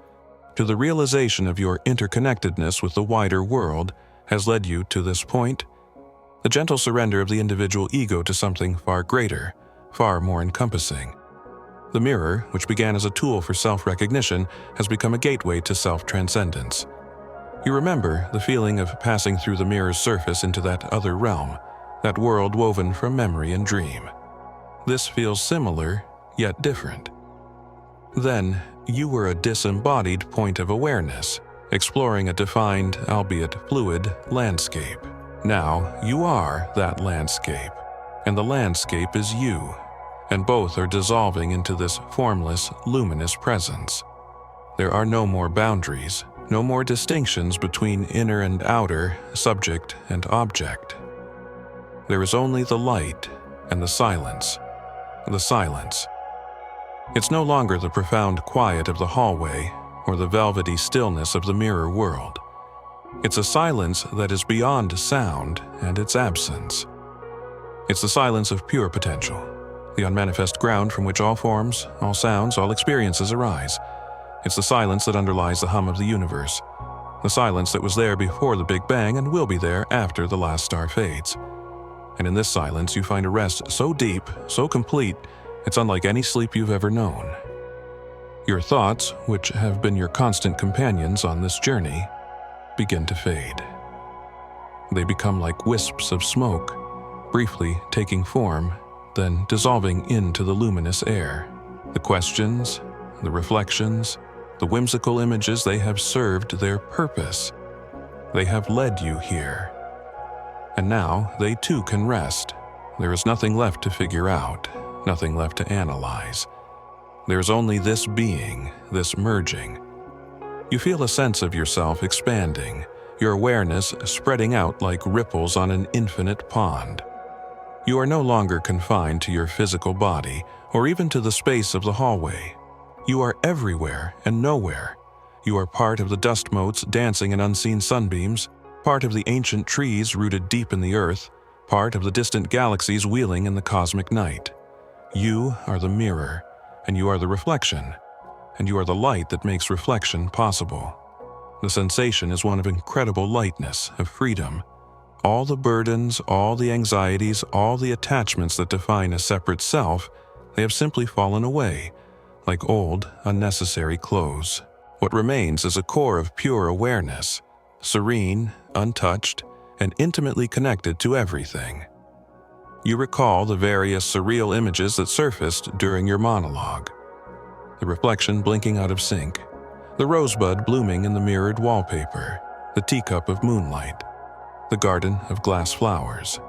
to the realization of your interconnectedness with the wider world, has led you to this point. The gentle surrender of the individual ego to something far greater, far more encompassing. The mirror, which began as a tool for self-recognition, has become a gateway to self-transcendence. You remember the feeling of passing through the mirror's surface into that other realm, that world woven from memory and dream. This feels similar, yet different. Then, you were a disembodied point of awareness, exploring a defined, albeit fluid, landscape. Now, you are that landscape, and the landscape is you, and both are dissolving into this formless, luminous presence. There are no more boundaries, no more distinctions between inner and outer, subject and object. There is only the light and the silence, the silence. It's no longer the profound quiet of the hallway or the velvety stillness of the mirror world. It's a silence that is beyond sound and its absence. It's the silence of pure potential, the unmanifest ground from which all forms, all sounds, all experiences arise. It's the silence that underlies the hum of the universe, the silence that was there before the Big Bang and will be there after the last star fades. And in this silence you find a rest so deep, so complete, it's unlike any sleep you've ever known. Your thoughts, which have been your constant companions on this journey, begin to fade. They become like wisps of smoke, briefly taking form, then dissolving into the luminous air. The questions, the reflections, the whimsical images, they have served their purpose. They have led you here. And now they too can rest. There is nothing left to figure out, nothing left to analyze. There's only this being, this merging. You feel a sense of yourself expanding, your awareness spreading out like ripples on an infinite pond. You are no longer confined to your physical body or even to the space of the hallway. You are everywhere and nowhere. You are part of the dust motes dancing in unseen sunbeams, part of the ancient trees rooted deep in the earth, part of the distant galaxies wheeling in the cosmic night. You are the mirror, and you are the reflection, and you are the light that makes reflection possible. The sensation is one of incredible lightness, of freedom. All the burdens, all the anxieties, all the attachments that define a separate self, they have simply fallen away, like old, unnecessary clothes. What remains is a core of pure awareness, serene, untouched, and intimately connected to everything. You recall the various surreal images that surfaced during your monologue. The reflection blinking out of sync, the rosebud blooming in the mirrored wallpaper, the teacup of moonlight, the garden of glass flowers,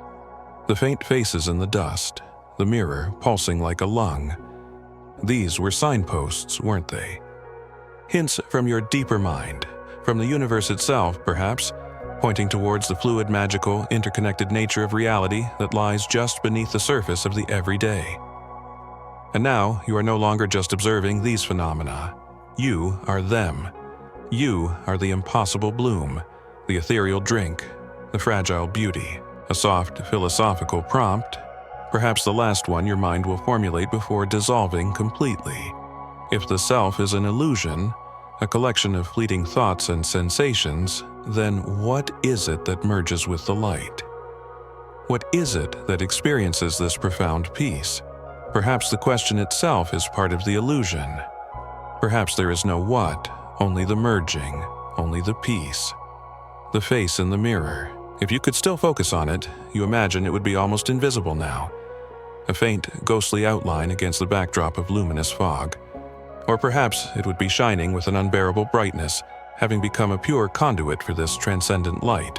the faint faces in the dust, the mirror pulsing like a lung. These were signposts, weren't they? Hints from your deeper mind, from the universe itself, perhaps, pointing towards the fluid, magical, interconnected nature of reality that lies just beneath the surface of the everyday. And now you are no longer just observing these phenomena. You are them. You are the impossible bloom, the ethereal drink, the fragile beauty, a soft philosophical prompt, perhaps the last one your mind will formulate before dissolving completely. If the self is an illusion, a collection of fleeting thoughts and sensations, then what is it that merges with the light? What is it that experiences this profound peace? Perhaps the question itself is part of the illusion. Perhaps there is no what, only the merging, only the peace. The face in the mirror. If you could still focus on it, you imagine it would be almost invisible now. A faint, ghostly outline against the backdrop of luminous fog. Or perhaps it would be shining with an unbearable brightness, having become a pure conduit for this transcendent light.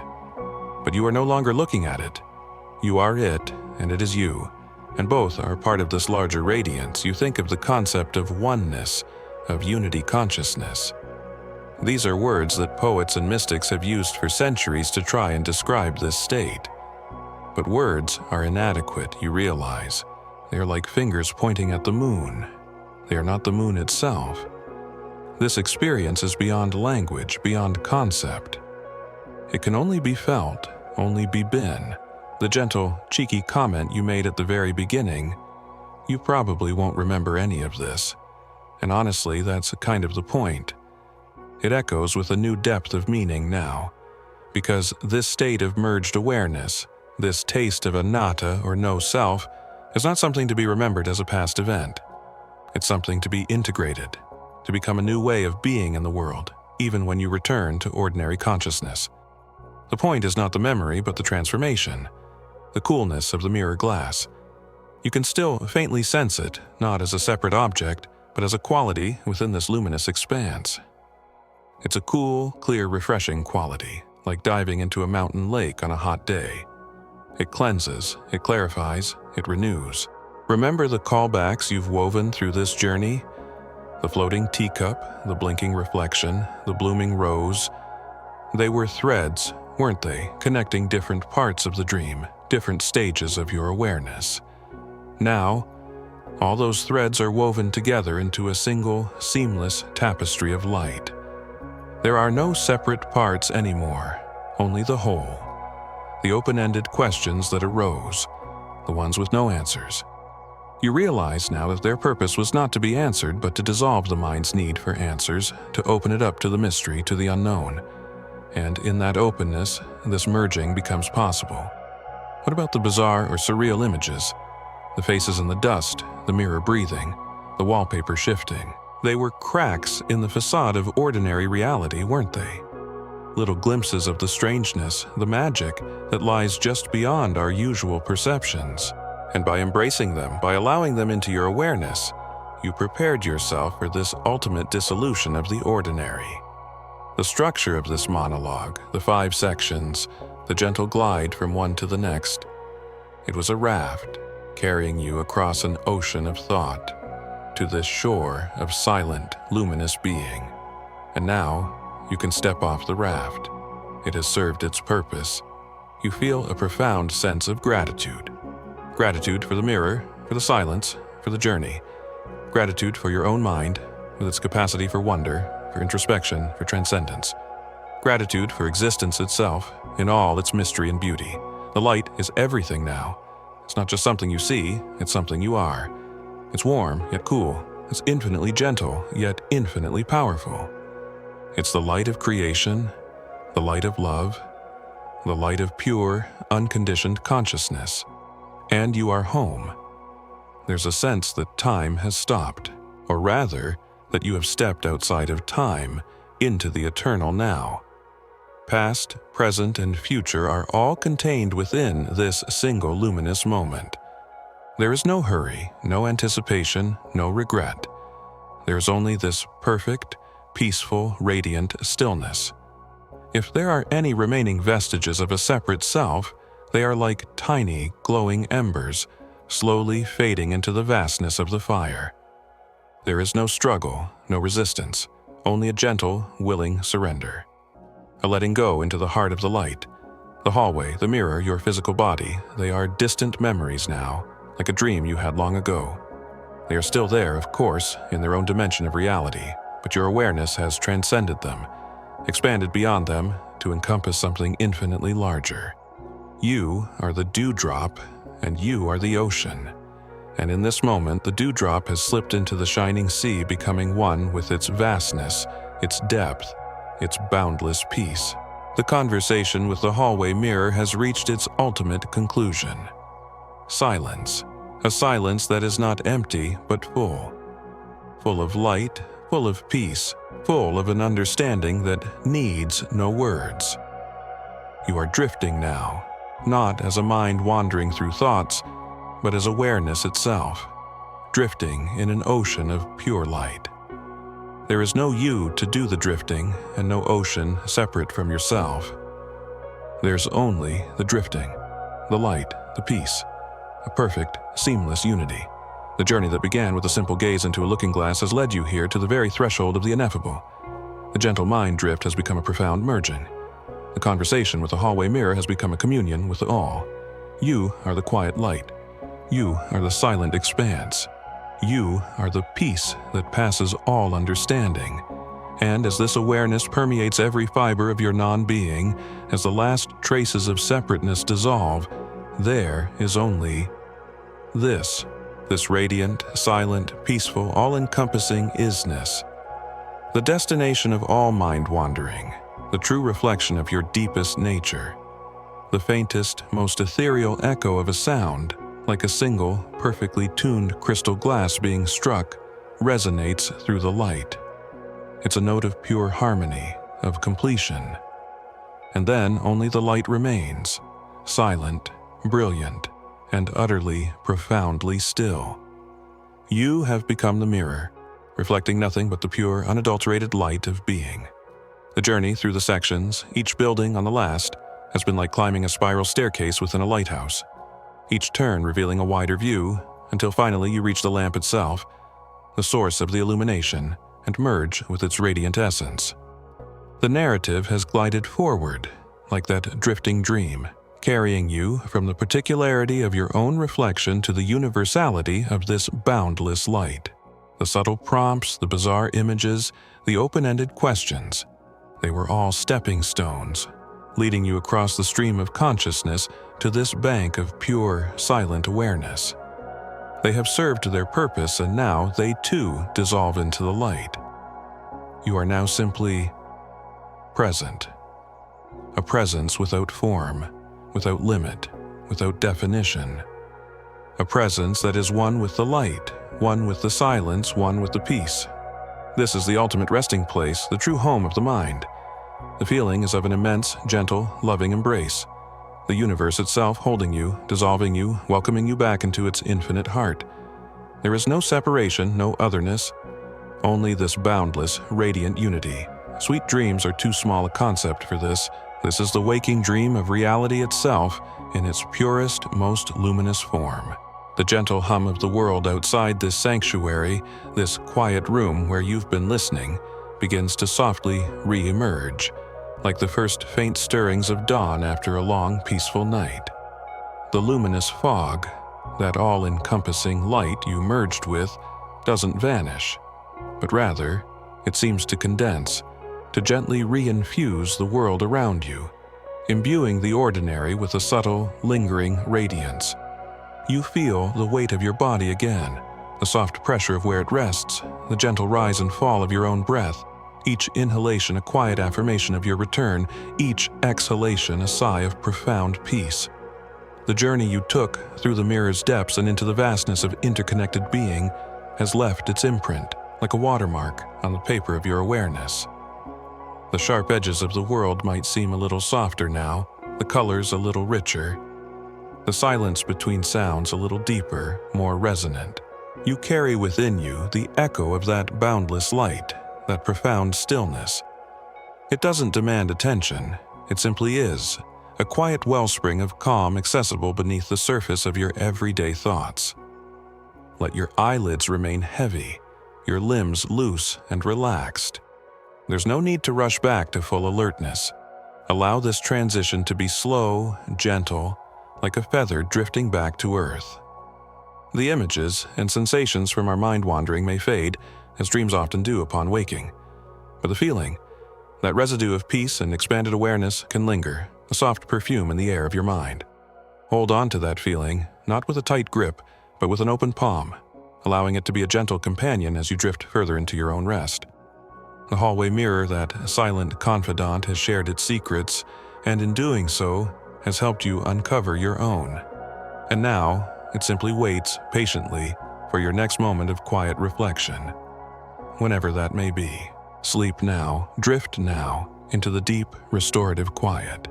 But you are no longer looking at it. You are it, and it is you, and both are part of this larger radiance. You think of the concept of oneness, of unity consciousness. These are words that poets and mystics have used for centuries to try and describe this state. But words are inadequate, you realize. They are like fingers pointing at the moon. They are not the moon itself. This experience is beyond language, beyond concept. It can only be felt, only be been. The gentle, cheeky comment you made at the very beginning, you probably won't remember any of this. And honestly, that's kind of the point. It echoes with a new depth of meaning now, because this state of merged awareness, this taste of anatta or no self, is not something to be remembered as a past event. It's something to be integrated, to become a new way of being in the world, even when you return to ordinary consciousness. The point is not the memory, but the transformation, the coolness of the mirror glass. You can still faintly sense it, not as a separate object, but as a quality within this luminous expanse. It's a cool, clear, refreshing quality, like diving into a mountain lake on a hot day. It cleanses, it clarifies, it renews. Remember the callbacks you've woven through this journey? The floating teacup, the blinking reflection, the blooming rose. They were threads, weren't they, connecting different parts of the dream, different stages of your awareness. Now, All those threads are woven together into a single, seamless tapestry of light. There are no separate parts anymore, only the whole. The open-ended questions that arose, the ones with no answers. You realize now that their purpose was not to be answered, but to dissolve the mind's need for answers, to open it up to the mystery, to the unknown. And in that openness, this merging becomes possible. What about the bizarre or surreal images? The faces in the dust, the mirror breathing, the wallpaper shifting. They were cracks in the facade of ordinary reality, weren't they? Little glimpses of the strangeness, the magic that lies just beyond our usual perceptions. And by embracing them, by allowing them into your awareness, you prepared yourself for this ultimate dissolution of the ordinary. The structure of this monologue, the 5 sections, the gentle glide from one to the next. It was a raft, carrying you across an ocean of thought, to this shore of silent, luminous being. And now, you can step off the raft. It has served its purpose. You feel a profound sense of gratitude. Gratitude for the mirror, for the silence, for the journey. Gratitude for your own mind, with its capacity for wonder, for introspection, for transcendence. Gratitude for existence itself, in all its mystery and beauty. The light is everything now. It's not just something you see, it's something you are. It's warm, yet cool. It's infinitely gentle, yet infinitely powerful. It's the light of creation, the light of love, the light of pure, unconditioned consciousness. And you are home. There's a sense that time has stopped, or rather, that you have stepped outside of time into the eternal now. Past, present, and future are all contained within this single luminous moment. There is no hurry, no anticipation, no regret. There is only this perfect, peaceful, radiant stillness. If there are any remaining vestiges of a separate self, they are like tiny, glowing embers, slowly fading into the vastness of the fire. There is no struggle, no resistance, only a gentle, willing surrender. A letting go into the heart of the light. The hallway, the mirror, your physical body, they are distant memories now, like a dream you had long ago. They are still there, of course, in their own dimension of reality, but your awareness has transcended them, expanded beyond them to encompass something infinitely larger. You are the dewdrop, and you are the ocean. And in this moment, the dewdrop has slipped into the shining sea, becoming one with its vastness, its depth, its boundless peace. The conversation with the hallway mirror has reached its ultimate conclusion. Silence. A silence that is not empty, but full. Full of light, full of peace, full of an understanding that needs no words. You are drifting now, not as a mind wandering through thoughts, but as awareness itself, drifting in an ocean of pure light. There is no you to do the drifting, and no ocean separate from yourself. There's only the drifting, the light, the peace, a perfect, seamless unity. The journey that began with a simple gaze into a looking glass has led you here to the very threshold of the ineffable. The gentle mind drift has become a profound merging. The conversation with the hallway mirror has become a communion with the all. You are the quiet light. You are the silent expanse. You are the peace that passes all understanding. And as this awareness permeates every fiber of your non-being, as the last traces of separateness dissolve, there is only this radiant, silent, peaceful, all-encompassing isness. The destination of all mind wandering, the true reflection of your deepest nature. The faintest, most ethereal echo of a sound, like a single, perfectly tuned crystal glass being struck, resonates through the light. It's a note of pure harmony, of completion. And then only the light remains, silent, brilliant, and utterly, profoundly still. You have become the mirror, reflecting nothing but the pure, unadulterated light of being. The journey through the sections, each building on the last, has been like climbing a spiral staircase within a lighthouse. Each turn revealing a wider view, until finally you reach the lamp itself, the source of the illumination, and merge with its radiant essence. The narrative has glided forward, like that drifting dream, carrying you from the particularity of your own reflection to the universality of this boundless light. The subtle prompts, the bizarre images, the open-ended questions, they were all stepping stones, leading you across the stream of consciousness to this bank of pure, silent awareness. They have served their purpose, and now they too dissolve into the light. You are now simply present. A presence without form, without limit, without definition. A presence that is one with the light, one with the silence, one with the peace. This is the ultimate resting place, the true home of the mind. The feeling is of an immense, gentle, loving embrace. The universe itself holding you, dissolving you, welcoming you back into its infinite heart. There is no separation, no otherness, only this boundless, radiant unity. Sweet dreams are too small a concept for this. This is the waking dream of reality itself in its purest, most luminous form. The gentle hum of the world outside this sanctuary, this quiet room where you've been listening, begins to softly re-emerge, like the first faint stirrings of dawn after a long, peaceful night. The luminous fog, that all-encompassing light you merged with, doesn't vanish, but rather, it seems to condense, to gently re-infuse the world around you, imbuing the ordinary with a subtle, lingering radiance. You feel the weight of your body again, the soft pressure of where it rests, the gentle rise and fall of your own breath, each inhalation a quiet affirmation of your return, each exhalation a sigh of profound peace. The journey you took through the mirror's depths and into the vastness of interconnected being has left its imprint, like a watermark, on the paper of your awareness. The sharp edges of the world might seem a little softer now, the colors a little richer, the silence between sounds a little deeper, more resonant. You carry within you the echo of that boundless light, that profound stillness. It doesn't demand attention, it simply is, a quiet wellspring of calm accessible beneath the surface of your everyday thoughts. Let your eyelids remain heavy, your limbs loose and relaxed. There's no need to rush back to full alertness. Allow this transition to be slow, gentle, like a feather drifting back to earth. The images and sensations from our mind wandering may fade, as dreams often do upon waking. But the feeling, that residue of peace and expanded awareness, can linger, a soft perfume in the air of your mind. Hold on to that feeling, not with a tight grip, but with an open palm, allowing it to be a gentle companion as you drift further into your own rest. The hallway mirror, that silent confidant, has shared its secrets, and in doing so, has helped you uncover your own. And now, it simply waits patiently for your next moment of quiet reflection. Whenever that may be, sleep now, drift now, into the deep, restorative quiet.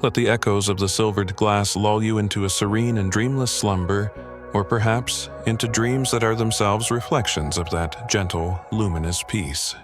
Let the echoes of the silvered glass lull you into a serene and dreamless slumber, or perhaps into dreams that are themselves reflections of that gentle, luminous peace.